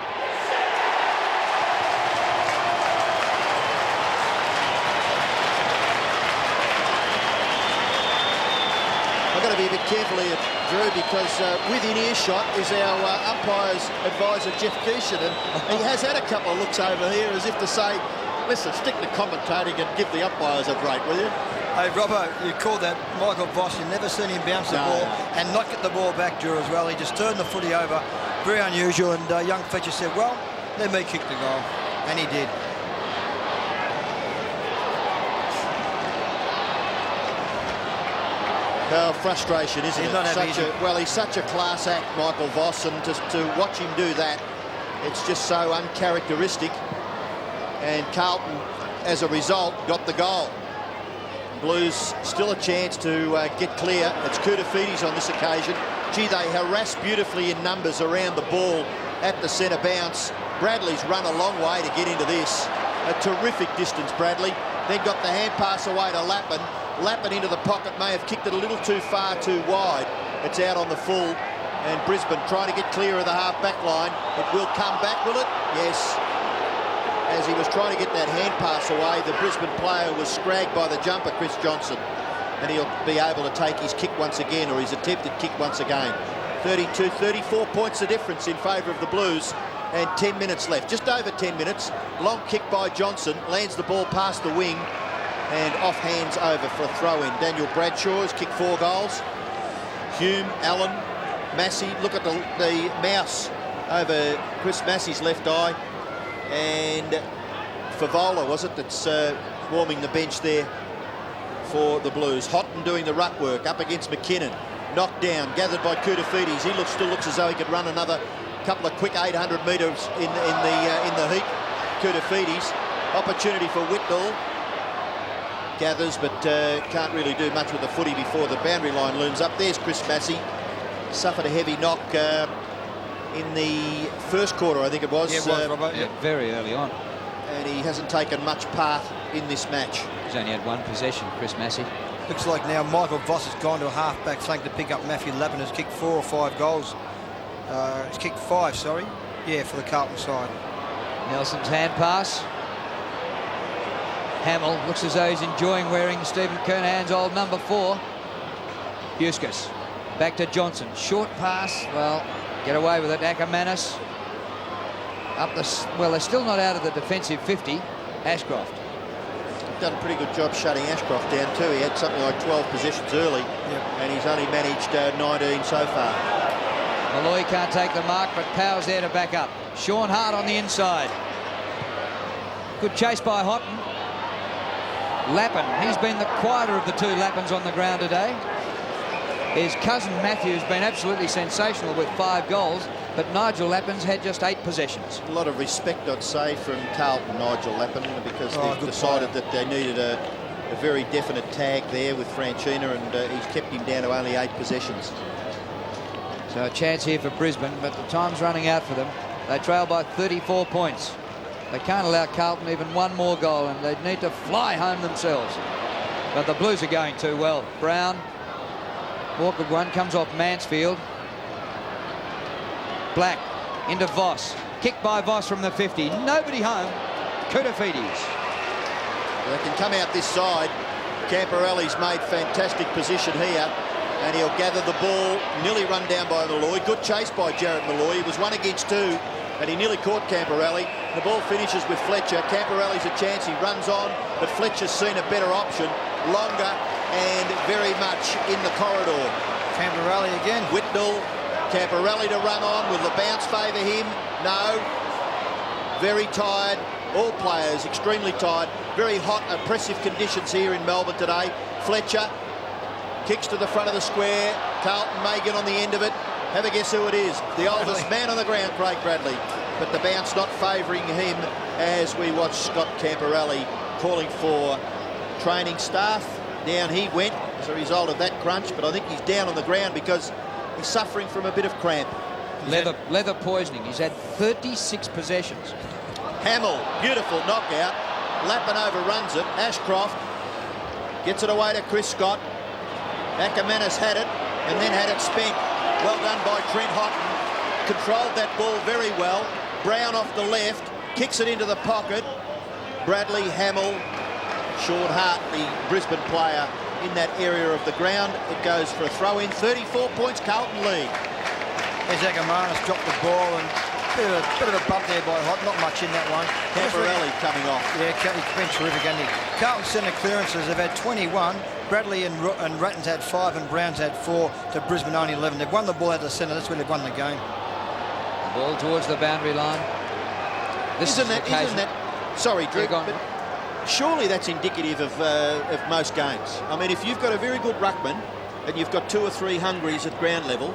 I've got to be a bit careful here, Drew, because within earshot is our umpire's advisor, Jeff Keeshan, and he has had a couple of looks over here as if to say, listen, stick to commentating and give the umpires a break, will you? Hey, Robbo, you called that Michael Voss. You've never seen him bounce the ball and not get the ball back, Drew, as well. He just turned the footy over. Very unusual, and young Fletcher said, well, let me kick the goal. And he did. Oh, frustration, isn't it? Well, he's such a class act, Michael Voss, and just to watch him do that, it's just so uncharacteristic. And Carlton, as a result, got the goal. Blues still a chance to get clear. It's Koutafidis on this occasion. Gee, they harass beautifully in numbers around the ball at the centre bounce. Bradley's run a long way to get into this. a terrific distance, Bradley. Then got the hand pass away to Lappin. Lappin into the pocket, may have kicked it a little too far, too wide. It's out on the full, and Brisbane trying to get clear of the half-back line. It will come back, will it? Yes. As he was trying to get that hand pass away, the Brisbane player was scragged by the jumper, Chris Johnson, and he'll be able to take his kick once again, or his attempted kick once again. 32, 34 points the difference in favour of the Blues, and 10 minutes left. Just over 10 minutes. Long kick by Johnson, lands the ball past the wing, and off hands over for a throw-in. Daniel Bradshaw has kicked 4 goals. Hume, Allen, Massey. Look at the mouse over Chris Massey's left eye. And Favola, was it, that's warming the bench there for the Blues. Houghton doing the ruck work up against McKinnon. Knocked down, gathered by Koutafidis. He still looks as though he could run another couple of quick 800 metres in the heat. Koutafidis. Opportunity for Whitnall. Gathers, but can't really do much with the footy before the boundary line looms up. There's Chris Massey. Suffered a heavy knock in the first quarter, I think it was. Yeah, it was, Robert. Yeah, very early on. And he hasn't taken much part in this match. He's only had 1 possession, Chris Massey. Looks like now Michael Voss has gone to a half-back flank to pick up Matthew Lappin, has kicked 4 or 5 goals. He's kicked 5, sorry. Yeah, for the Carlton side. Nelson's hand pass. Hamill looks as though he's enjoying wearing Stephen Kernahan's old number 4. Busquets back to Johnson. Short pass. Well, get away with it. Ackermanis. Well, they're still not out of the defensive 50. Ashcroft. Done a pretty good job shutting Ashcroft down too. He had something like 12 possessions early, and he's only managed 19 so far. Malloy can't take the mark, but Power's there to back up. Sean Hart on the inside. Good chase by Houghton. Lappin, he's been the quieter of the 2 Lappins on the ground today. His cousin Matthew's been absolutely sensational with 5 goals, but Nigel Lappin's had just 8 possessions. A lot of respect, I'd say, from Carlton, Nigel Lappin, because they've decided that they needed a very definite tag there with Franchina, and he's kept him down to only 8 possessions. So a chance here for Brisbane, but the time's running out for them. They trail by 34 points. They can't allow Carlton even 1 more goal, and they need to fly home themselves. But the Blues are going too well. Brown, awkward one, comes off Mansfield. Black into Voss. Kicked by Voss from the 50. Nobody home. Koutafidis. They can come out this side. Camporelli's made fantastic position here, and he'll gather the ball. Nearly run down by Malloy. Good chase by Jared Malloy. He was 1 against 2, and he nearly caught Camporelli. The ball finishes with Fletcher. Camporelli's a chance. He runs on, but Fletcher's seen a better option. Longer and very much in the corridor. Camporelli again. Whitnall. Camporelli to run on. Will the bounce favour him? No. Very tired. All players extremely tired. Very hot, oppressive conditions here in Melbourne today. Fletcher kicks to the front of the square. Carlton may get on the end of it. Have a guess who it is. The oldest man on the ground, Craig Bradley. But the bounce not favouring him as we watch Scott Camporelli calling for training staff. Down he went as a result of that crunch, but I think he's down on the ground because he's suffering from a bit of cramp. Leather poisoning. He's had 36 possessions. Hamill, beautiful knockout. Lappin overruns it. Ashcroft gets it away to Chris Scott. Ackermanis had it and then had it spent. Well done by Trent Houghton. Controlled that ball very well. Brown off the left, kicks it into the pocket. Bradley, Hamill, Sean Hart, the Brisbane player, in that area of the ground. It goes for a throw-in. 34 points, Carlton lead. There's Ackermanis dropped the ball, and a bit of a bump there by Houghton. Not much in that one. Camporelli coming off. Yeah, he's been terrific, hasn't he? Carlton centre clearances have had 21. Bradley and Ratton's had 5 and Brown's had 4 to Brisbane only 11. They've won the ball out of the centre. That's where they've won the game. Ball towards the boundary line. Isn't that... Sorry, Drew, but surely that's indicative of most games. I mean, if you've got a very good ruckman and you've got 2 or 3 hungries at ground level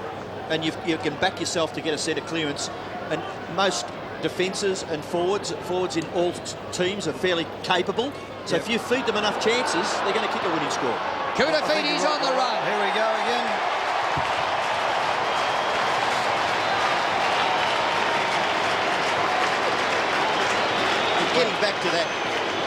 and you can back yourself to get a set of clearance, and most defences and forwards in all teams are fairly capable. So if you feed them enough chances, they're going to kick a winning score. Koutafidis on the run. Here we go again. Getting back to that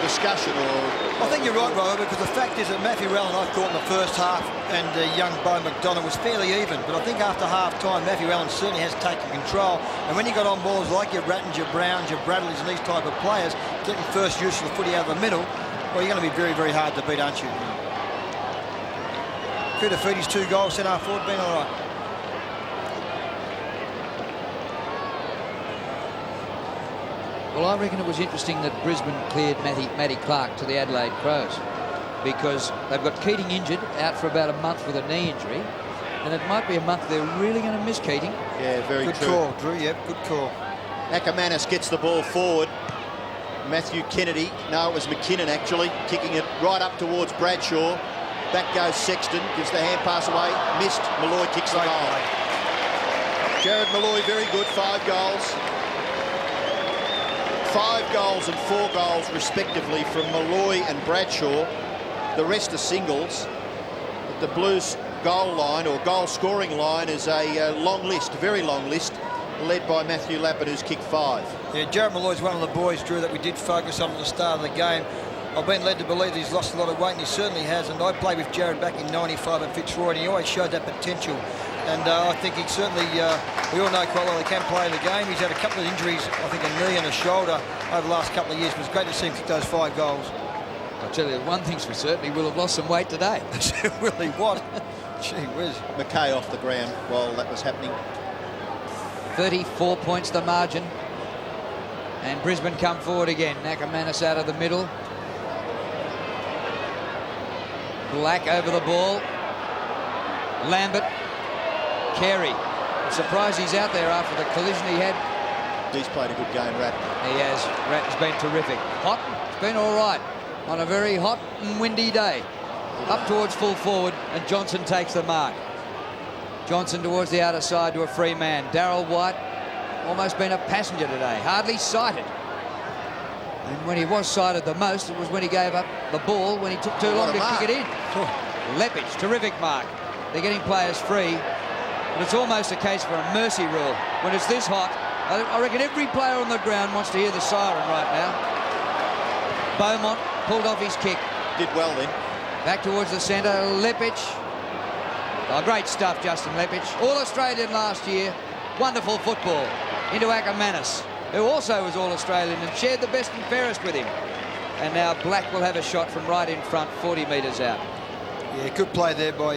discussion, or? I think you're right, Robert, because the fact is that Matthew Allen, I thought in the first half, and young Bo McDonald was fairly even. But I think after half-time, Matthew Allen certainly has taken control. And when you got on ballers like your Rattons, your Browns, your Bradleys and these type of players, getting first use of the footy out of the middle, well, you're going to be very, very hard to beat, aren't you? Kudafiti's 2 goals, centre forward, been all right. Well, I reckon it was interesting that Brisbane cleared Matty Clark to the Adelaide Crows, because they've got Keating injured, out for about a month with a knee injury, and it might be a month they're really going to miss Keating. Yeah, very good true. Call, Drew. Yep, good call. Ackermanis gets the ball forward. Matthew Kennedy, no, it was McKinnon actually, kicking it right up towards Bradshaw. Back goes Sexton, gives the hand pass away, missed. Malloy kicks the goal. Jared Malloy, very good, 5 goals. 5 goals and 4 goals respectively from Malloy and Bradshaw. The rest are singles. But the Blues goal line, or goal scoring line, is a long list, a very long list, led by Matthew Lappin, who's kicked 5. Yeah, Jared Malloy's one of the boys, Drew, that we did focus on at the start of the game. I've been led to believe that he's lost a lot of weight, and he certainly has. And I played with Jared back in '95 at Fitzroy, and he always showed that potential. And I think he certainly, we all know quite well he can play the game. He's had a couple of injuries, I think a knee and a shoulder over the last couple of years. It was great to see him kick those 5 goals. I'll tell you, one thing's for certain, he will have lost some weight today. Will he? What? Gee whiz. McKay off the ground while that was happening. 34 points the margin. And Brisbane come forward again. Ackermanis out of the middle. Black over the ball. Lambert. Carey. I'm surprised he's out there after the collision he had. He's played a good game, Rat. He has. Ratton's been terrific. Hot. It's been all right on a very hot and windy day. Up towards full forward, and Johnson takes the mark. Johnson towards the outer side to a free man. Darryl White almost been a passenger today, hardly sighted. And when he was sighted the most, it was when he gave up the ball, when he took too long to kick it in. Lepage, terrific mark. They're getting players free, but it's almost a case for a mercy rule. When it's this hot, I reckon every player on the ground wants to hear the siren right now. Beaumont pulled off his kick. Did well then. Back towards the centre, Lepage. Oh, great stuff, Justin Lepage. All-Australian last year. Wonderful football. Into Ackermanis, who also was All-Australian and shared the best and fairest with him. And now Black will have a shot from right in front, 40 metres out. Yeah, good play there by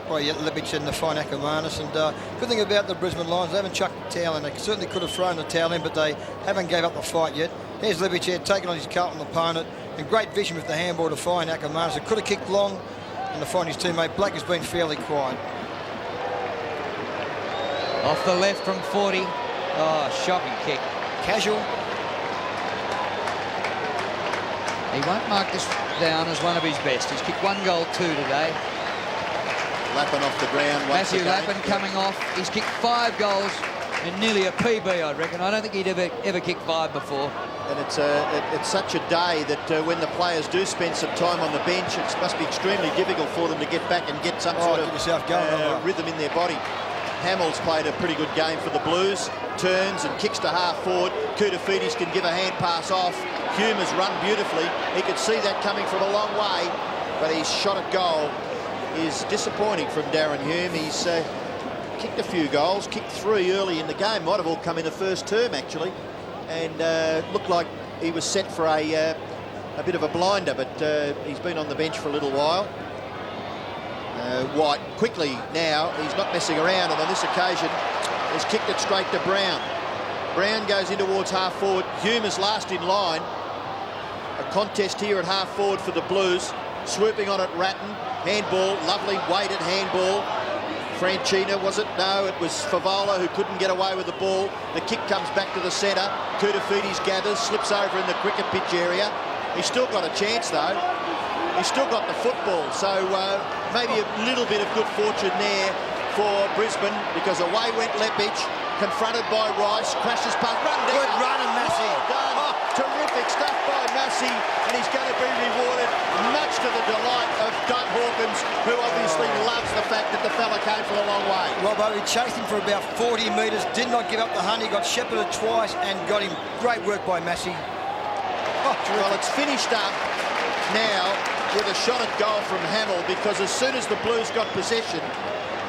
Lepage and the fine Ackermanis. And good thing about the Brisbane Lions, they haven't chucked the towel in. They certainly could have thrown the towel in, but they haven't gave up the fight yet. Here's Lepage here, taking on his Carlton opponent. And great vision with the handball to find Ackermanis. It could have kicked long, and to find his teammate. Black has been fairly quiet. Off the left from 40. Oh, shocking kick. Casual. He won't mark this down as one of his best. He's kicked 1 goal, 2 today. Lappin off the ground once Matthew again. Lappin coming off. He's kicked 5 goals and nearly a PB, I'd reckon. I don't think he'd ever kicked 5 before. And it's such a day that when the players do spend some time on the bench, it must be extremely difficult for them to get back and get some sort of rhythm in their body. Hamill's played a pretty good game for the Blues. Turns and kicks to half forward. Kudafidis can give a hand pass off. Hume has run beautifully. He could see that coming from a long way, but his shot at goal is disappointing from Darren Hume. He's kicked a few goals, kicked 3 early in the game. Might have all come in the first term, actually. And looked like he was set for a bit of a blinder, but he's been on the bench for a little while. White quickly now, he's not messing around, and on this occasion has kicked it straight to Brown. Brown goes in towards half forward. Hume is last in line. A contest here at half forward for the Blues. Swooping on it, Ratton. Handball, lovely weighted handball. Franchina, was it? No, it was Favola who couldn't get away with the ball. The kick comes back to the centre. Kudafidis gathers, slips over in the cricket pitch area. He's still got a chance, though. He's still got the football, so maybe a little bit of good fortune there for Brisbane, because away went Lepage, confronted by Rice, crashes past, run down. Good run, and Massey. Well done. Oh. Terrific stuff by Massey, and he's going to be rewarded, much to the delight of Doug Hawkins, who obviously loves the fact that the fella came from a long way. Robbo, he chased him for about 40 metres, did not give up the hunt. He got shepherded twice and got him. Great work by Massey. Oh, Well, it's finished up now with a shot at goal from Hamill, because as soon as the Blues got possession,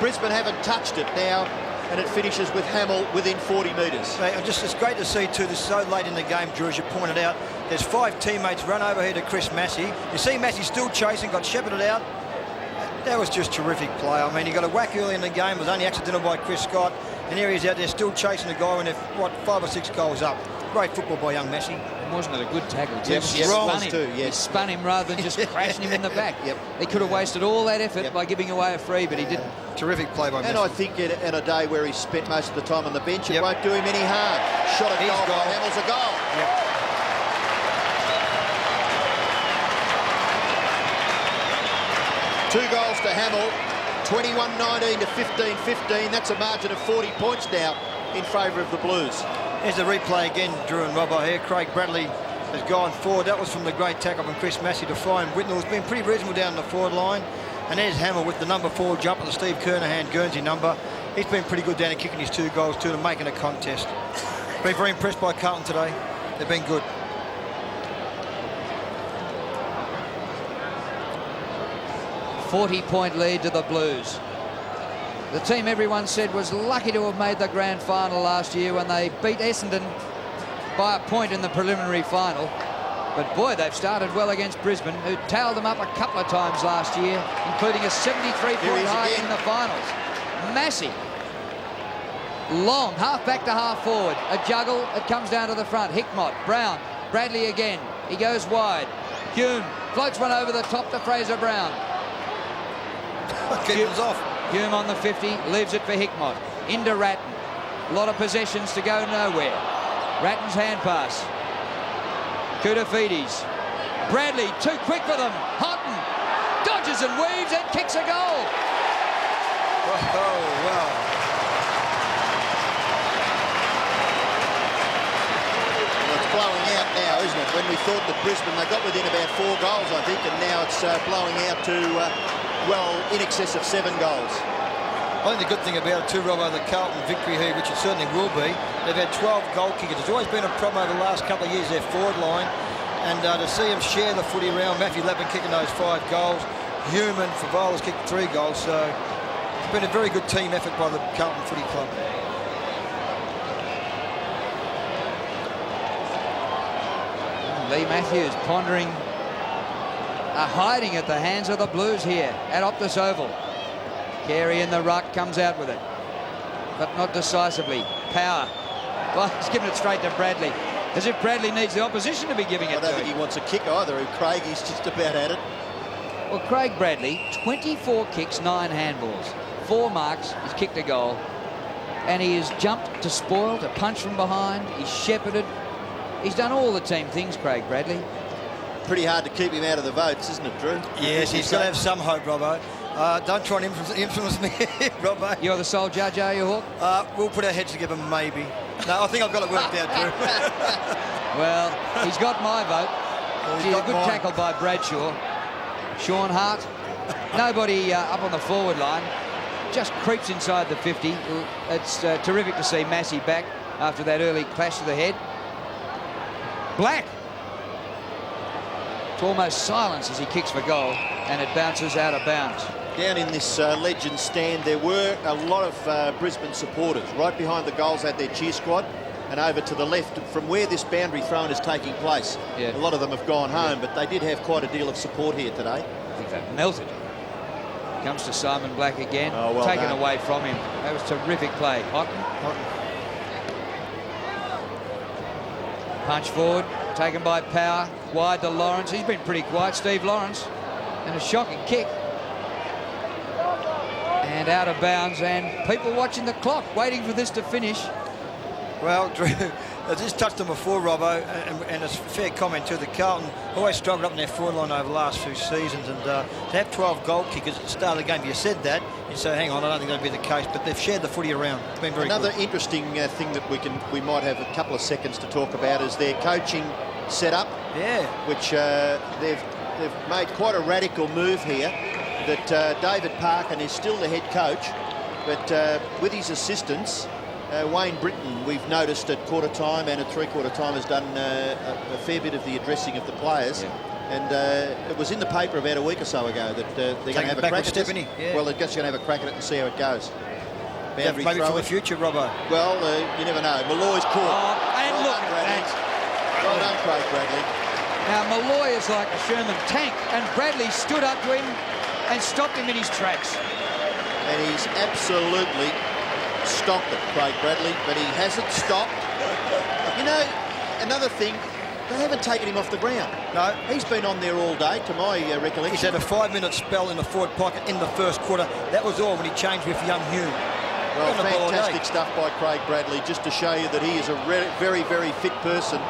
Brisbane haven't touched it now, and it finishes with Hamill within 40 metres. It's great to see, too, this is so late in the game, Drew, as you pointed out. There's 5 teammates run over here to Chris Massey. You see Massey still chasing, got shepherded out. That was just terrific play. I mean, he got a whack early in the game, was only accidental by Chris Scott, and here he is out there still chasing the guy when they're, 5 or 6 goals up. Great football by young Massey. Wasn't it a good tackle, too? Yes, He spun him. too, yes. He spun him rather than just crashing him in the back. Yep. He could have wasted all that effort by giving away a free, but he didn't. Terrific play by Massey. And I think in a day where he's spent most of the time on the bench, it won't do him any harm. Shot at goal by Hamill's a goal. Yep. Two goals to Hamill, 21-19 to 15-15. That's a margin of 40 points now in favour of the Blues. Here's the replay again, Drew and Robbo here. Craig Bradley has gone forward. That was from the great tackle from Chris Massey to find Whitnell, who's been pretty reasonable down the forward line. And there's Hamill with the number 4 jump at the Steve Kernahan Guernsey number. He's been pretty good down and kicking his 2 goals too, to making a contest. Been very impressed by Carlton today. They've been good. .40 lead to the Blues. The team everyone said was lucky to have made the grand final last year when they beat Essendon by a point in the preliminary final. But boy, they've started well against Brisbane, who tailed them up a couple of times last year, including a 73-point high in the finals. Massey. Long, half back to half forward. A juggle, it comes down to the front. Hickmott, Brown, Bradley again. He goes wide. Hume floats one over the top to Fraser Brown. Hume's off. Hume on the 50, leaves it for Hickmott. Into Ratton. A lot of possessions to go nowhere. Ratton's hand pass. Koutafidis. Bradley, too quick for them. Houghton dodges and weaves and kicks a goal. Oh, wow. Well, it's blowing out now, isn't it? When we thought that Brisbane, they got within about 4 goals, I think, and now it's blowing out to, well, in excess of 7 goals. I think the good thing about it too, Robbo, the Carlton victory here, which it certainly will be, they've had 12 goal kickers. It's always been a problem over the last couple of years, their forward line. And to see them share the footy around, Matthew Lappin kicking those 5 goals, Hume and Favola's kicked 3 goals. So it's been a very good team effort by the Carlton Footy Club. Lee Matthews pondering a hiding at the hands of the Blues here at Optus Oval. Carey in the ruck, comes out with it, but not decisively. Power. Well, he's given it straight to Bradley, as if Bradley needs the opposition to be giving it I don't to think him. he wants a kick either. Craig, he's just about at it. Well, Craig Bradley, 24 kicks, 9 handballs, 4 marks, he's kicked a goal, and he has jumped to spoil, to punch from behind, he's shepherded. He's done all the team things, Craig Bradley. Pretty hard to keep him out of the votes, isn't it, Drew? Yes, he's got to have some hope, Robbo. Don't try and influence me, Robbo. You're the sole judge, are you, Hawk? We'll put our heads together, maybe. No, I think I've got it worked out, Drew. Well, he's got my vote. Well, Gee, a good tackle by Bradshaw. Sean Hart, nobody up on the forward line, just creeps inside the 50. It's terrific to see Massey back after that early clash to the head. Black. It's almost silence as he kicks for goal, and it bounces out of bounds. Down in this Legends stand, there were a lot of Brisbane supporters. Right behind the goals had their cheer squad, and over to the left, from where this boundary thrown is taking place, a lot of them have gone home, but they did have quite a deal of support here today. I think they've melted. Comes to Simon Black again, taken away from him. That was terrific play. Houghton. Punch forward, taken by Power, wide to Lawrence. He's been pretty quiet, Steve Lawrence, and a shocking kick. And out of bounds, and people watching the clock, waiting for this to finish. Well, Drew, I just touched on before, Robbo, and it's a fair comment too. The Carlton always struggled up in their forward line over the last few seasons, and to have 12 goal kickers at the start of the game, if you said that, you'd say, hang on, I don't think that'd be the case, but they've shared the footy around. It's been very Another good. interesting thing that we might have a couple of seconds to talk about is their coaching setup. Yeah. Which they've made quite a radical move here. That David Parkin is still the head coach, but with his assistants, Wayne Britton, we've noticed at quarter time and at three-quarter time, has done a fair bit of the addressing of the players. Yeah. And it was in the paper about a week or so ago that they're going to have a crack at this. Yeah. Well, they're just going to have a crack at it and see how it goes. Maybe for the future, Robbo. Well, you never know. Malloy's caught. And Well look done, at Bradley. that. Well done, Craig Bradley. Now, Malloy is like a Sherman tank, and Bradley stood up to him and stopped him in his tracks. And he's absolutely stopped it, Craig Bradley, but he hasn't stopped. You know, another thing, they haven't taken him off the ground. No. He's been on there all day, to my recollection. He's had a 5-minute spell in the forward pocket in the first quarter. That was all when he changed with young Hugh. Well, On the ball all day. fantastic stuff by Craig Bradley, just to show you that he is a very, very fit person,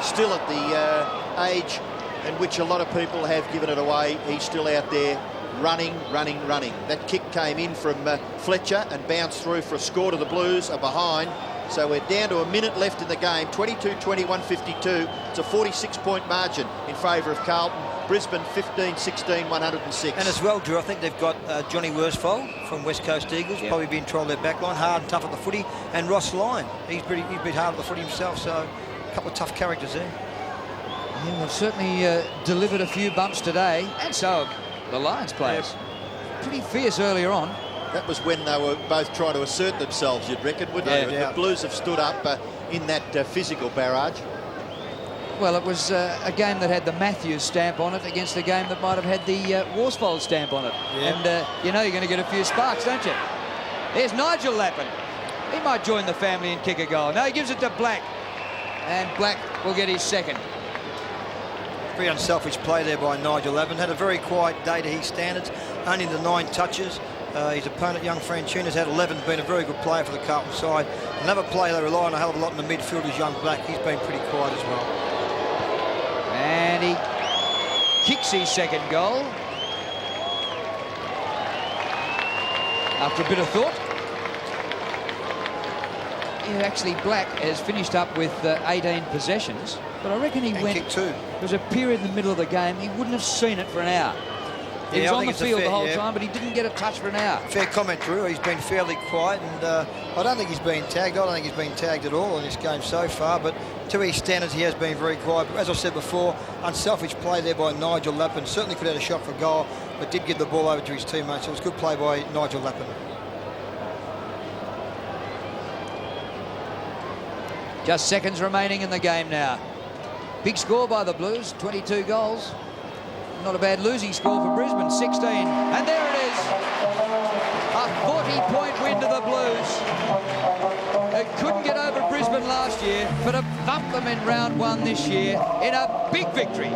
still at the age in which a lot of people have given it away. He's still out there running. That kick came in from Fletcher and bounced through for a score to the Blues, are behind. So we're down to a minute left in the game, 22-21, 52. It's a 46-point margin in favour of Carlton. Brisbane 15-16, 106. And as well, Drew, I think they've got Johnny Worsfold from West Coast Eagles, probably been trialled their back line, hard and tough at the footy, and Ross Lyon. He's been hard at the footy himself, so a couple of tough characters there. Yeah, they've certainly delivered a few bumps today, and so have the Lions players. Pretty fierce earlier on. That was when they were both trying to assert themselves, you'd reckon, wouldn't they? Yeah. The Blues have stood up in that physical barrage. Well, it was a game that had the Matthews stamp on it against a game that might have had the Worsfold stamp on it. Yeah. And you know you're going to get a few sparks, don't you? There's Nigel Lappin. He might join the family and kick a goal. No, he gives it to Black. And Black will get his second. Very unselfish play there by Nigel Lappin. Had a very quiet day to his standards. Only the 9 touches. His opponent, young Franchina's had 11, been a very good player for the Carlton side. Another player they rely on a hell of a lot in the midfield is young Black. He's been pretty quiet as well. And he kicks his second goal. After a bit of thought. Yeah, actually, Black has finished up with 18 possessions. But I reckon he went... kicked 2. There was a period in the middle of the game, he wouldn't have seen it for an hour. He was I on think the it's field the whole yeah. time, but he didn't get a touch for an hour. Fair comment, Drew. He's been fairly quiet, and I don't think he's been tagged. I don't think he's been tagged at all in this game so far, but to his standards, he has been very quiet. But as I said before, unselfish play there by Nigel Lappin. Certainly could have had a shot for goal, but did give the ball over to his teammates. So it was good play by Nigel Lappin. Just seconds remaining in the game now. Big score by the Blues, 22 goals. Not a bad losing score for Brisbane, 16. And there it is. A 40-point win to the Blues. They couldn't get over Brisbane last year, but have thumped them in round 1 this year in a big victory.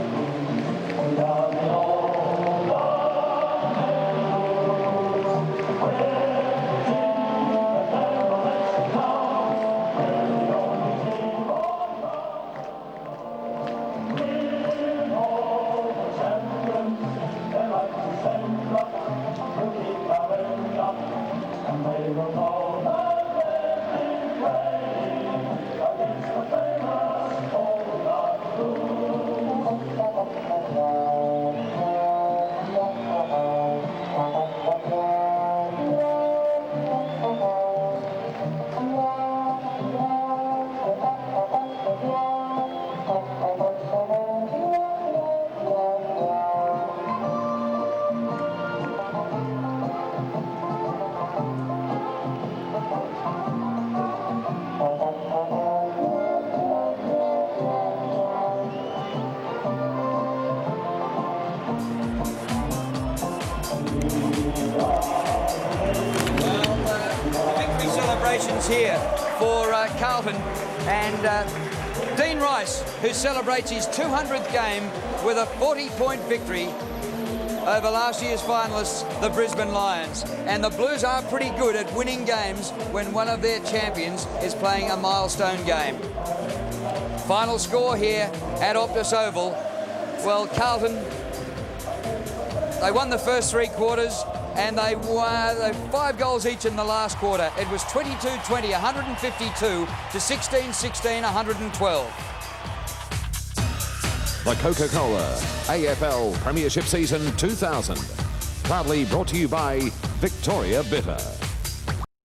Here for Carlton, and Dean Rice, who celebrates his 200th game with a 40-point victory over last year's finalists, the Brisbane Lions. And the Blues are pretty good at winning games when one of their champions is playing a milestone game. Final score here at Optus Oval. Well, Carlton, they won the first 3 quarters, and they won 5 goals each in the last quarter. It was 22-20, 152 to 16-16, 112. The Coca-Cola AFL Premiership Season 2000. Proudly brought to you by Victoria Bitter.